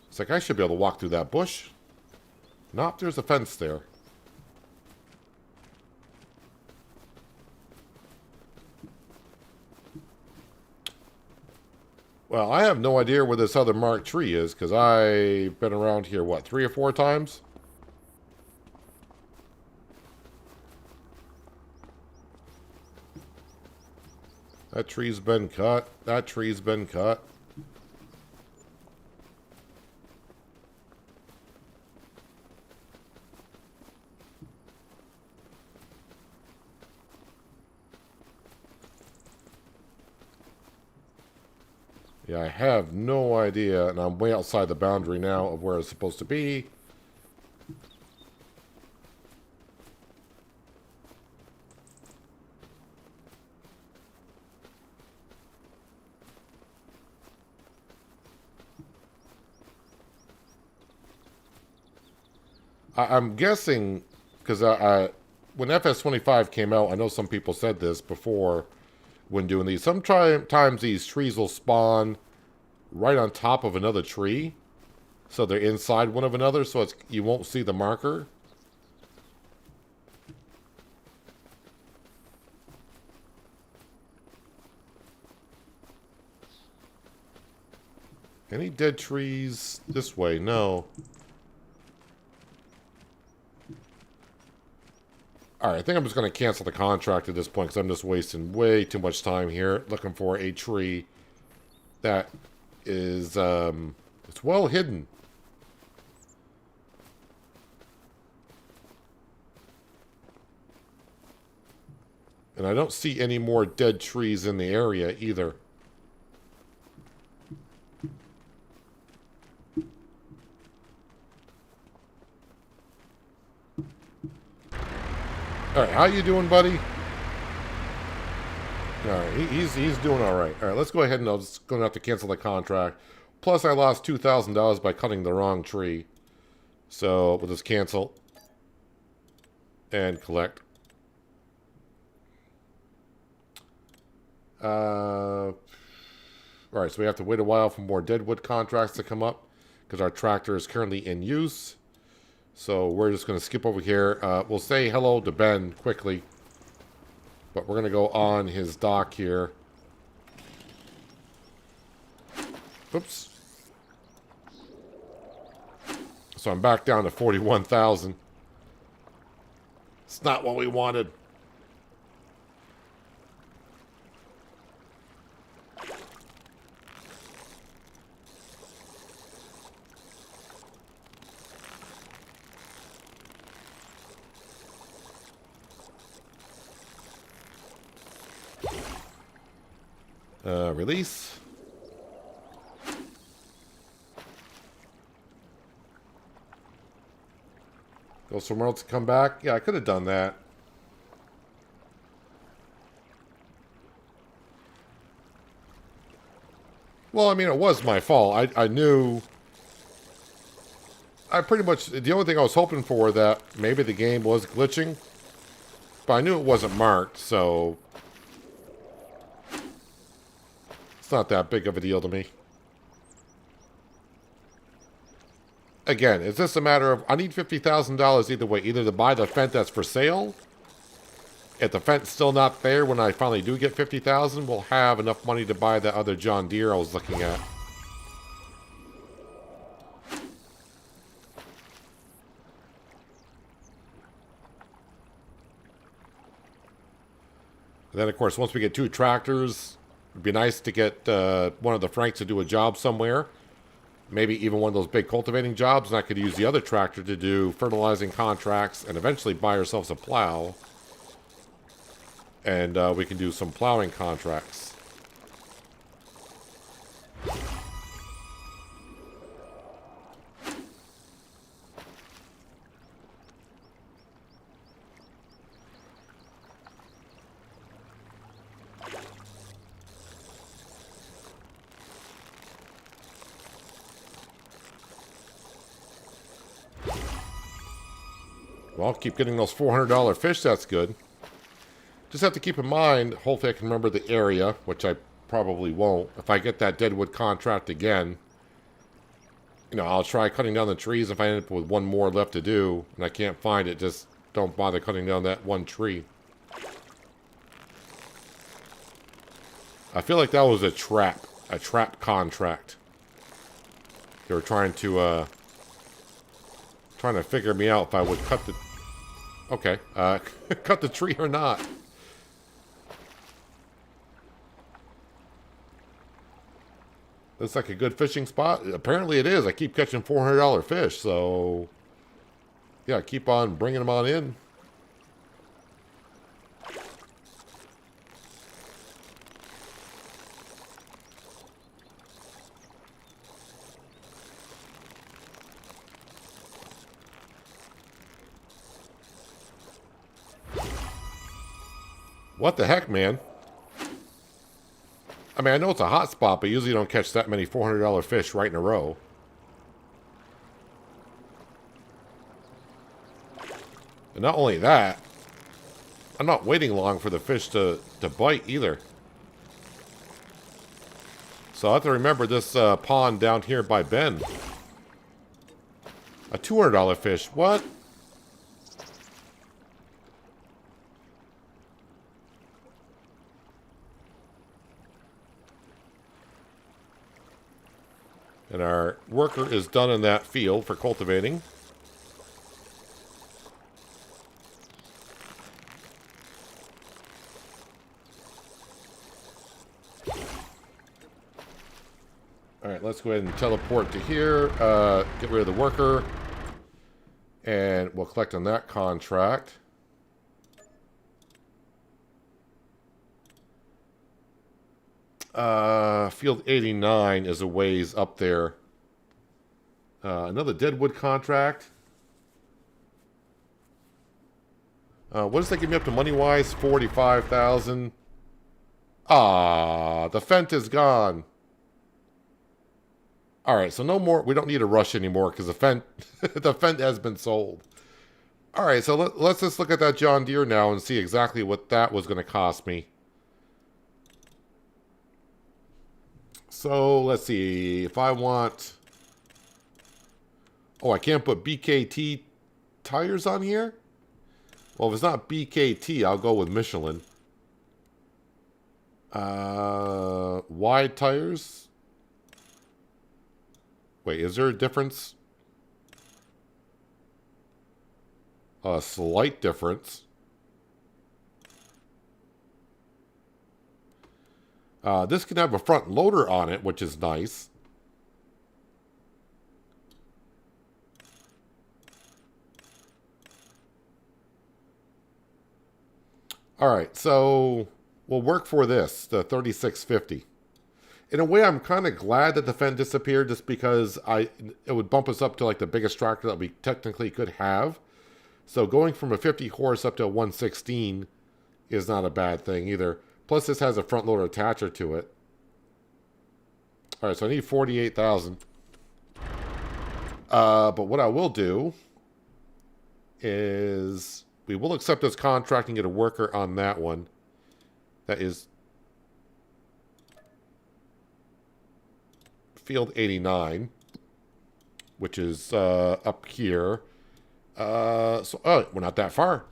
It's like I should be able to walk through that bush. Nope, there's a fence there. Well, I have no idea where this other marked tree is, because I've been around here, what, 3 or 4 times? That tree's been cut. That tree's been cut. Yeah, I have no idea, and I'm way outside the boundary now of where it's supposed to be. I'm guessing, because when FS25 came out, I know some people said this before when doing these. Sometimes these trees will spawn right on top of another tree. So they're inside one of another, so you won't see the marker. Any dead trees this way? No. Alright, I think I'm just going to cancel the contract at this point because I'm just wasting way too much time here looking for a tree that is, it's well hidden. And I don't see any more dead trees in the area either. Alright, how you doing, buddy? Alright, he's doing alright. Alright, let's go ahead and I'm just going to have to cancel the contract. Plus, I lost $2,000 by cutting the wrong tree. So, we'll just cancel. And collect. Alright, so we have to wait a while for more Deadwood contracts to come up. Because our tractor is currently in use. So we're just going to skip over here. We'll say hello to Ben quickly. But we're going to go on his dock here. Oops. So I'm back down to 41,000. It's not what we wanted. Release. Go somewhere else to come back. Yeah, I could have done that. Well, I mean, it was my fault. I knew... I pretty much... The only thing I was hoping for that maybe the game was glitching. But I knew it wasn't marked, so... Not that big of a deal to me. Again, is this a matter of I need $50,000 either way, either to buy the Fent that's for sale. If the Fent's still not there when I finally do get $50,000, we'll have enough money to buy the other John Deere I was looking at. And then, of course, once we get 2 tractors, it'd be nice to get one of the Franks to do a job somewhere. Maybe even one of those big cultivating jobs. And I could use the other tractor to do fertilizing contracts and eventually buy ourselves a plow. And we can do some plowing contracts. Well, keep getting those $400 fish, that's good. Just have to keep in mind, hopefully I can remember the area, which I probably won't. If I get that Deadwood contract again, you know, I'll try cutting down the trees. If I end up with one more left to do, and I can't find it, just don't bother cutting down that one tree. I feel like that was a trap contract. They were trying to figure me out if I would cut the... Okay, cut the tree or not. Looks like a good fishing spot. Apparently it is. I keep catching $400 fish, so... Yeah, keep on bringing them on in. What the heck, man? I mean, I know it's a hot spot, but usually you don't catch that many $400 fish right in a row. And not only that, I'm not waiting long for the fish to bite either. So I have to remember this pond down here by Ben. A $200 fish. What? And our worker is done in that field for cultivating. let's go ahead and teleport to here. Get rid of the worker. And we'll collect on that contract. Field 89 is a ways up there. Another Deadwood contract. What does that give me up to money-wise? 45,000. Ah, the Fent is gone. Alright, so no more. We don't need a rush anymore because the Fent, the Fent has been sold. Alright, so let's just look at that John Deere now and see exactly what that was going to cost me. So, let's see. If I want... Oh, I can't put BKT tires on here? Well, if it's not BKT, I'll go with Michelin. Wide tires? Wait, is there a difference? A slight difference. This can have a front loader on it, which is nice. Alright, so we'll work for this, the 3650. In a way, I'm kind of glad that the Fent disappeared just because it would bump us up to like the biggest tractor that we technically could have. So going from a 50 horse up to a 116 is not a bad thing either. Plus, this has a front loader attacher to it. Alright, so I need 48,000. But what I will do is we will accept this contract and get a worker on that one. That is Field 89, which is up here. So, we're not that far.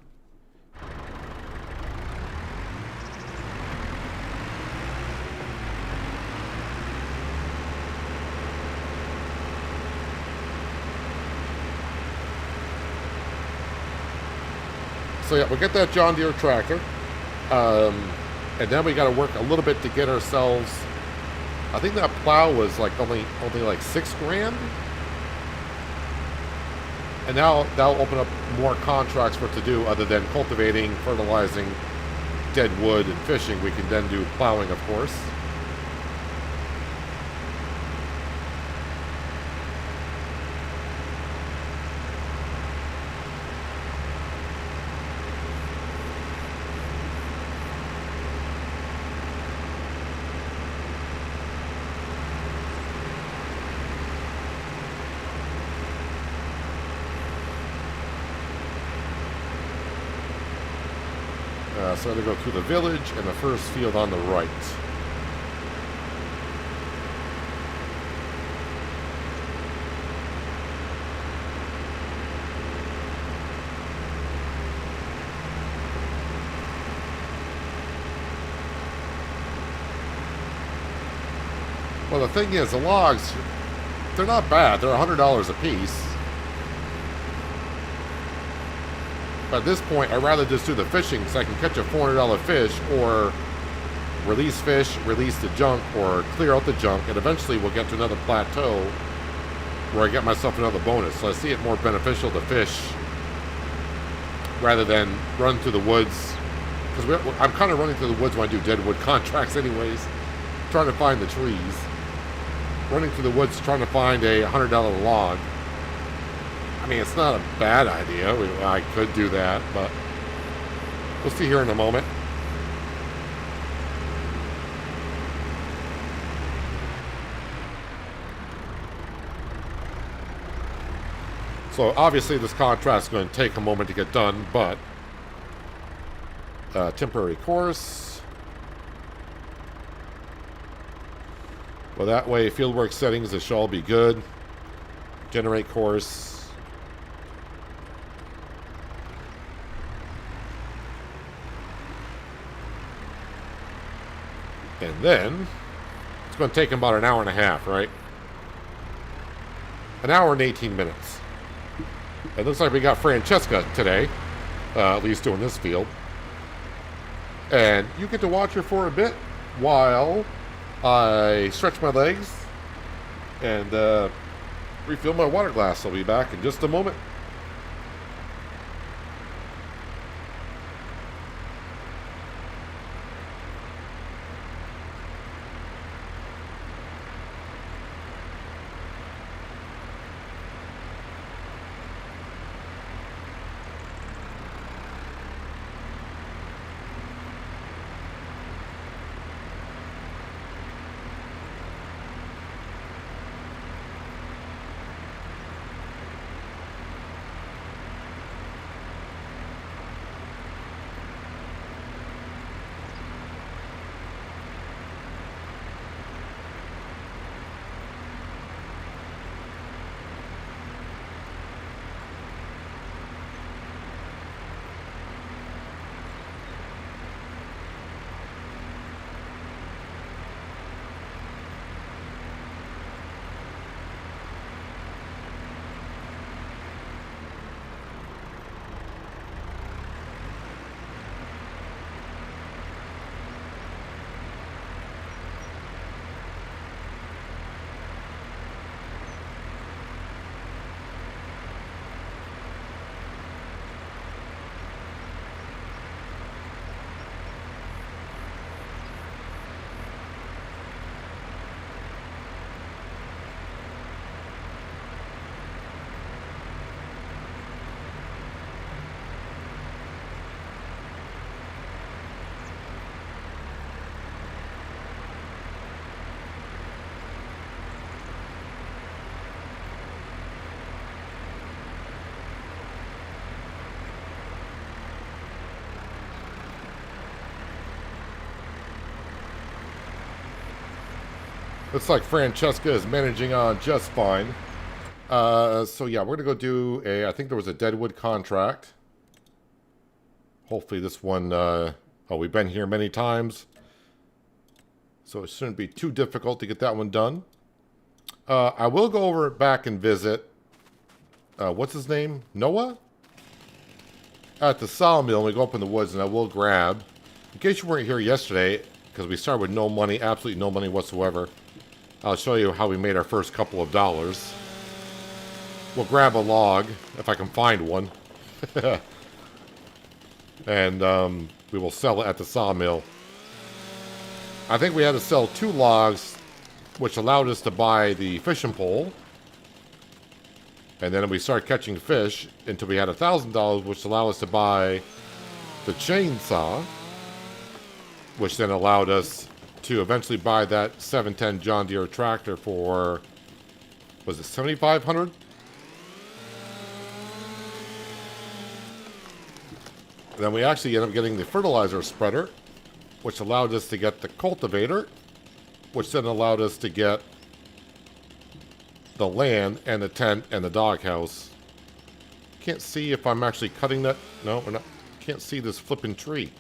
So yeah, we'll get that John Deere tractor. And then we got to work a little bit to get ourselves... I think that plow was like only like $6,000. And now that'll open up more contracts for it to do other than cultivating, fertilizing, deadwood, and fishing. We can then do plowing, of course. So I'm going to go through the village and the first field on the right. Well, the thing is, the logs, they're not bad. They're $100 a piece. But at this point, I'd rather just do the fishing so I can catch a $400 fish or release fish, release the junk, or clear out the junk, and eventually we'll get to another plateau where I get myself another bonus. So I see it more beneficial to fish rather than run through the woods. Because I'm kind of running through the woods when I do deadwood contracts anyways, trying to find the trees. Running through the woods trying to find a $100 log. I mean, it's not a bad idea. I could do that, but we'll see here in a moment. So obviously this contract is going to take a moment to get done, but temporary course. Well, that way fieldwork settings, this should all be good. Generate course. And then, it's going to take about an hour and a half, right? An hour and 18 minutes. It looks like we got Francesca today, at least doing this field. And you get to watch her for a bit while I stretch my legs and refill my water glass. I'll be back in just a moment. Looks like Francesca is managing on just fine. So yeah, we're gonna go do a, I think there was a Deadwood contract. Hopefully this one, oh, we've been here many times, so it shouldn't be too difficult to get that one done. I will go over back and visit, what's his name? Noah? At the Sawmill, and we go up in the woods, and I will grab, in case you weren't here yesterday, because we started with no money, absolutely no money whatsoever. I'll show you how we made our first couple of dollars. We'll grab a log, if I can find one. And we will sell it at the sawmill. I think we had to sell 2 logs, which allowed us to buy the fishing pole. And then we started catching fish until we had $1,000, which allowed us to buy the chainsaw, which then allowed us to eventually buy that 710 John Deere tractor for, was it $7,500? Then we actually ended up getting the fertilizer spreader, which allowed us to get the cultivator, which then allowed us to get the land and the tent and the doghouse. Can't see if I'm actually cutting that. No, we're not. Can't see this flipping tree.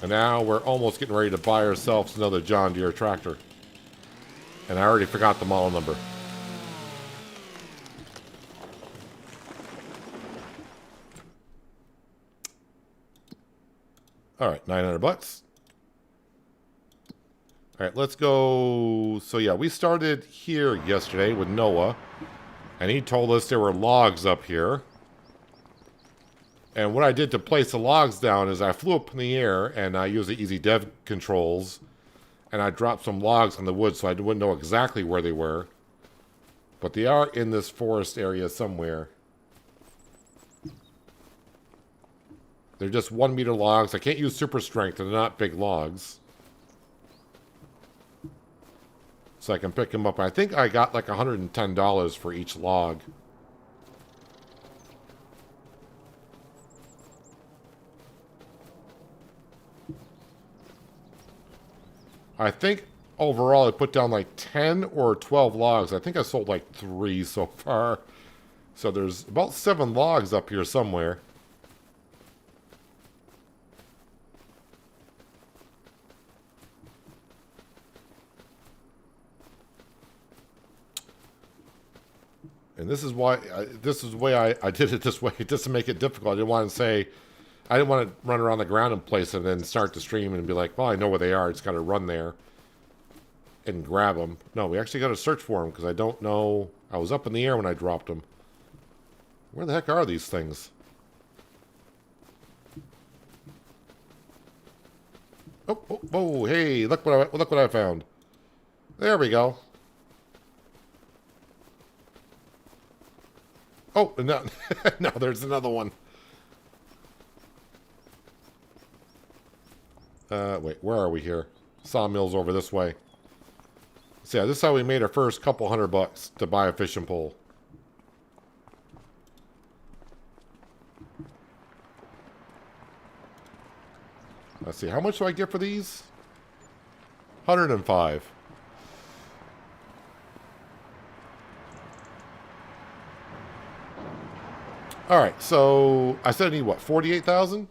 And now we're almost getting ready to buy ourselves another John Deere tractor. And I already forgot the model number. All right, 900 bucks. All right, let's go. So yeah, we started here yesterday with Noah, and he told us there were logs up here. And what I did to place the logs down is I flew up in the air, and I used the easy dev controls, and I dropped some logs on the wood so I wouldn't know exactly where they were. But they are in this forest area somewhere. They're just 1 meter logs. I can't use super strength. They're not big logs. So I can pick them up. I think I got like $110 for each log. I think overall I put down like 10 or 12 logs. I think I sold like 3 so far. So there's about 7 logs up here somewhere. And this is why, this is the way I did it this way, just to make it difficult. I didn't want to say, I didn't want to run around the ground and place them and then start the stream and be like, well, I know where they are. I just got to run there and grab them. No, we actually got to search for them because I don't know. I was up in the air when I dropped them. Where the heck are these things? Oh, oh, oh, hey, look what I found. There we go. Oh, no, no, there's another one. Wait, where are we here? Sawmill's over this way. So yeah, this is how we made our first couple $100 to buy a fishing pole. Let's see, how much do I get for these? 105. All right, so I said I need what, 48,000?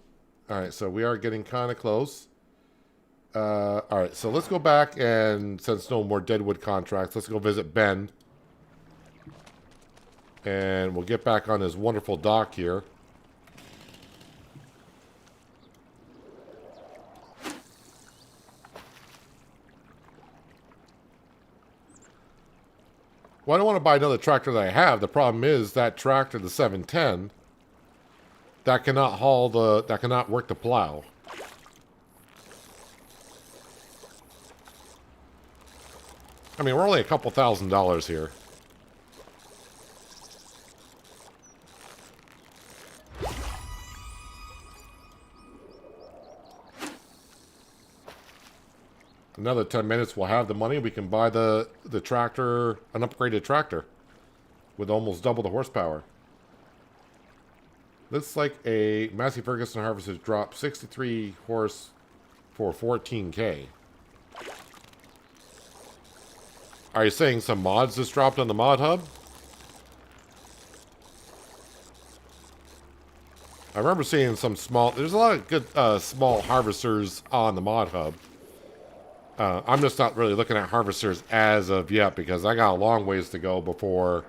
All right, so we are getting kind of close. All right, so let's go back and since no more Deadwood contracts, let's go visit Ben. And we'll get back on his wonderful dock here. Well, I don't want to buy another tractor that I have. The problem is that tractor, the 710, that cannot that cannot work the plow. I mean, we're only a couple $1,000s here. Another 10 minutes, we'll have the money. We can buy the tractor, an upgraded tractor with almost double the horsepower. Looks like a Massey Ferguson harvester dropped 63 horse for 14K. Are you saying some mods just dropped on the mod hub? I remember seeing some small... There's a lot of good small harvesters on the mod hub. I'm just not really looking at harvesters as of yet because I got a long ways to go before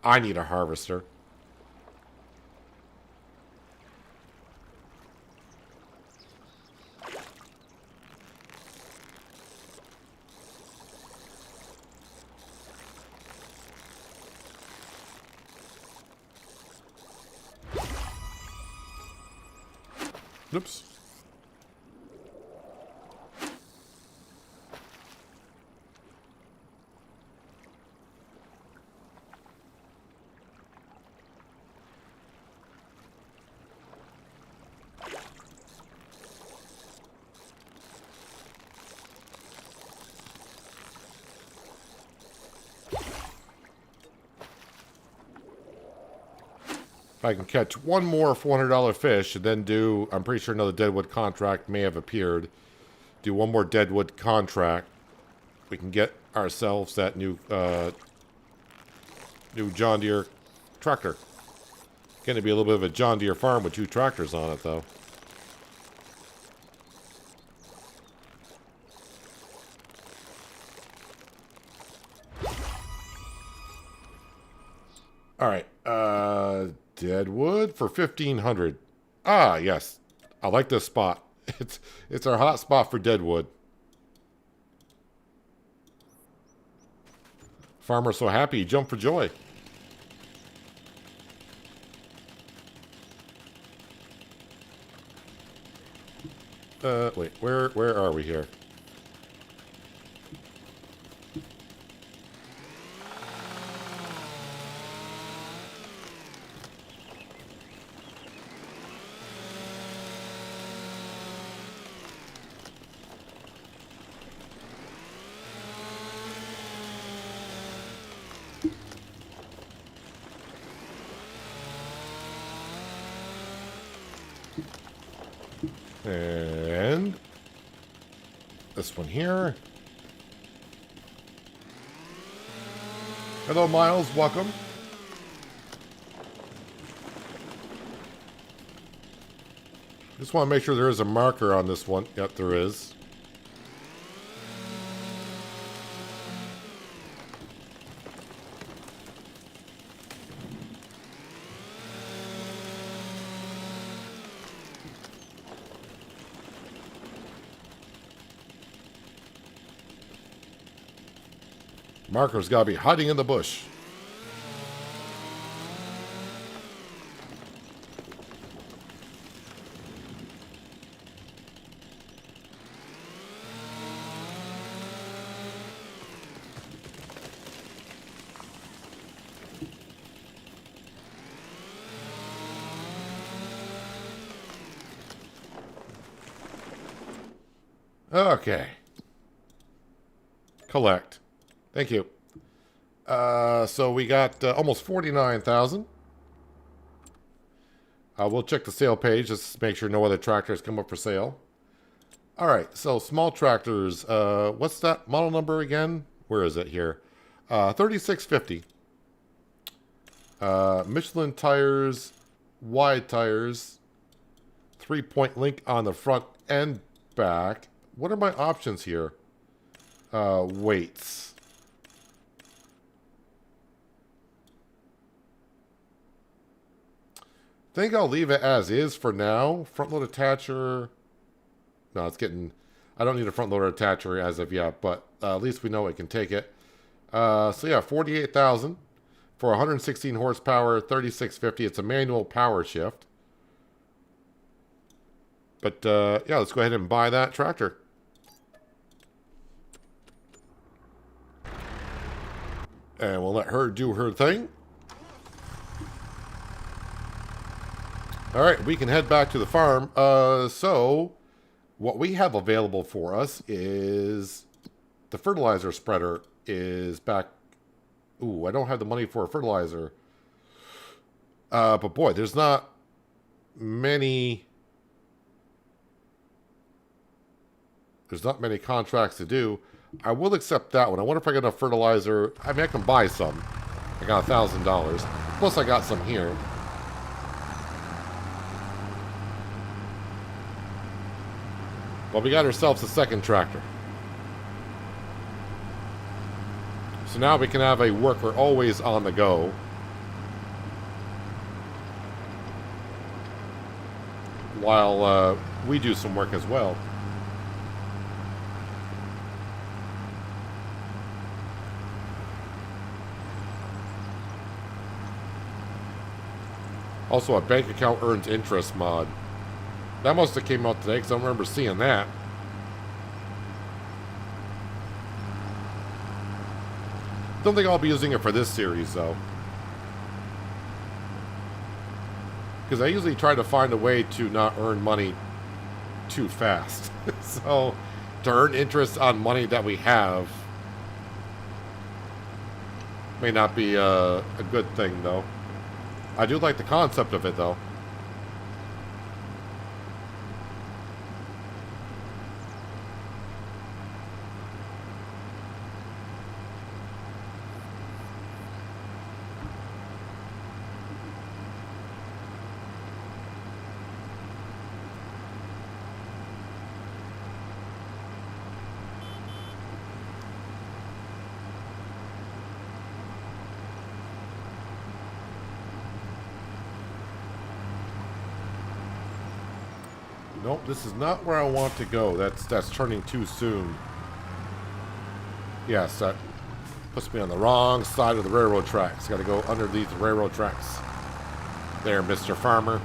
I need a harvester. Oops. If I can catch one more $400 fish and then do, I'm pretty sure another Deadwood contract may have appeared. Do one more Deadwood contract. We can get ourselves that new John Deere tractor. Going to be a little bit of a John Deere farm with 2 tractors on it, though. All right, Deadwood for 1,500. Ah, yes, I like this spot. It's our hot spot for Deadwood. Farmer's so happy he jumped for joy. Wait, where are we here? And this one here. Hello, Miles. Welcome. Just want to make sure there is a marker on this one. Yep, there is. Marker's got to be hiding in the bush. Okay. Collect. Thank you. So we got almost 49,000. We'll check the sale page just to make sure no other tractors come up for sale. All right, so small tractors. What's that model number again? Where is it here? 3650. Michelin tires, wide tires, 3-point link on the front and back. What are my options here? Weights. I think I'll leave it as is for now. Front load attacher. No, it's getting... I don't need a front loader attacher as of yet, but at least we know it can take it. So yeah, 48,000 for 116 horsepower, 3650. It's a manual power shift. But yeah, let's go ahead and buy that tractor. And we'll let her do her thing. All right, we can head back to the farm. So what we have available for us is the fertilizer spreader is back. Ooh, I don't have the money for a fertilizer. But boy, there's not many contracts to do. I will accept that one. I wonder if I get enough fertilizer. I mean, I can buy some. I got $1,000. Plus, I got some here. Well, we got ourselves a second tractor. So now we can have a worker always on the go. While we do some work as well. Also, a bank account earns interest mod. That must have came out today because I don't remember seeing that. Don't think I'll be using it for this series, though. Because I usually try to find a way to not earn money too fast. So, to earn interest on money that we have may not be a good thing, though. I do like the concept of it, though. Nope, this is not where I want to go. That's turning too soon. Yes, that puts me on the wrong side of the railroad tracks. Got to go underneath the railroad tracks. There, Mr. Farmer.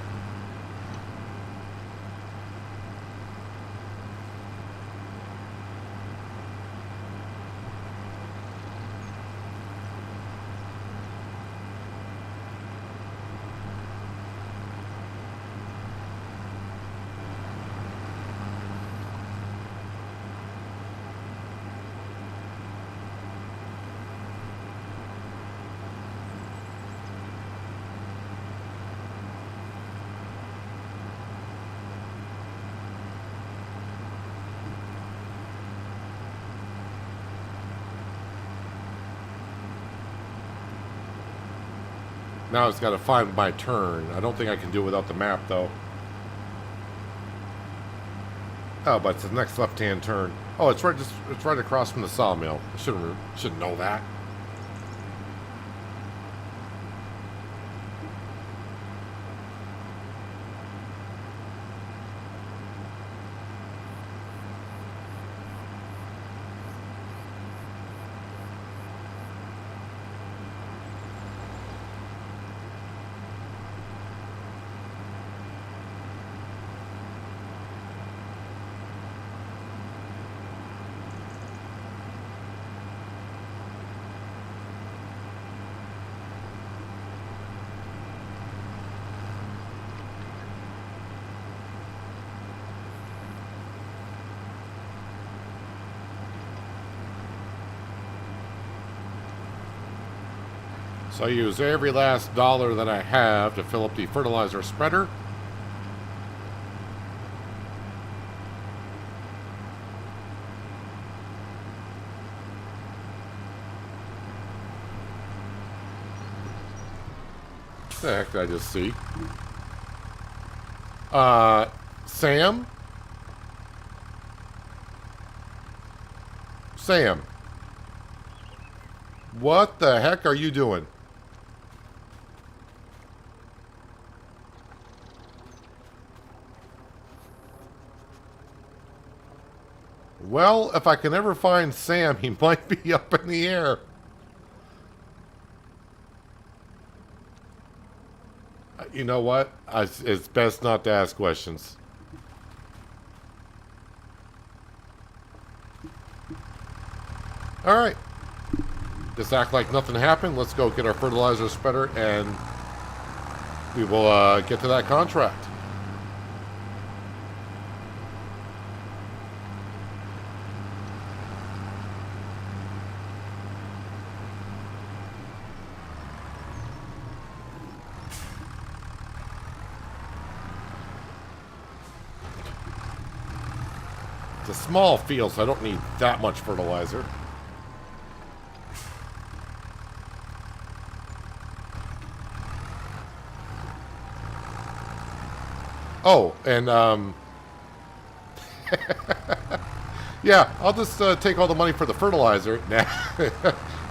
Now it's got to find my turn. I don't think I can do it without the map, though. Oh, but it's the next left-hand turn. Oh, it's right across from the sawmill. I should know that. So I use every last dollar that I have to fill up the fertilizer spreader. What the heck did I just see? Sam? Sam. What the heck are you doing? Well, if I can ever find Sam, he might be up in the air. You know what? It's best not to ask questions. Alright. Just act like nothing happened. Let's go get our fertilizer spreader and we will get to that contract. It's a small field, so I don't need that much fertilizer. Oh, and yeah, I'll just take all the money for the fertilizer. Now,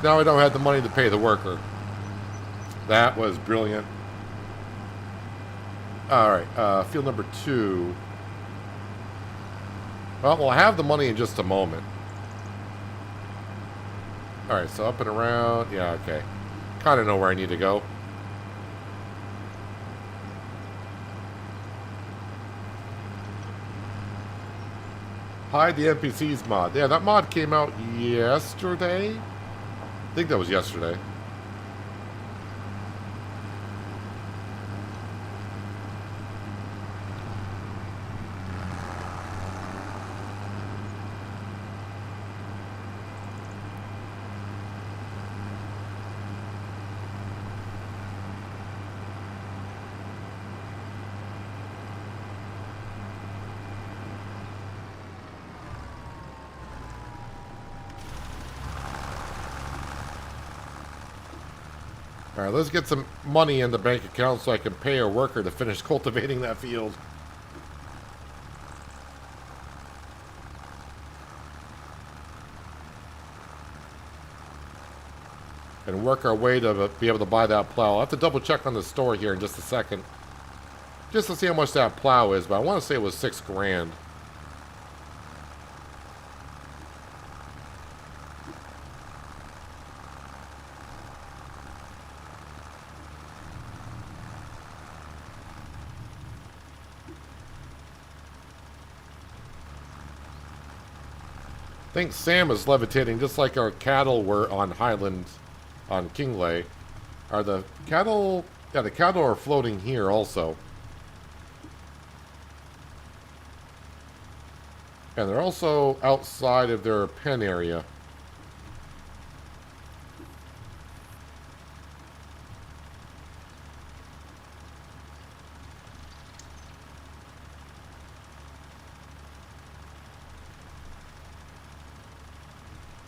now I don't have the money to pay the worker. That was brilliant. All right, field number 2. Well, we'll have the money in just a moment. All right, so up and around. Yeah, okay. Kind of know where I need to go. Hide the NPCs mod. Yeah, that mod came out yesterday. I think that was yesterday. All right, let's get some money in the bank account so I can pay a worker to finish cultivating that field. And work our way to be able to buy that plow. I'll have to double check on the store here in just a second. Just to see how much that plow is, but I want to say it was $6 grand. I think Sam is levitating just like our cattle were on Highland, on Kingley. Are the cattle... Yeah, the cattle are floating here also. And they're also outside of their pen area.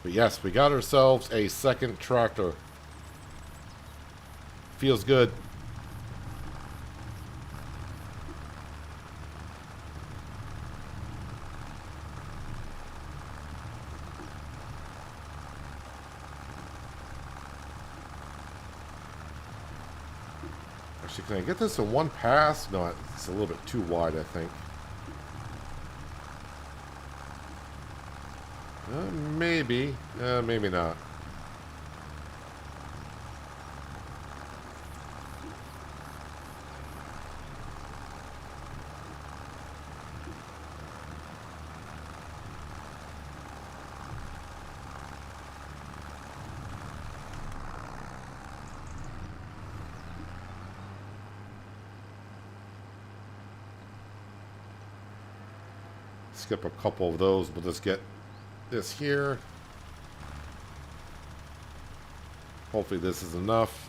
But yes, we got ourselves a second tractor. Feels good. Actually, can I get this in one pass? No, it's a little bit too wide, I think. Maybe. Maybe not. Skip a couple of those. We'll just get this here. Hopefully this is enough.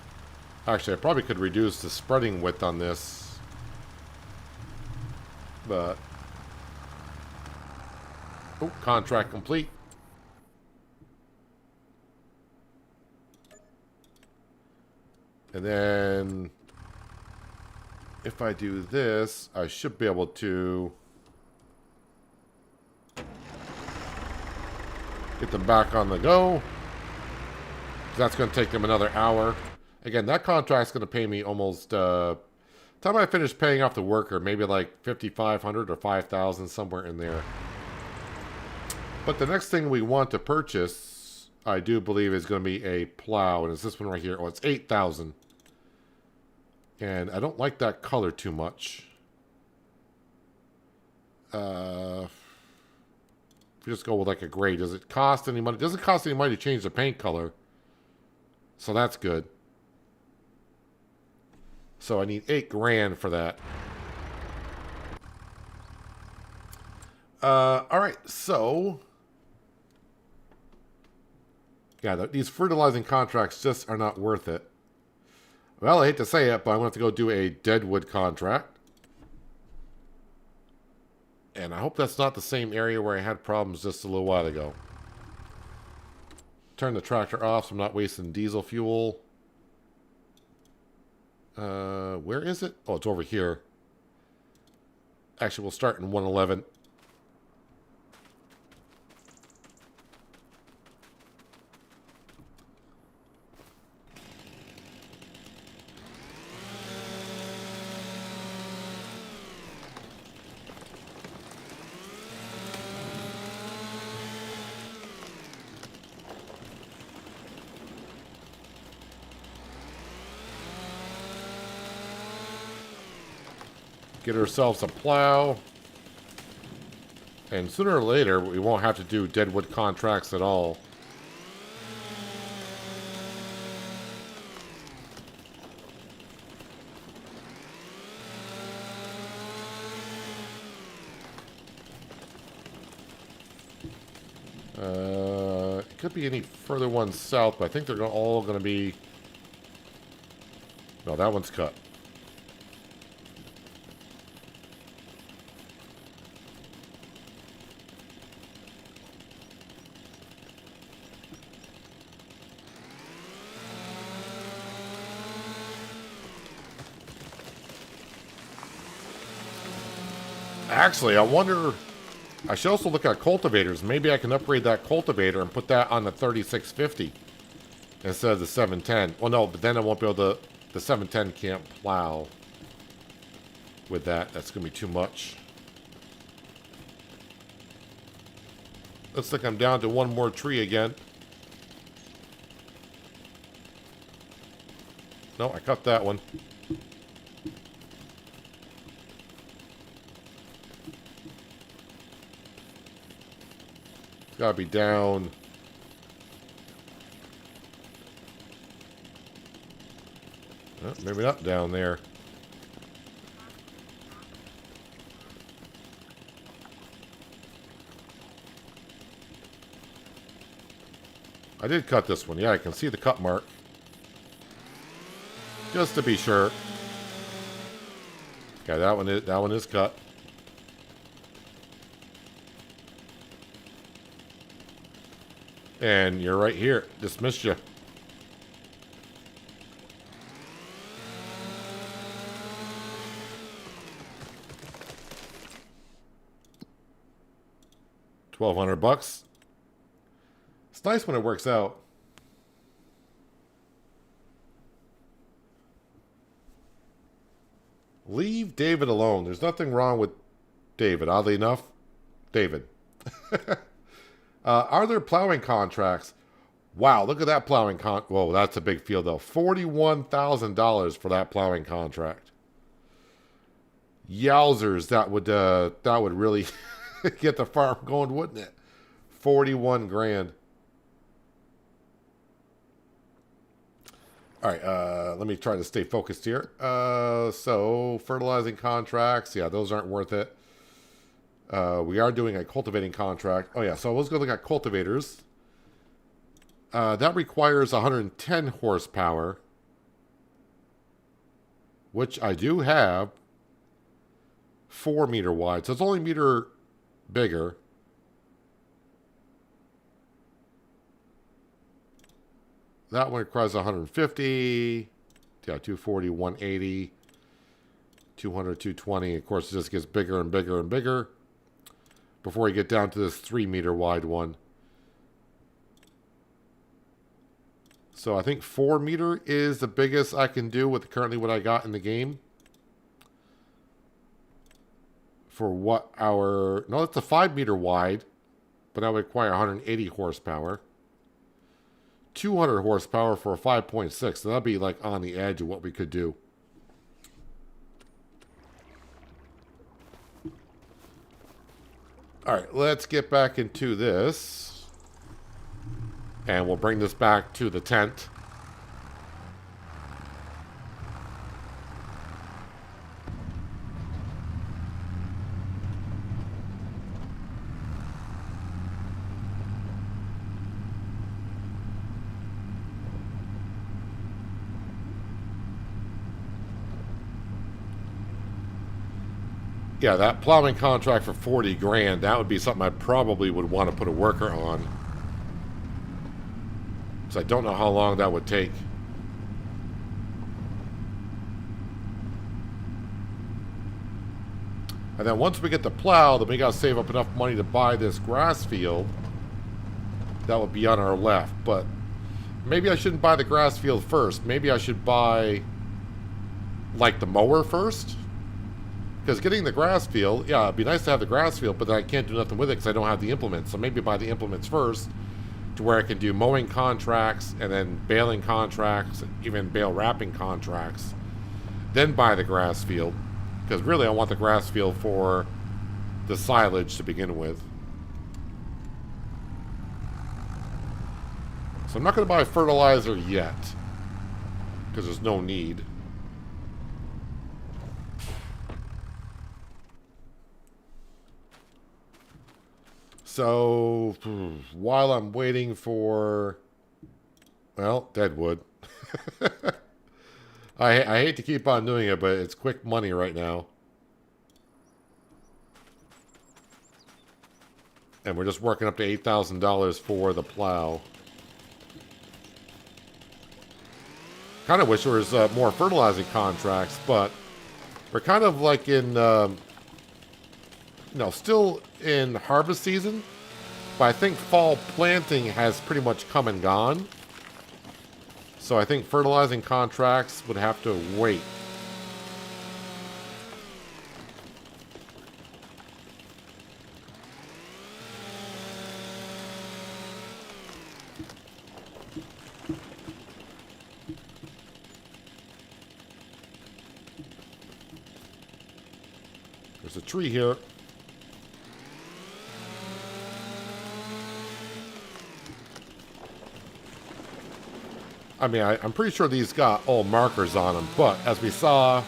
Actually, I probably could reduce the spreading width on this. But... oh, contract complete. And then... if I do this, I should be able to... get them back on the go. That's going to take them another hour. Again, that contract's going to pay me almost... time I finish paying off the worker, maybe like $5,500 or $5,000, somewhere in there. But the next thing we want to purchase, I do believe, is going to be a plow. And it's this one right here. Oh, it's $8,000. And I don't like that color too much. If you just go with like a gray, does it cost any money? It doesn't cost any money to change the paint color. So that's good. So I need $8,000 for that. Alright, so... yeah, these fertilizing contracts just are not worth it. Well, I hate to say it, but I'm going to have to go do a Deadwood contract. And I hope that's not the same area where I had problems just a little while ago. Turn the tractor off so I'm not wasting diesel fuel. Where is it? Oh, it's over here. Actually, we'll start in 111. Get ourselves a plow. And sooner or later, we won't have to do Deadwood contracts at all. It could be any further ones south, but I think they're all going to be... no, that one's cut. Actually, I wonder... I should also look at cultivators. Maybe I can upgrade that cultivator and put that on the 3650 instead of the 710. Well, no, but then I won't be able to... the 710 can't plow with that. That's going to be too much. Looks like I'm down to one more tree again. No, I cut that one. Gotta be down. Oh, maybe not down there. I did cut this one. Yeah, I can see the cut mark. Just to be sure. Okay, that one is cut. And you're right here. Dismissed you. $1,200. It's nice when it works out. Leave David alone. There's nothing wrong with David. Oddly enough, David. Are there plowing contracts? Wow, look at that plowing whoa, that's a big field though. $41,000 for that plowing contract. Yowzers, that would really get the farm going, wouldn't it? 41 grand. All right, let me try to stay focused here. So fertilizing contracts, yeah, those aren't worth it. We are doing a cultivating contract. Oh yeah, so let's go look at cultivators. That requires 110 horsepower. which I do have 4 meter wide. So it's only a meter bigger. That one requires 150. Yeah, 240, 180, 200, 220. Of course, it just gets bigger and bigger and bigger before you get down to this 3 meter wide one. So I think 4 meter is the biggest I can do with currently what I got in the game. For what our... No, it's a 5 meter wide, but that would require 180 horsepower. 200 horsepower for a 5.6. So that'd be like on the edge of what we could do. All right, let's get back into this. And we'll bring this back to the tent. Yeah, that plowing contract for 40 grand, that would be something I probably would want to put a worker on. Because I don't know how long that would take. And then once we get the plow, then we got to save up enough money to buy this grass field. That would be on our left. But maybe I shouldn't buy the grass field first. Maybe I should buy, like, the mower first. Because getting the grass field, yeah, it'd be nice to have the grass field, but then I can't do nothing with it because I don't have the implements. So maybe buy the implements first to where I can do mowing contracts and then baling contracts, even bale wrapping contracts. Then buy the grass field. Because really I want the grass field for the silage to begin with. So I'm not going to buy fertilizer yet. Because there's no need. So, while I'm waiting for, well, Deadwood. I hate to keep on doing it, but it's quick money right now. And we're just working up to $8,000 for the plow. Kind of wish there was more fertilizing contracts, but we're kind of like in... still in harvest season, but I think fall planting has pretty much come and gone. So I think fertilizing contracts would have to wait. There's a tree here. I mean, I'm pretty sure these got all markers on them, but as we saw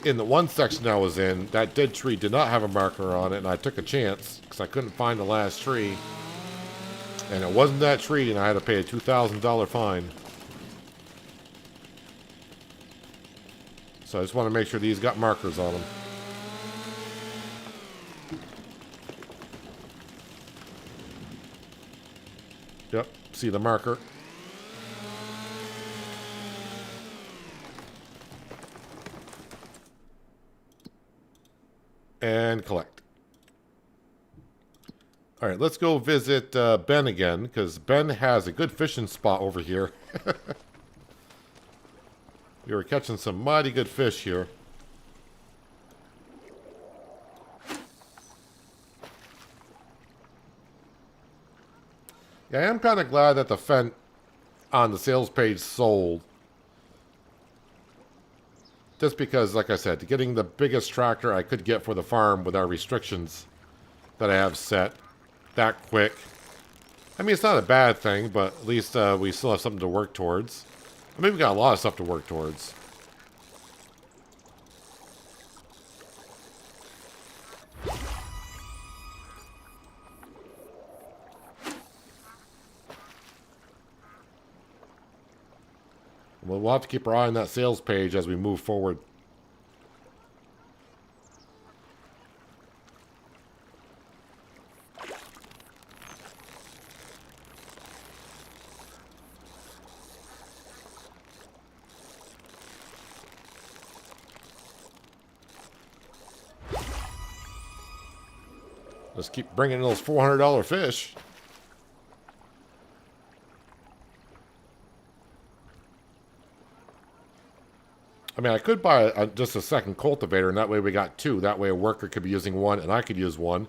in the one section I was in, that dead tree did not have a marker on it, and I took a chance because I couldn't find the last tree. And it wasn't that tree, and I had to pay a $2,000 fine. So I just want to make sure these got markers on them. Yep, see the marker. And collect. All right, let's go visit Ben again, because Ben has a good fishing spot over here. We were catching some mighty good fish here. Yeah, I am kind of glad that the Fent on the sales page sold. Just because, like I said, getting the biggest tractor I could get for the farm with our restrictions that I have set that quick. I mean, it's not a bad thing, but at least we still have something to work towards. I mean, we've got a lot of stuff to work towards. We'll have to keep our eye on that sales page as we move forward. Let's keep bringing in those $400 fish. I mean, I could buy just a second cultivator, and that way we got two. That way a worker could be using one, and I could use one.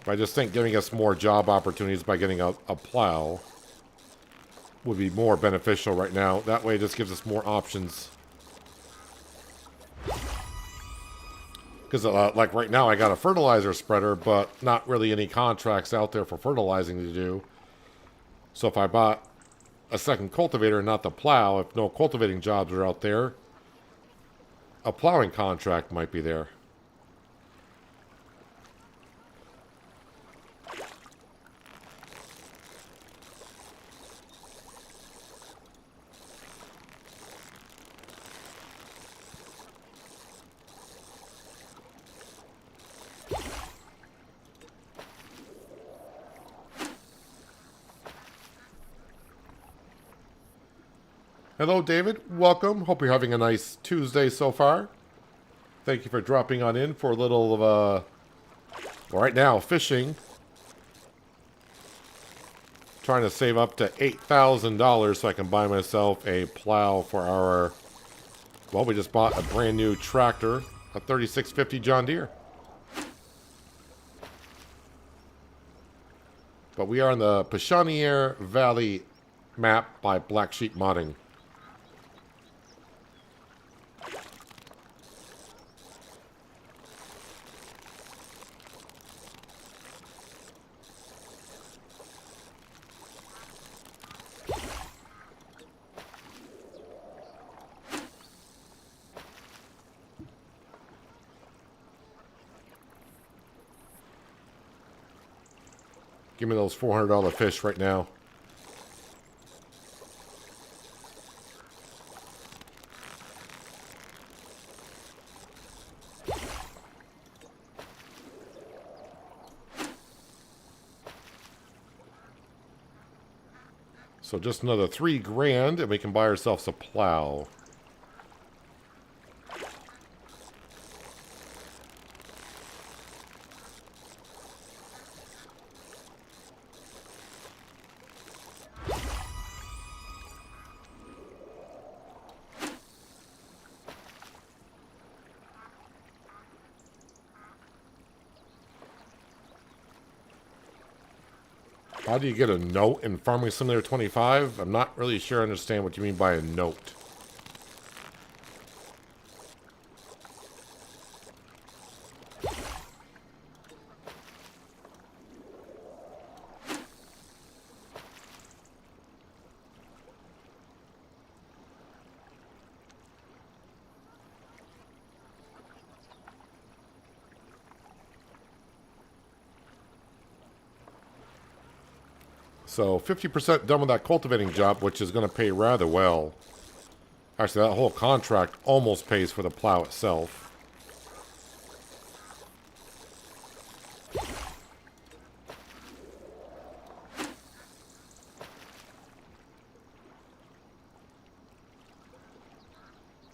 But I just think giving us more job opportunities by getting a plow would be more beneficial right now. That way it just gives us more options. Because, like right now, I got a fertilizer spreader, but not really any contracts out there for fertilizing to do. So if I bought a second cultivator and not the plow, if no cultivating jobs are out there, a plowing contract might be there. Hello, David. Welcome. Hope you're having a nice Tuesday so far. Thank you for dropping on in for a little of, well, right now, fishing. Trying to save up to $8,000 so I can buy myself a plow for our, well, we just bought a brand new tractor, a 3650 John Deere. But we are on the Pichonniere Valley map by Black Sheep Modding. Give me those $400 fish right now. So just another $3,000 and we can buy ourselves a plow. How do you get a note in Farming Simulator 25? I'm not really sure I understand what you mean by a note. So 50% done with that cultivating job, which is going to pay rather well. Actually, that whole contract almost pays for the plow itself.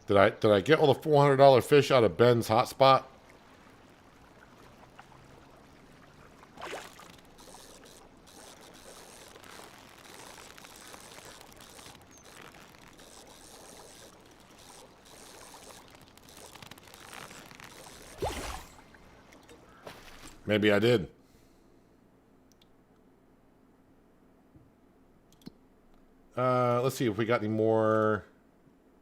Did I get all the $400 fish out of Ben's hotspot? Maybe I did. Let's see if we got any more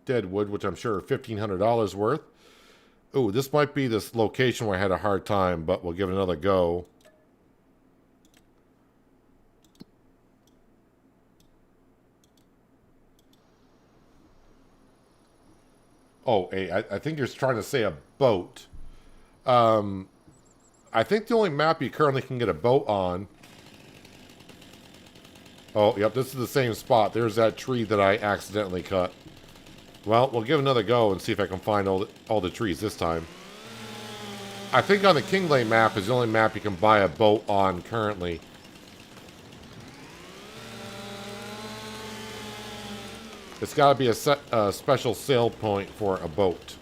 Deadwood, which I'm sure are $1,500 worth. Ooh, this might be this location where I had a hard time, but we'll give it another go. Oh, hey, I think you're trying to say a boat. I think the only map you currently can get a boat on... Oh, yep, this is the same spot. There's that tree that I accidentally cut. Well, we'll give another go and see if I can find all the trees this time. I think on the Kingley map is the only map you can buy a boat on currently. It's got to be a special sale point for a boat.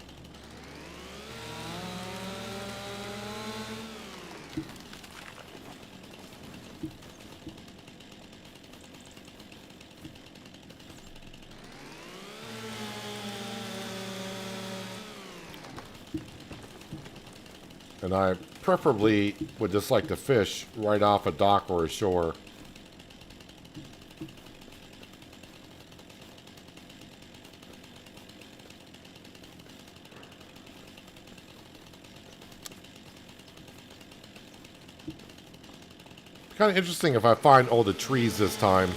And I preferably would just like to fish right off a dock or a shore. Kind of interesting if I find all the trees this time.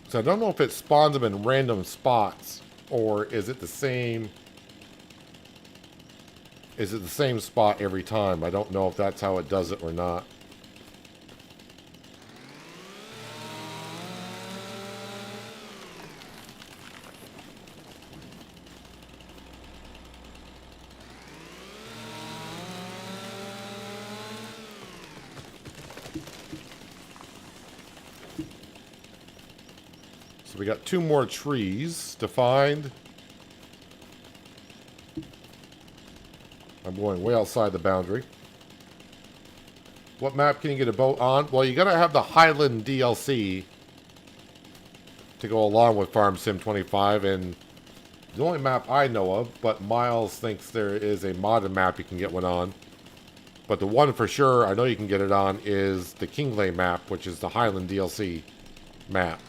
So I don't know if it spawns them in random spots, or is it the same? Is it the same spot every time? I don't know if that's how it does it or not. So we got 2 more trees to find. I'm going way outside the boundary. What map can you get a boat on? Well, you gotta have the Highland DLC to go along with Farm Sim 25, and the only map I know of, but Miles thinks there is a modded map you can get one on. But the one for sure I know you can get it on is the Kingley map, which is the Highland DLC map.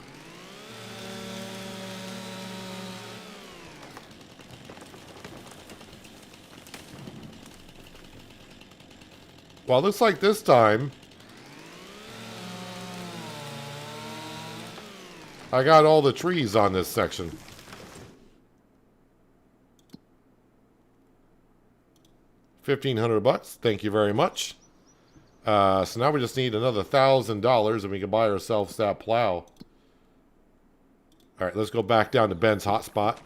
Well, it looks like this time I got all the trees on this section. $1,500. Thank you very much. So now we just need another $1,000 and we can buy ourselves that plow. All right, let's go back down to Ben's hotspot.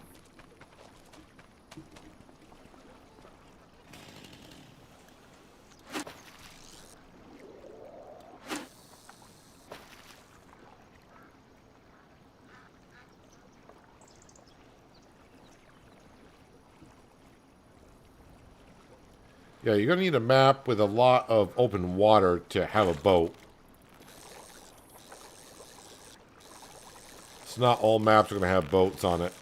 Yeah, you're going to need a map with a lot of open water to have a boat. It's not all maps are going to have boats on it.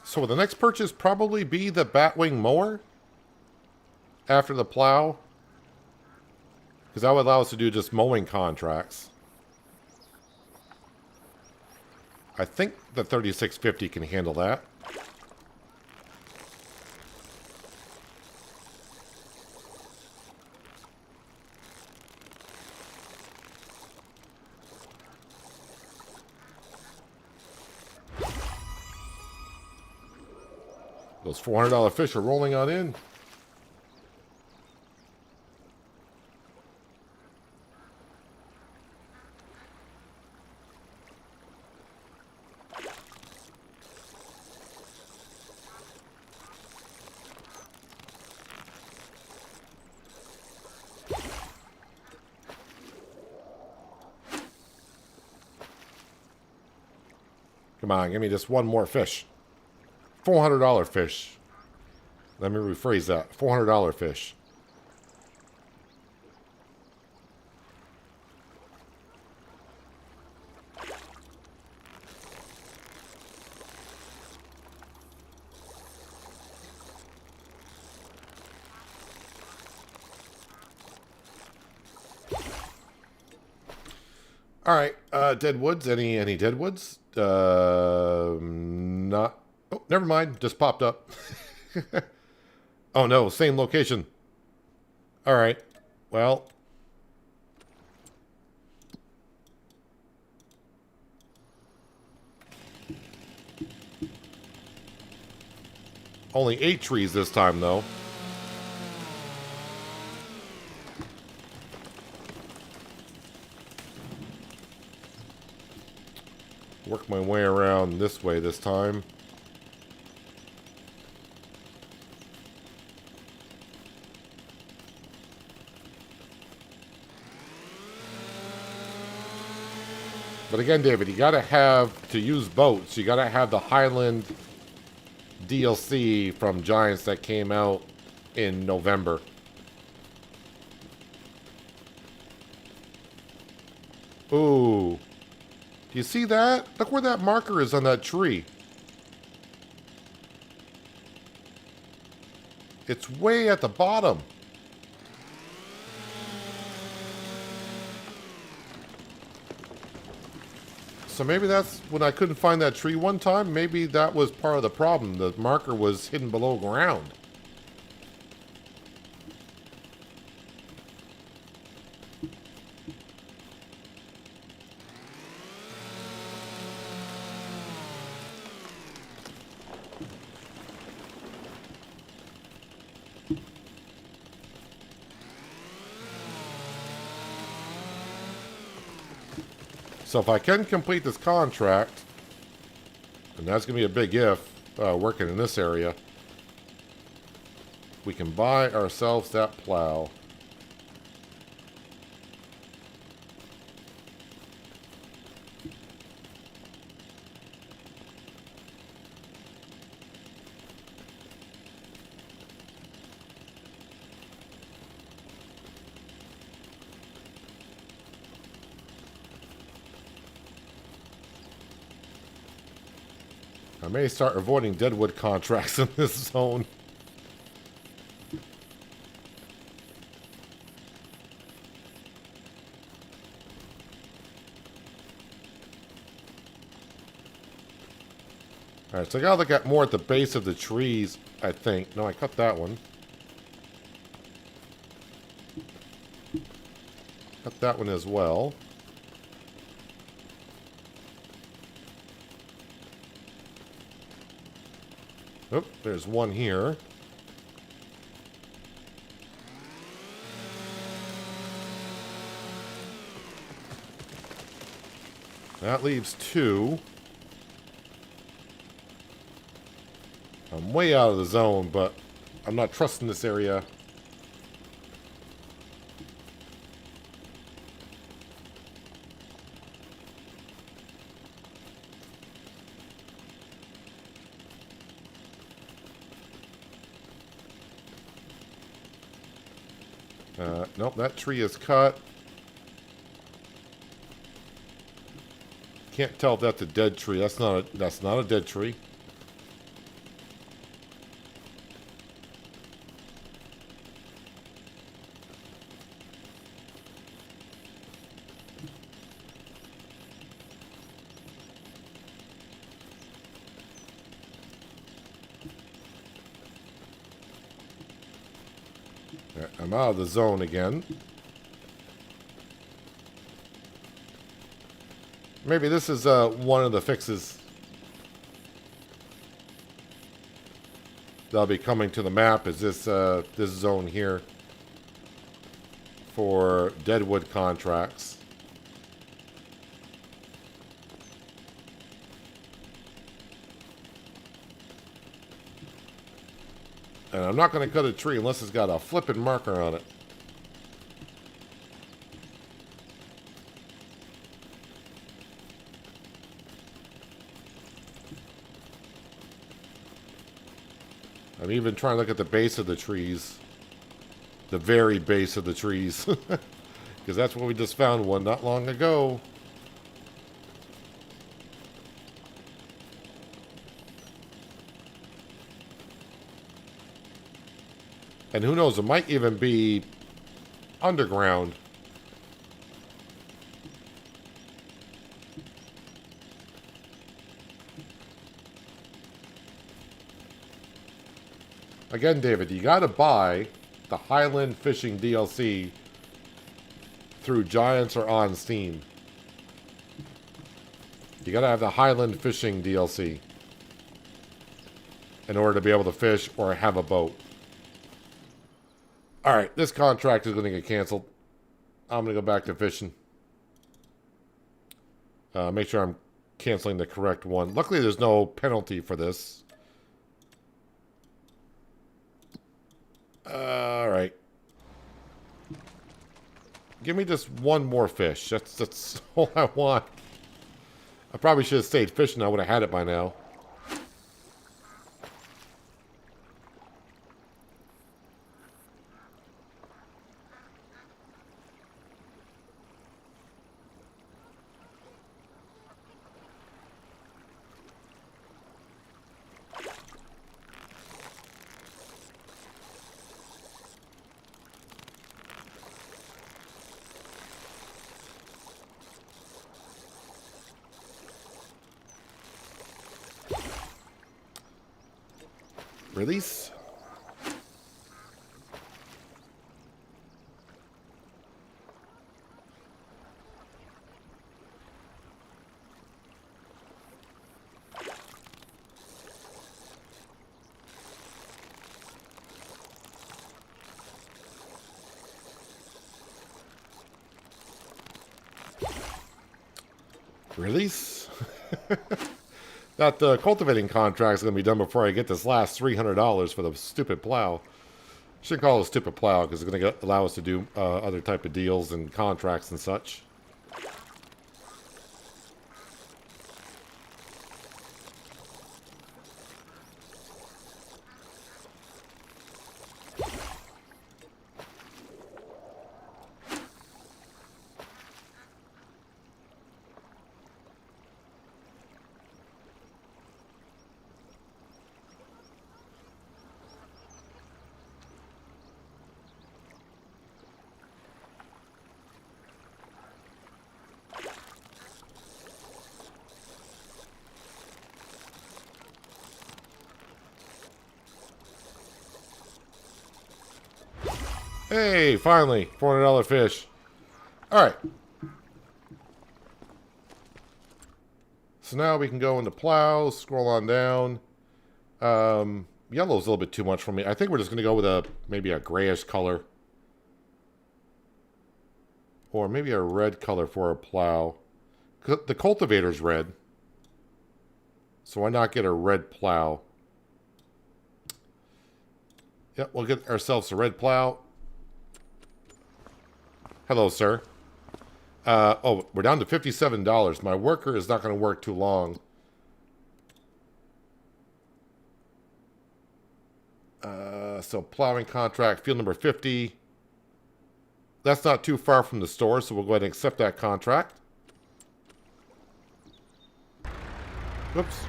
So will the next purchase probably be the Batwing mower? After the plow? Because that would allow us to do just mowing contracts. I think the 3650 can handle that. Those $400 fish are rolling on in. Come on, give me just one more fish. $400 fish. Let me rephrase that. $400 fish. All right, Deadwoods. Any Deadwoods? Not. Oh, never mind. Just popped up. Oh no, same location. All right. Well, only 8 trees this time though. Work my way around this way this time. But again, David, you gotta have, to use boats, you gotta have the Highland DLC from Giants that came out in November. Ooh. Do you see that? Look where that marker is on that tree. It's way at the bottom. So maybe that's when I couldn't find that tree one time. Maybe that was part of the problem. The marker was hidden below ground. So if I can complete this contract, and that's going to be a big if, working in this area, we can buy ourselves that plow. I may start avoiding Deadwood contracts in this zone. Alright, so I gotta look at more at the base of the trees, I think. No, I cut that one. Cut that one as well. Oh, there's one here. That leaves 2. I'm way out of the zone, but I'm not trusting this area. Nope, that tree is cut. Can't tell if that's a dead tree. That's not a dead tree. I'm out of the zone again. Maybe this is one of the fixes that'll be coming to the map. Is this this zone here for Deadwood contracts? And I'm not going to cut a tree unless it's got a flippin' marker on it. I'm even trying to look at the base of the trees. The very base of the trees. Because that's where we just found one not long ago. And who knows, it might even be underground. Again, David, you gotta buy the Highland Fishing DLC through Giants or on Steam. You gotta have the Highland Fishing DLC in order to be able to fish or have a boat. Alright, this contract is gonna get canceled. I'm gonna go back to fishing. Make sure I'm canceling the correct one. Luckily, there's no penalty for this. Alright. Give me just one more fish. That's all I want. I probably should have stayed fishing. I would have had it by now. Release. Release. That cultivating contract is going to be done before I get this last $300 for the stupid plow. Shouldn't call it a stupid plow because it's going to allow us to do other type of deals and contracts and such. Hey, finally, $400 fish. All right. So now we can go into Plow, scroll on down. Yellow's a little bit too much for me. I think we're just going to go with maybe a grayish color. Or maybe a red color for a Plow. The cultivator's red. So why not get a red Plow? Yep, we'll get ourselves a red Plow. Hello, sir. Oh, we're down to $57. My worker is not going to work too long. So plowing contract, field number 50. That's not too far from the store, so we'll go ahead and accept that contract. Whoops.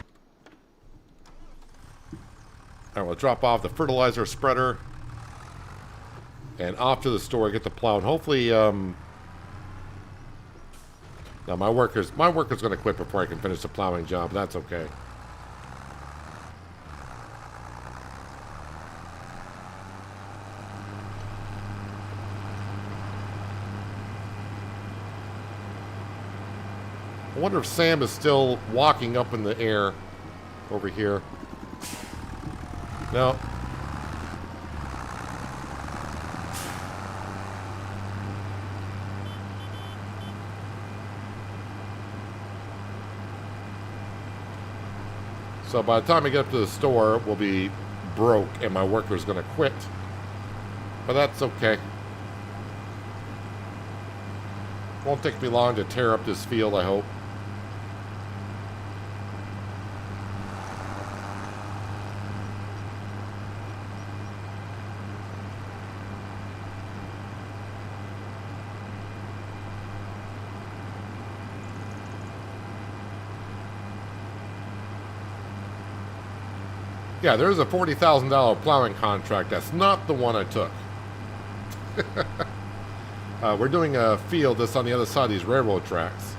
All right, we'll drop off the fertilizer spreader. And off to the store, get the plow. And hopefully, now my worker's going to quit before I can finish the plowing job. That's okay. I wonder if Sam is still walking up in the air over here. No. So by the time I get up to the store, we'll be broke and my worker's going to quit. But that's okay. Won't take me long to tear up this field, I hope. Yeah, there's a $40,000 plowing contract. That's not the one I took. We're doing a field that's on the other side of these railroad tracks.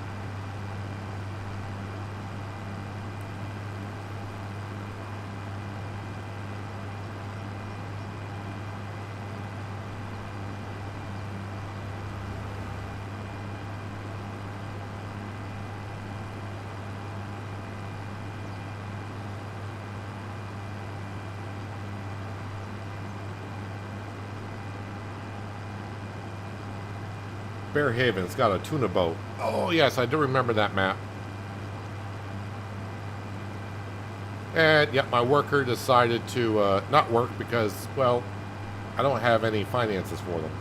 Bear Haven, it's got a tuna boat. Oh, yes, I do remember that map. And, yep, my worker decided to not work because, well, I don't have any finances for them.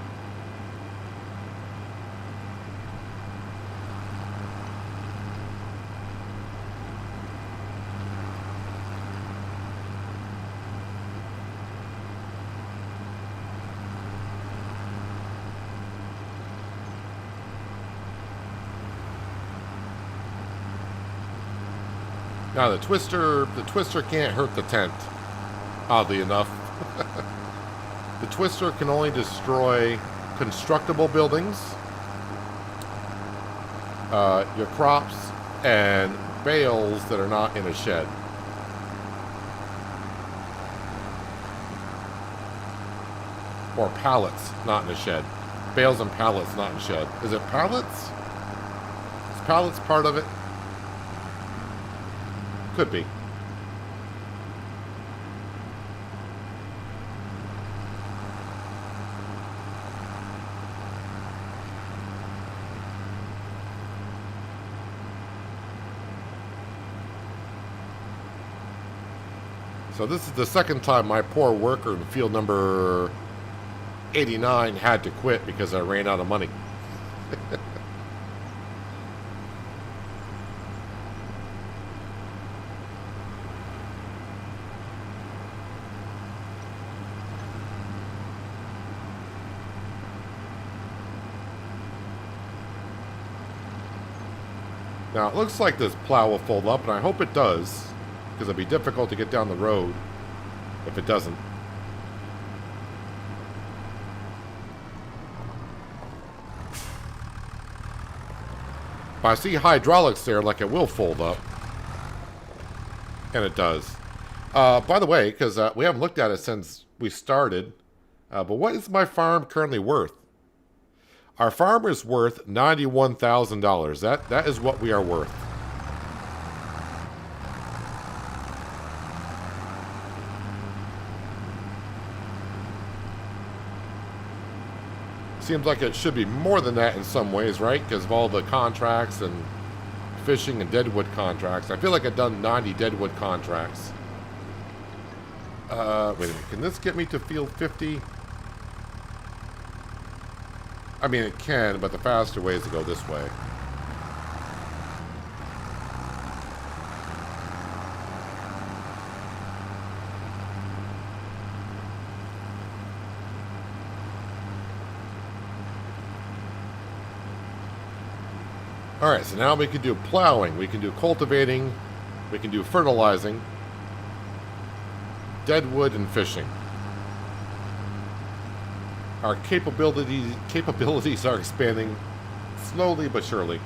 Now the twister can't hurt the tent, oddly enough. The twister can only destroy constructible buildings, your crops, and bales that are not in a shed. Or pallets, not in a shed. Bales and pallets, not in a shed. Is it pallets? Is pallets part of it? Could be. So this is the second time my poor worker in field number 89 had to quit because I ran out of money. Now, it looks like this plow will fold up, and I hope it does, because it'll be difficult to get down the road if it doesn't. But I see hydraulics there, like it will fold up. And it does. By the way, because we haven't looked at it since we started, but what is my farm currently worth? Our farm is worth $91,000. That is what we are worth. Seems like it should be more than that in some ways, right? Because of all the contracts and fishing and Deadwood contracts. I feel like I've done 90 Deadwood contracts. Wait a minute. Can this get me to field 50? I mean, it can, but the faster way is to go this way. Alright, so now we can do plowing, we can do cultivating, we can do fertilizing, Deadwood, and fishing. Our capabilities are expanding slowly but surely.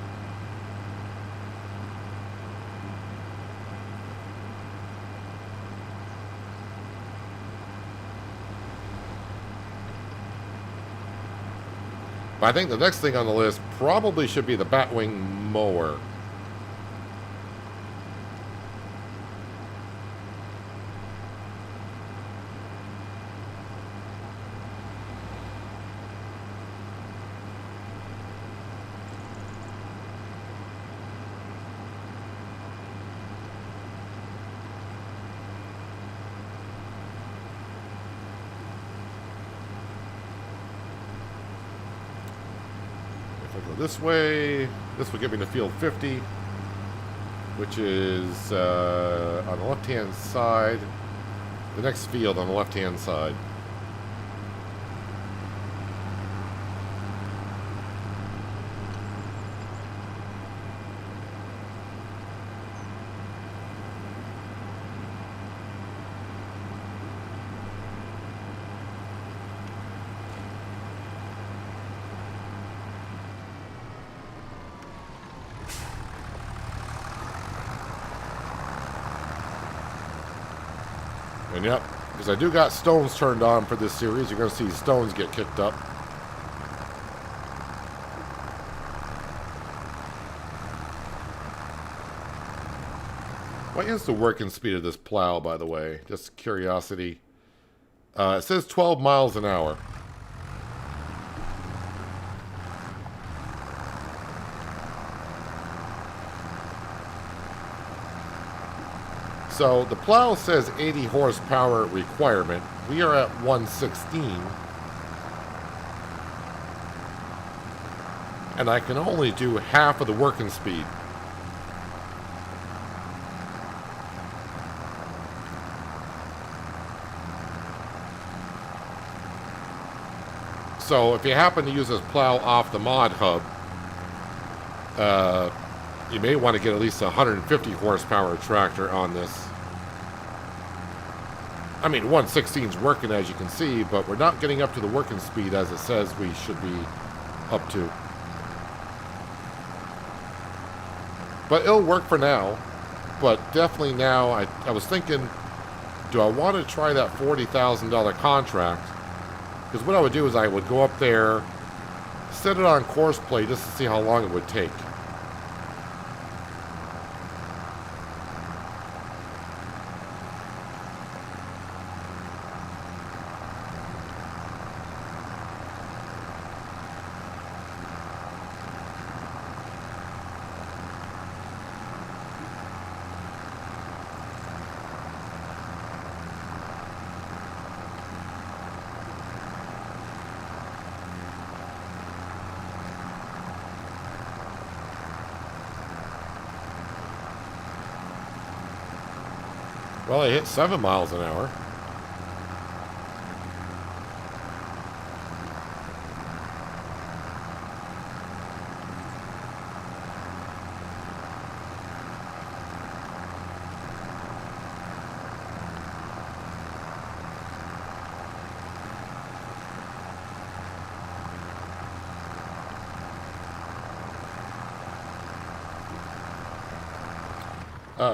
But I think the next thing on the list probably should be the Batwing mower. This way, this will get me to field 50, which is on the left-hand side, the next field on the left-hand side. And yep, because I do got stones turned on for this series. You're going to see stones get kicked up. What is the working speed of this plow, by the way? Just curiosity. It says 12 miles an hour. So the plow says 80 horsepower requirement. We are at 116. And I can only do half of the working speed. So if you happen to use this plow off the mod hub, you may want to get at least a 150 horsepower tractor on this. I mean, 116 is working, as you can see, but we're not getting up to the working speed as it says we should be up to. But it'll work for now. But definitely now, I was thinking, do I want to try that $40,000 contract? Because what I would do is I would go up there, set it on course play just to see how long it would take. Well, I hit 7 miles an hour.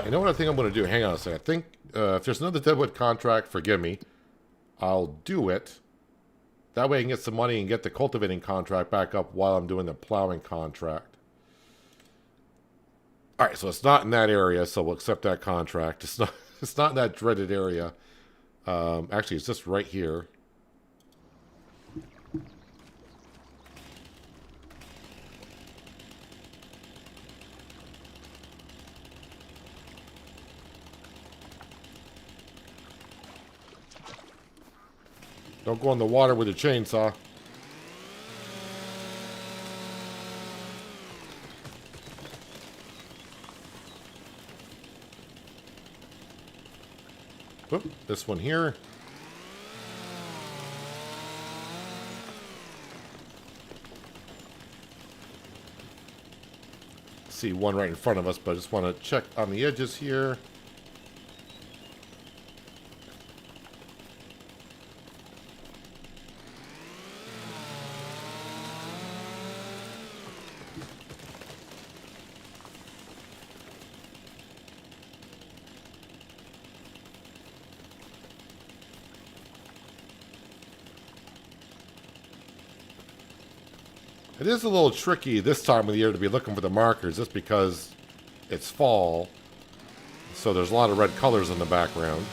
You know what I think I'm going to do? Hang on a second. I think if there's another Deadwood contract, forgive me, I'll do it. That way I can get some money and get the cultivating contract back up while I'm doing the plowing contract. Alright, so it's not in that area, so we'll accept that contract. It's not in that dreaded area. Actually, it's just right here. Don't go in the water with a chainsaw. Oop, this one here. See one right in front of us, but I just want to check on the edges here. It is a little tricky this time of the year to be looking for the markers just because it's fall. So there's a lot of red colors in the background.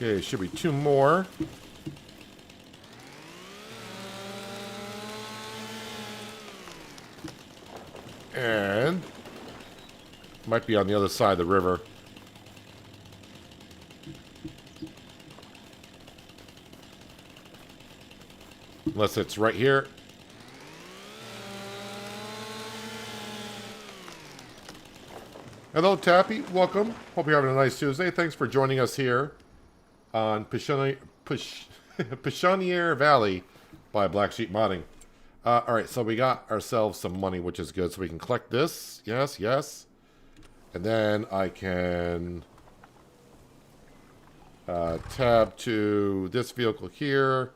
Okay, should be 2 more. And might be on the other side of the river. Unless it's right here. Hello, Tappy. Welcome. Hope you're having a nice Tuesday. Thanks for joining us here on Pichonniere Valley by Black Sheep Modding. All right, so we got ourselves some money, which is good. So we can collect this. Yes, yes. And then I can tab to this vehicle here.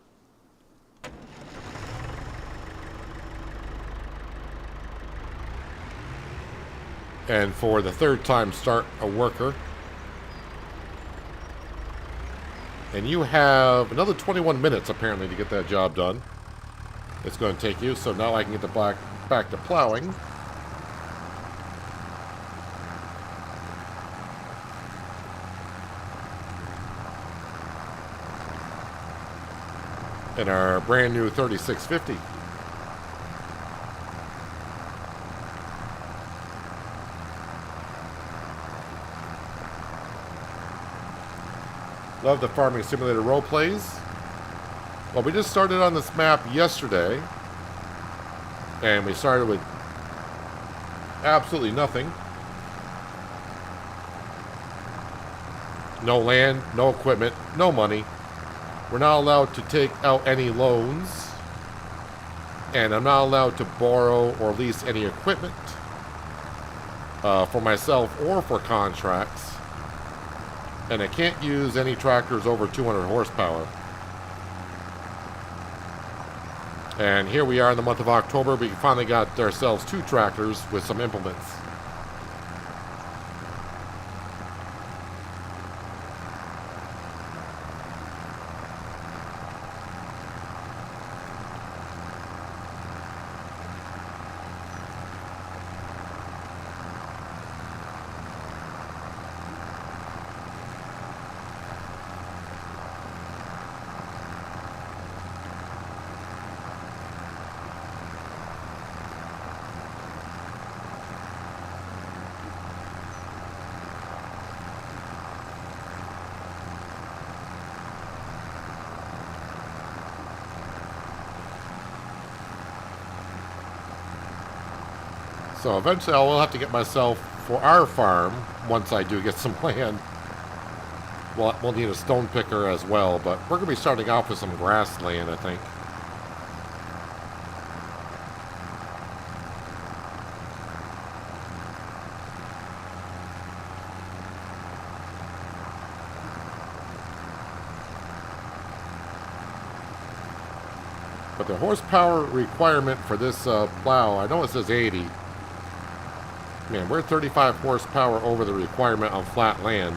And for the third time, start a worker. And you have another 21 minutes, apparently, to get that job done. It's going to take you, so now I can get the back to plowing. In our brand new 3650. Love the farming simulator role plays. Well, we just started on this map yesterday, and we started with absolutely nothing. No land, no equipment, no money. We're not allowed to take out any loans, and I'm not allowed to borrow or lease any equipment for myself or for contracts. And I can't use any tractors over 200 horsepower. And here we are in the month of October. We finally got ourselves 2 tractors with some implements. So eventually I will have to get myself, for our farm, once I do get some land, we'll need a stone picker as well, but we're going to be starting off with some grassland, I think. But the horsepower requirement for this plow, I know it says 80. Man, we're 35 horsepower over the requirement on flat land.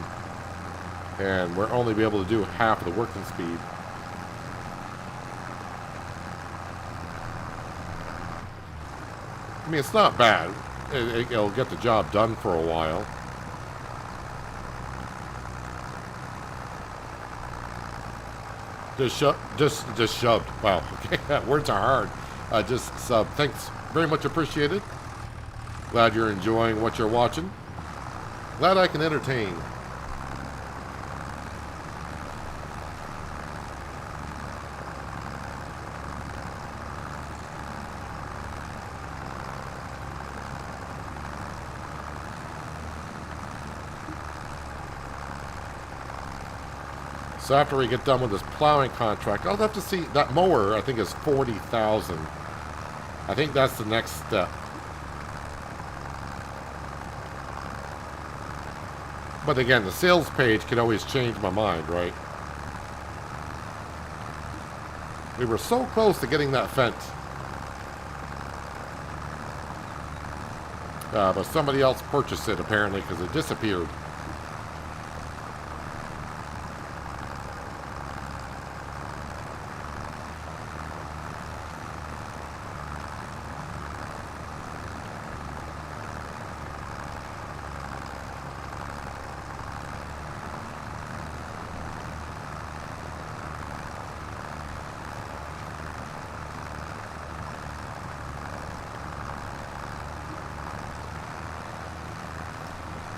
And we're only be able to do half of the working speed. I mean, it's not bad. It'll get the job done for a while. Just shoved. Wow. Okay, words are hard. Just sub. Thanks. Very much appreciated. Glad you're enjoying what you're watching. Glad I can entertain. So after we get done with this plowing contract, I'll have to see. That mower, I think, is $40,000. I think that's the next step. But again, the sales page can always change my mind, right? We were so close to getting that Fent. But somebody else purchased it, apparently, because it disappeared.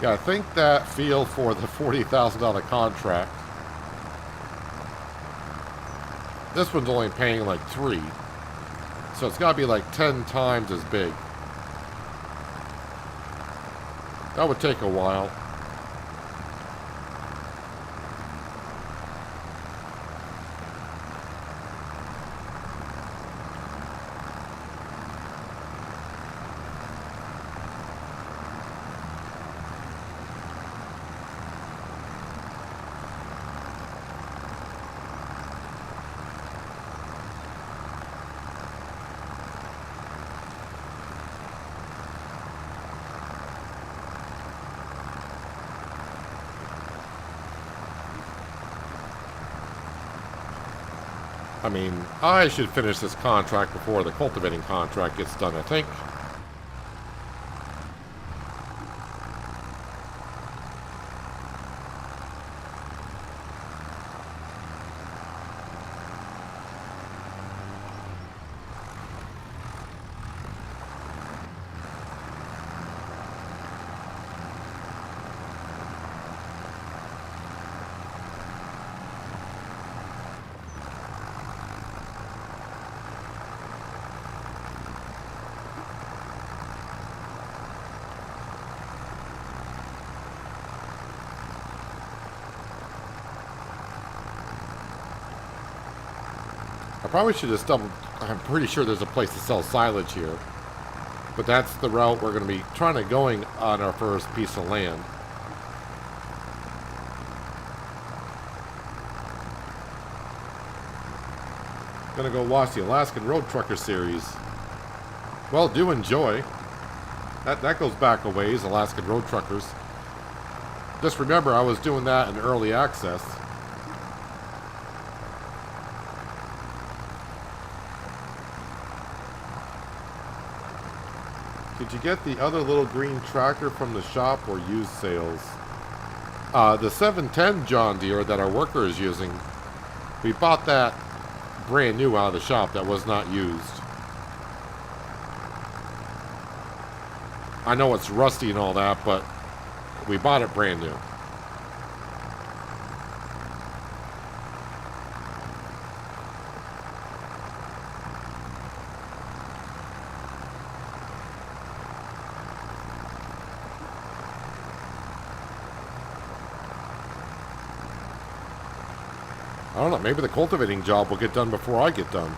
Yeah, I think that feel for the $40,000 contract. This one's only paying like 3. So it's got to be like 10 times as big. That would take a while. I mean, I should finish this contract before the cultivating contract gets done, I think. Probably should have doubled. I'm pretty sure there's a place to sell silage here. But that's the route we're going to be trying to going on our first piece of land. Gonna go watch the Alaskan Road Trucker series. Well, do enjoy. That goes back a ways, Alaskan Road Truckers. Just remember, I was doing that in early access. Did you get the other little green tractor from the shop or used sales? The 710 John Deere that our worker is using, we bought that brand new out of the shop that was not used. I know it's rusty and all that, but we bought it brand new. I don't know, maybe the cultivating job will get done before I get done.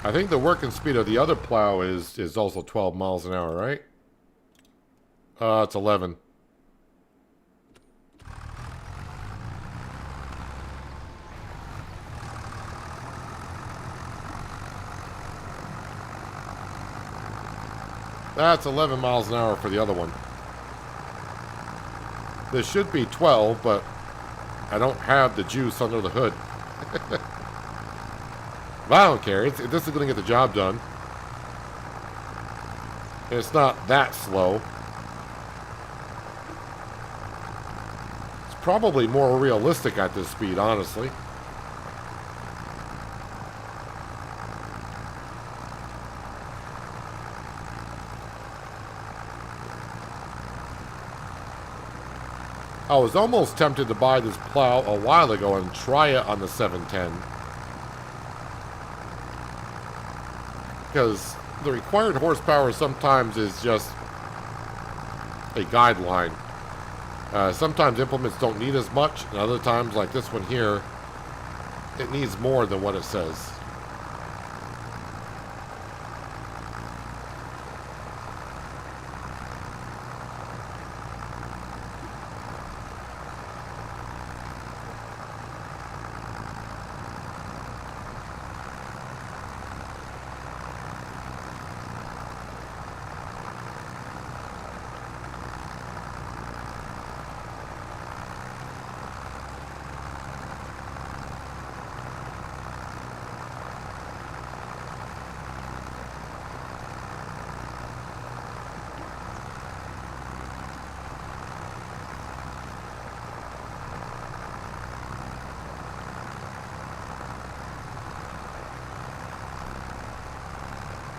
I think the working speed of the other plow is also 12 miles an hour, right? It's 11. That's 11 miles an hour for the other one. This should be 12, but I don't have the juice under the hood. But I don't care. This is going to get the job done. And it's not that slow. It's probably more realistic at this speed, honestly. I was almost tempted to buy this plow a while ago and try it on the 710. Because the required horsepower sometimes is just a guideline. Sometimes implements don't need as much, and other times, like this one here, it needs more than what it says.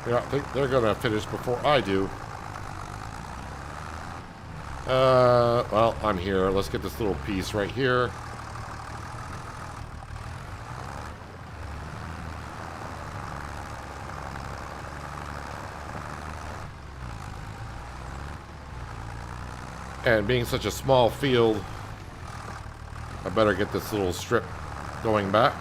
Yeah, I think they're going to finish before I do. Well, I'm here. Let's get this little piece right here. And being such a small field, I better get this little strip going back.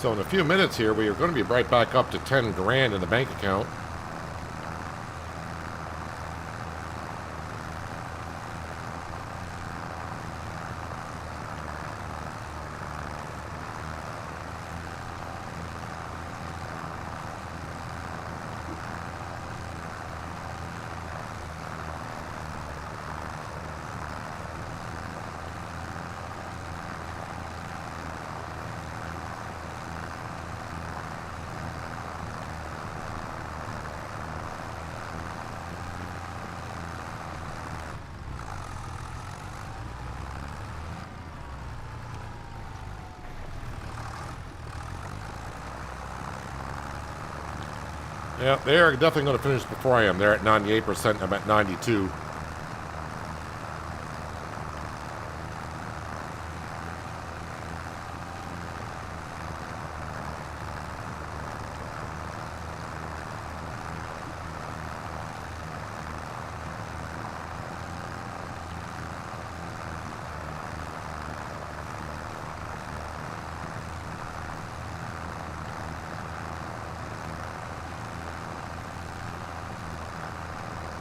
So in a few minutes here, we are going to be right back up to 10 grand in the bank account. Yeah, they're definitely going to finish before I am. They're at 98%. I'm at 92.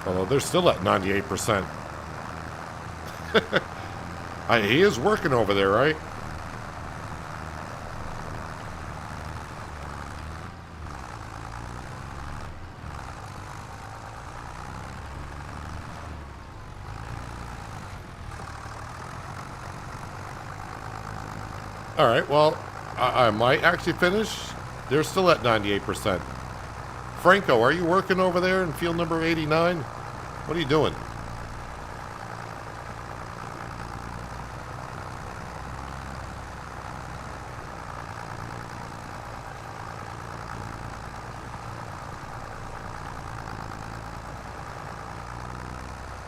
Although they're still at 98%. He is working over there, right? All right, well, I might actually finish. They're still at 98%. Franco, are you working over there in field number 89? What are you doing?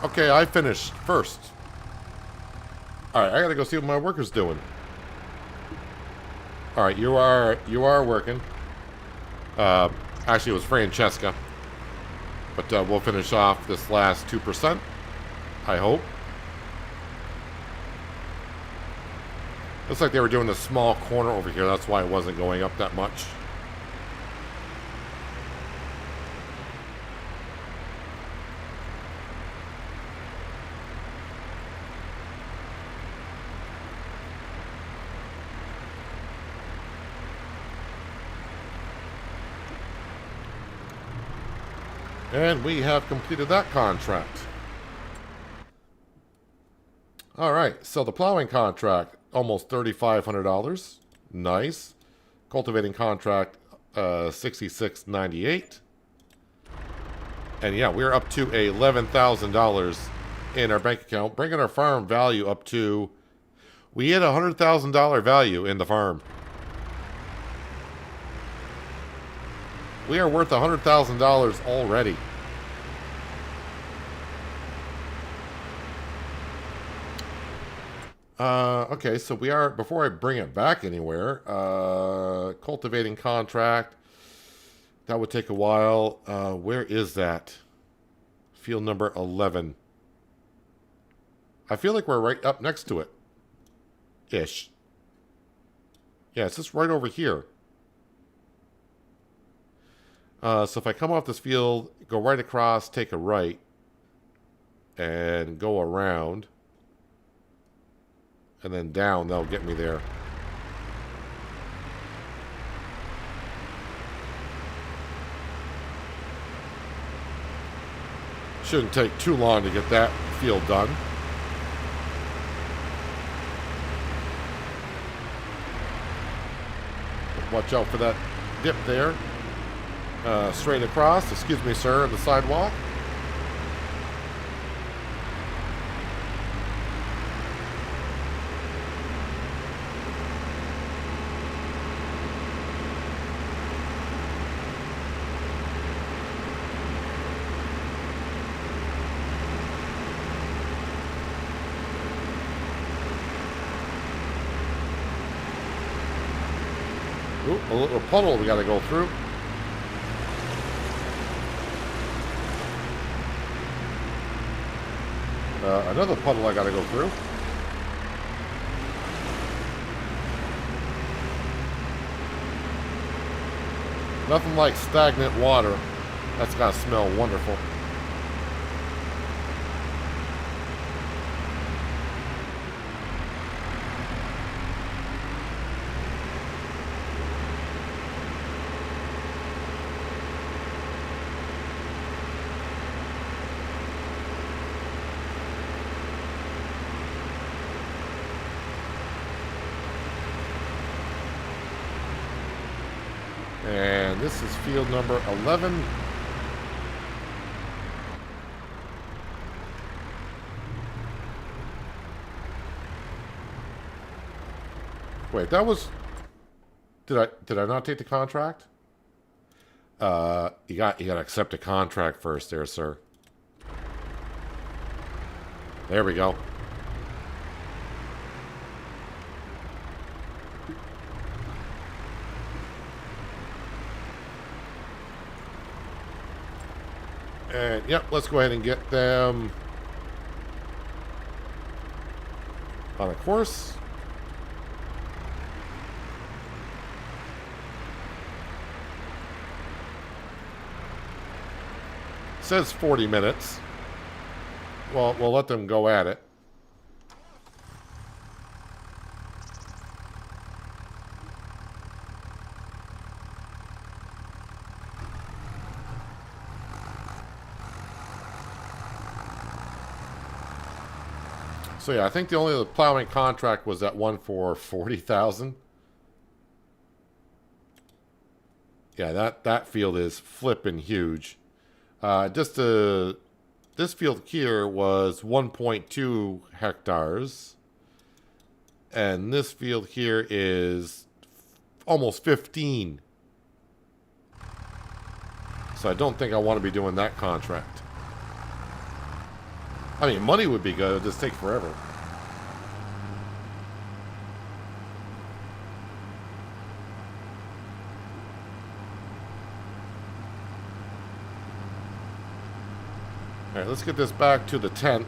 Okay, I finished first. All right, I gotta go see what my worker's doing. All right, you are working. Actually, it was Francesca. But we'll finish off this last 2%, I hope. Looks like they were doing the small corner over here. That's why it wasn't going up that much. And we have completed that contract. All right, so the plowing contract, almost $3,500. Nice. Cultivating contract, $66.98. And yeah, we're up to $11,000 in our bank account, bringing our farm value up to, we hit $100,000 value in the farm. We are worth $100,000 already. Okay, so we are, before I bring it back anywhere, cultivating contract, that would take a while. Where is that? Field number 11. I feel like we're right up next to it. Ish. Yeah, it's just right over here. So if I come off this field, go right across, take a right, and go around, and then down, that'll get me there. Shouldn't take too long to get that field done. Watch out for that dip there. Straight across, excuse me, sir, the sidewalk. Ooh, a little puddle we got to go through. Another puddle I gotta go through. Nothing like stagnant water. That's gotta smell wonderful. And this is field number 11. Wait, that was... Did I not take the contract? You got to accept a contract first there, sir. There we go. And, yep, let's go ahead and get them on a course. Says 40 minutes. Well, we'll let them go at it. So yeah, I think the only plowing contract was that one for 40,000. Yeah, that field is flipping huge. This field here was 1.2 hectares, and this field here is almost 15. So I don't think I want to be doing that contract. I mean, money would be good. It'll just take forever. All right, let's get this back to the tent.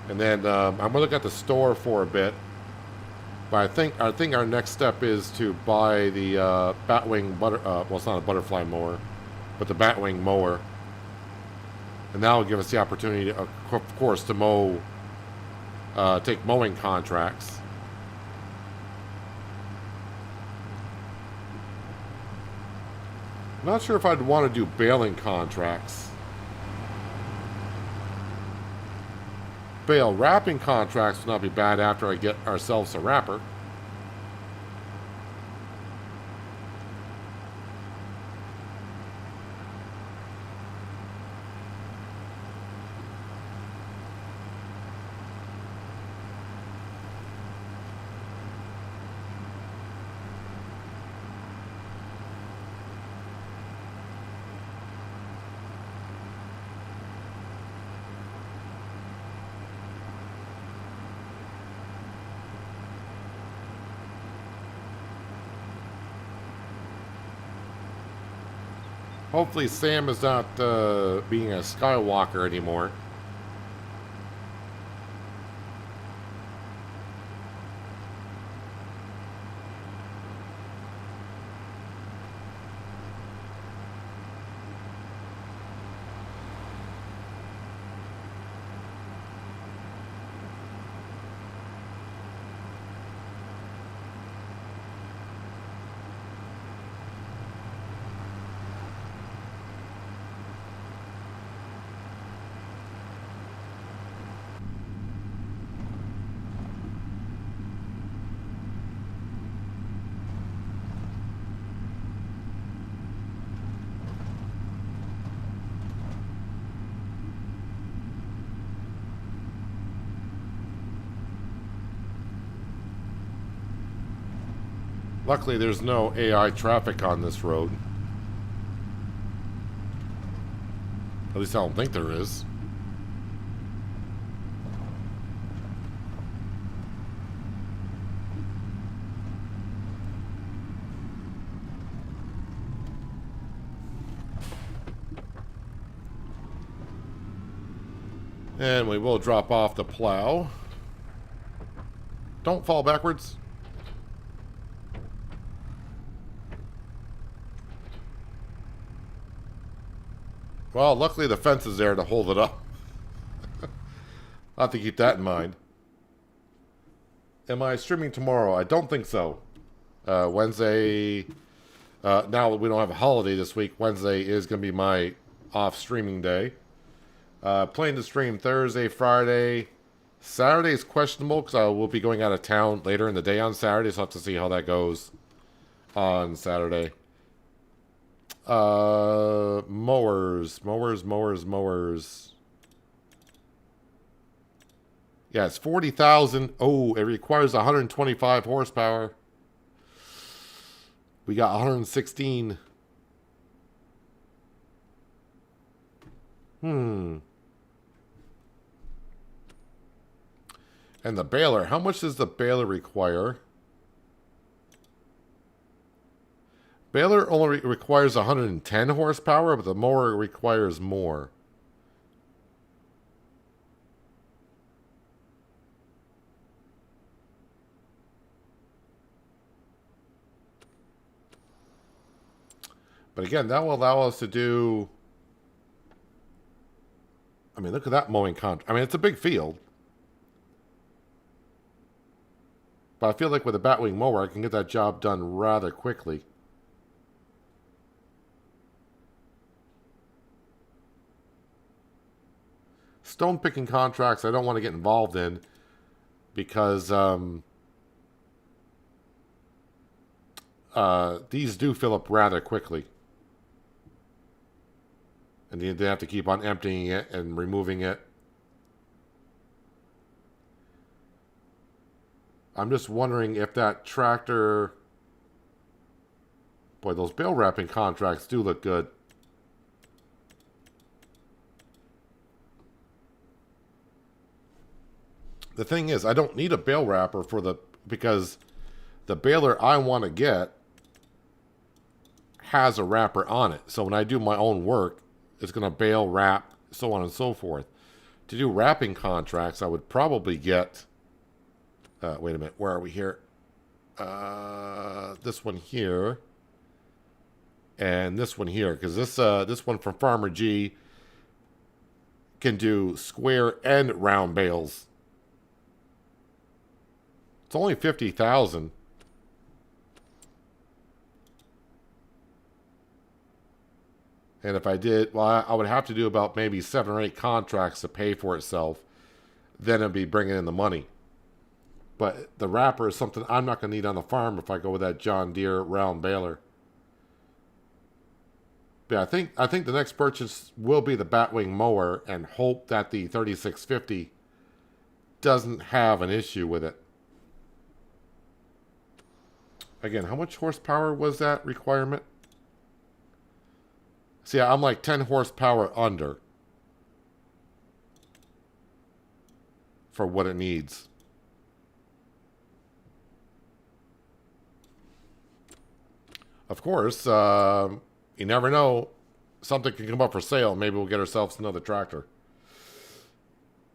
And then I'm going to look at the store for a bit. But I think our next step is to buy the batwing well, it's not a butterfly mower, but the batwing mower. And that will give us the opportunity, of course, to mow, take mowing contracts. I'm not sure if I'd want to do baling contracts. Bale wrapping contracts would not be bad after I get ourselves a wrapper. Hopefully Sam is not being a Skywalker anymore. Luckily, there's no AI traffic on this road. At least I don't think there is. And we will drop off the plow. Don't fall backwards. Well, luckily the fence is there to hold it up. I'll have to keep that in mind. Am I streaming tomorrow? I don't think so. Wednesday, now that we don't have a holiday this week, Wednesday is going to be my off streaming day. Planning to stream Thursday, Friday. Saturday is questionable because I will be going out of town later in the day on Saturday, so I'll have to see how that goes on Saturday. Mowers. Yeah, it's 40,000. Oh, it requires 125 horsepower. We got 116. And the baler. How much does the baler require? Baler only requires 110 horsepower, but the mower requires more. But again, that will allow us to do... I mean, look at that mowing contract. I mean, it's a big field. But I feel like with a batwing mower, I can get that job done rather quickly. Stone picking contracts I don't want to get involved in because these do fill up rather quickly. And they have to keep on emptying it and removing it. I'm just wondering if that tractor... Boy, those bale wrapping contracts do look good. The thing is, I don't need a bale wrapper for the... Because the baler I want to get has a wrapper on it. So when I do my own work, it's going to bale, wrap, so on and so forth. To do wrapping contracts, I would probably get... wait a minute, where are we here? This one here. And this one here. Because this one from Farmer G can do square and round bales. It's only 50,000. And if I did, well, I would have to do about maybe 7 or 8 contracts to pay for itself. Then it'd be bringing in the money. But the wrapper is something I'm not going to need on the farm if I go with that John Deere round baler. But I think the next purchase will be the batwing mower and hope that the 3650 doesn't have an issue with it. Again, how much horsepower was that requirement? See, I'm like 10 horsepower under for what it needs. Of course, you never know. Something can come up for sale. Maybe we'll get ourselves another tractor.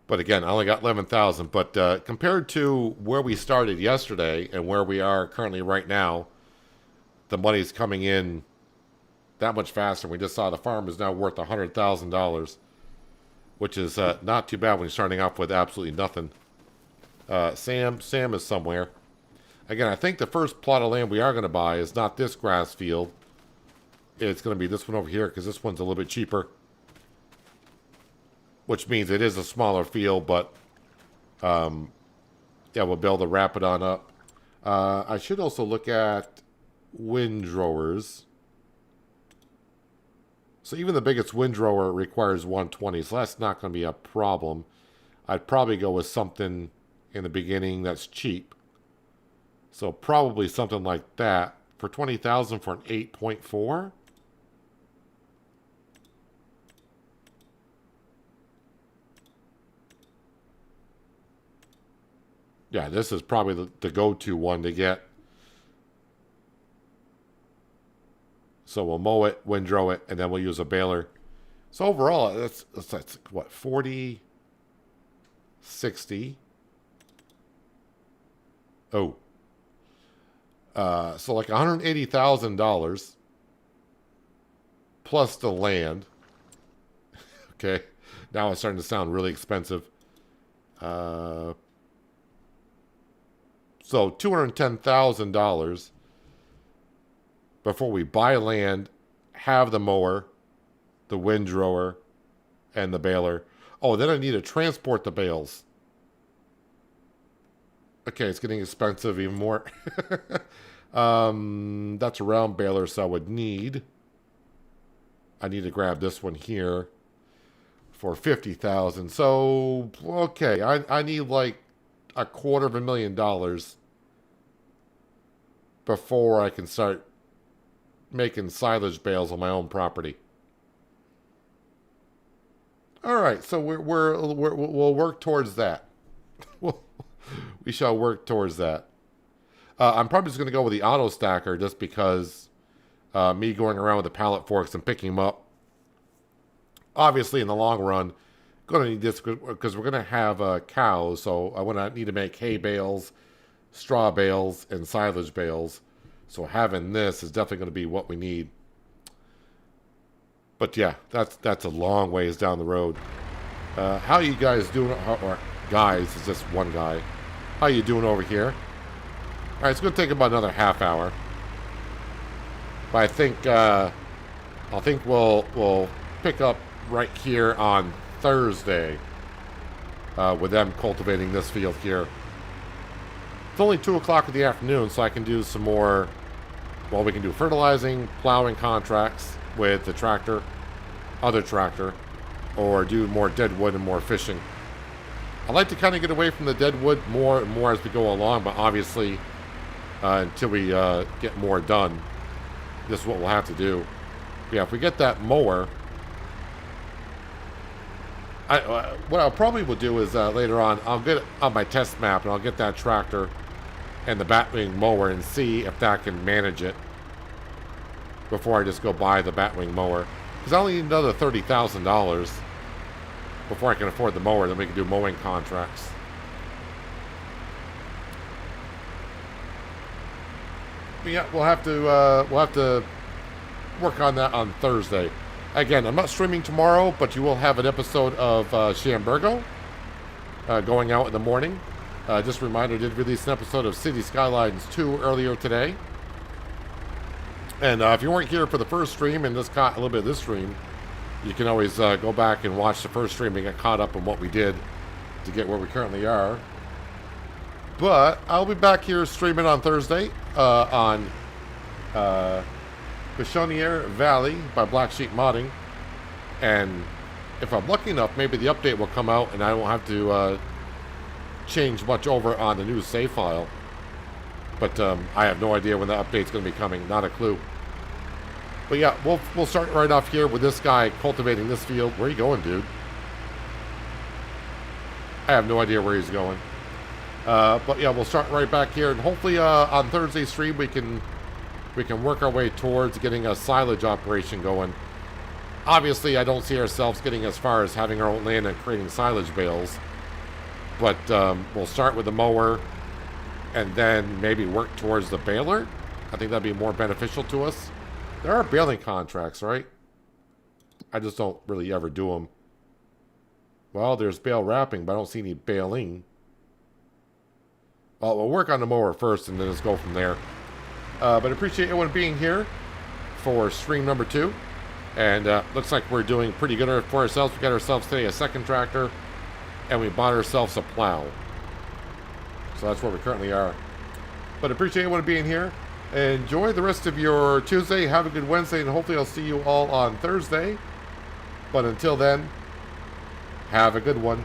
But again, I only got 11,000. But compared to where we started yesterday and where we are currently right now, the money's coming in that much faster. We just saw the farm is now worth $100,000, which is not too bad when you're starting off with absolutely nothing. Sam is somewhere. Again, I think the first plot of land we are going to buy is not this grass field. It's going to be this one over here because this one's a little bit cheaper. Which means it is a smaller field, but yeah, we'll be able to wrap it on up. I should also look at windrowers. So even the biggest windrower requires 120, so that's not going to be a problem. I'd probably go with something in the beginning that's cheap. So probably something like that for 20,000 for an 8.4. Yeah, this is probably the go-to one to get. So we'll mow it, windrow it, and then we'll use a baler. So overall, that's what, 40, 60. Oh. So like $180,000 plus the land. Okay. Now it's starting to sound really expensive. So $210,000 before we buy land, have the mower, the windrower, and the baler. Oh, then I need to transport the bales. Okay, it's getting expensive even more. That's a round baler, so I need to grab this one here for $50,000. So, okay, I need like $250,000 before I can start making silage bales on my own property. All right, so we'll work towards that. We shall work towards that. I'm probably just going to go with the auto stacker just because me going around with the pallet forks and picking them up. Obviously, in the long run, going to need this because we're going to have cows, so I need to make hay bales, straw bales, and silage bales. So having this is definitely going to be what we need. But yeah, that's a long ways down the road. How you guys doing? Or guys, it's just one guy. How you doing over here? All right, it's going to take about another half hour. But I think we'll pick up right here on Thursday with them cultivating this field here. It's only 2 o'clock in the afternoon, so I can do some more. Well, we can do fertilizing, plowing contracts with the tractor, other tractor, or do more deadwood and more fishing. I like to kind of get away from the deadwood more and more as we go along, but obviously until we get more done, this is what we'll have to do. Yeah, if we get that mower, what I probably will do is later on, I'll get on my test map and I'll get that tractor and the batwing mower and see if that can manage it before I just go buy the batwing mower. Because I only need another $30,000 before I can afford the mower, then we can do mowing contracts. But yeah, we'll have to work on that on Thursday. Again, I'm not streaming tomorrow, but you will have an episode of Shamburgo going out in the morning. Just a reminder, I did release an episode of City Skylines 2 earlier today. And if you weren't here for the first stream and just caught a little bit of this stream, you can always go back and watch the first stream and get caught up on what we did to get where we currently are. But I'll be back here streaming on Thursday on Pichonniere Valley by Black Sheep Modding. And if I'm lucky enough, maybe the update will come out and I won't have to change much over on the new save file. But I have no idea when the update's going to be coming. Not a clue. But yeah, we'll start right off here with this guy cultivating this field. Where are you going, dude? I have no idea where he's going. But yeah, we'll start right back here. And hopefully on Thursday's stream we can work our way towards getting a silage operation going. Obviously, I don't see ourselves getting as far as having our own land and creating silage bales. But we'll start with the mower and then maybe work towards the baler. I think that'd be more beneficial to us. There are baling contracts, right? I just don't really ever do them. Well, there's bale wrapping, but I don't see any baling. Well, we'll work on the mower first and then just go from there. But I appreciate everyone being here for stream number 2. And looks like we're doing pretty good for ourselves. We got ourselves today a second tractor. And we bought ourselves a plow. So that's where we currently are. But I appreciate everyone being here. Enjoy the rest of your Tuesday. Have a good Wednesday. And hopefully I'll see you all on Thursday. But until then, have a good one.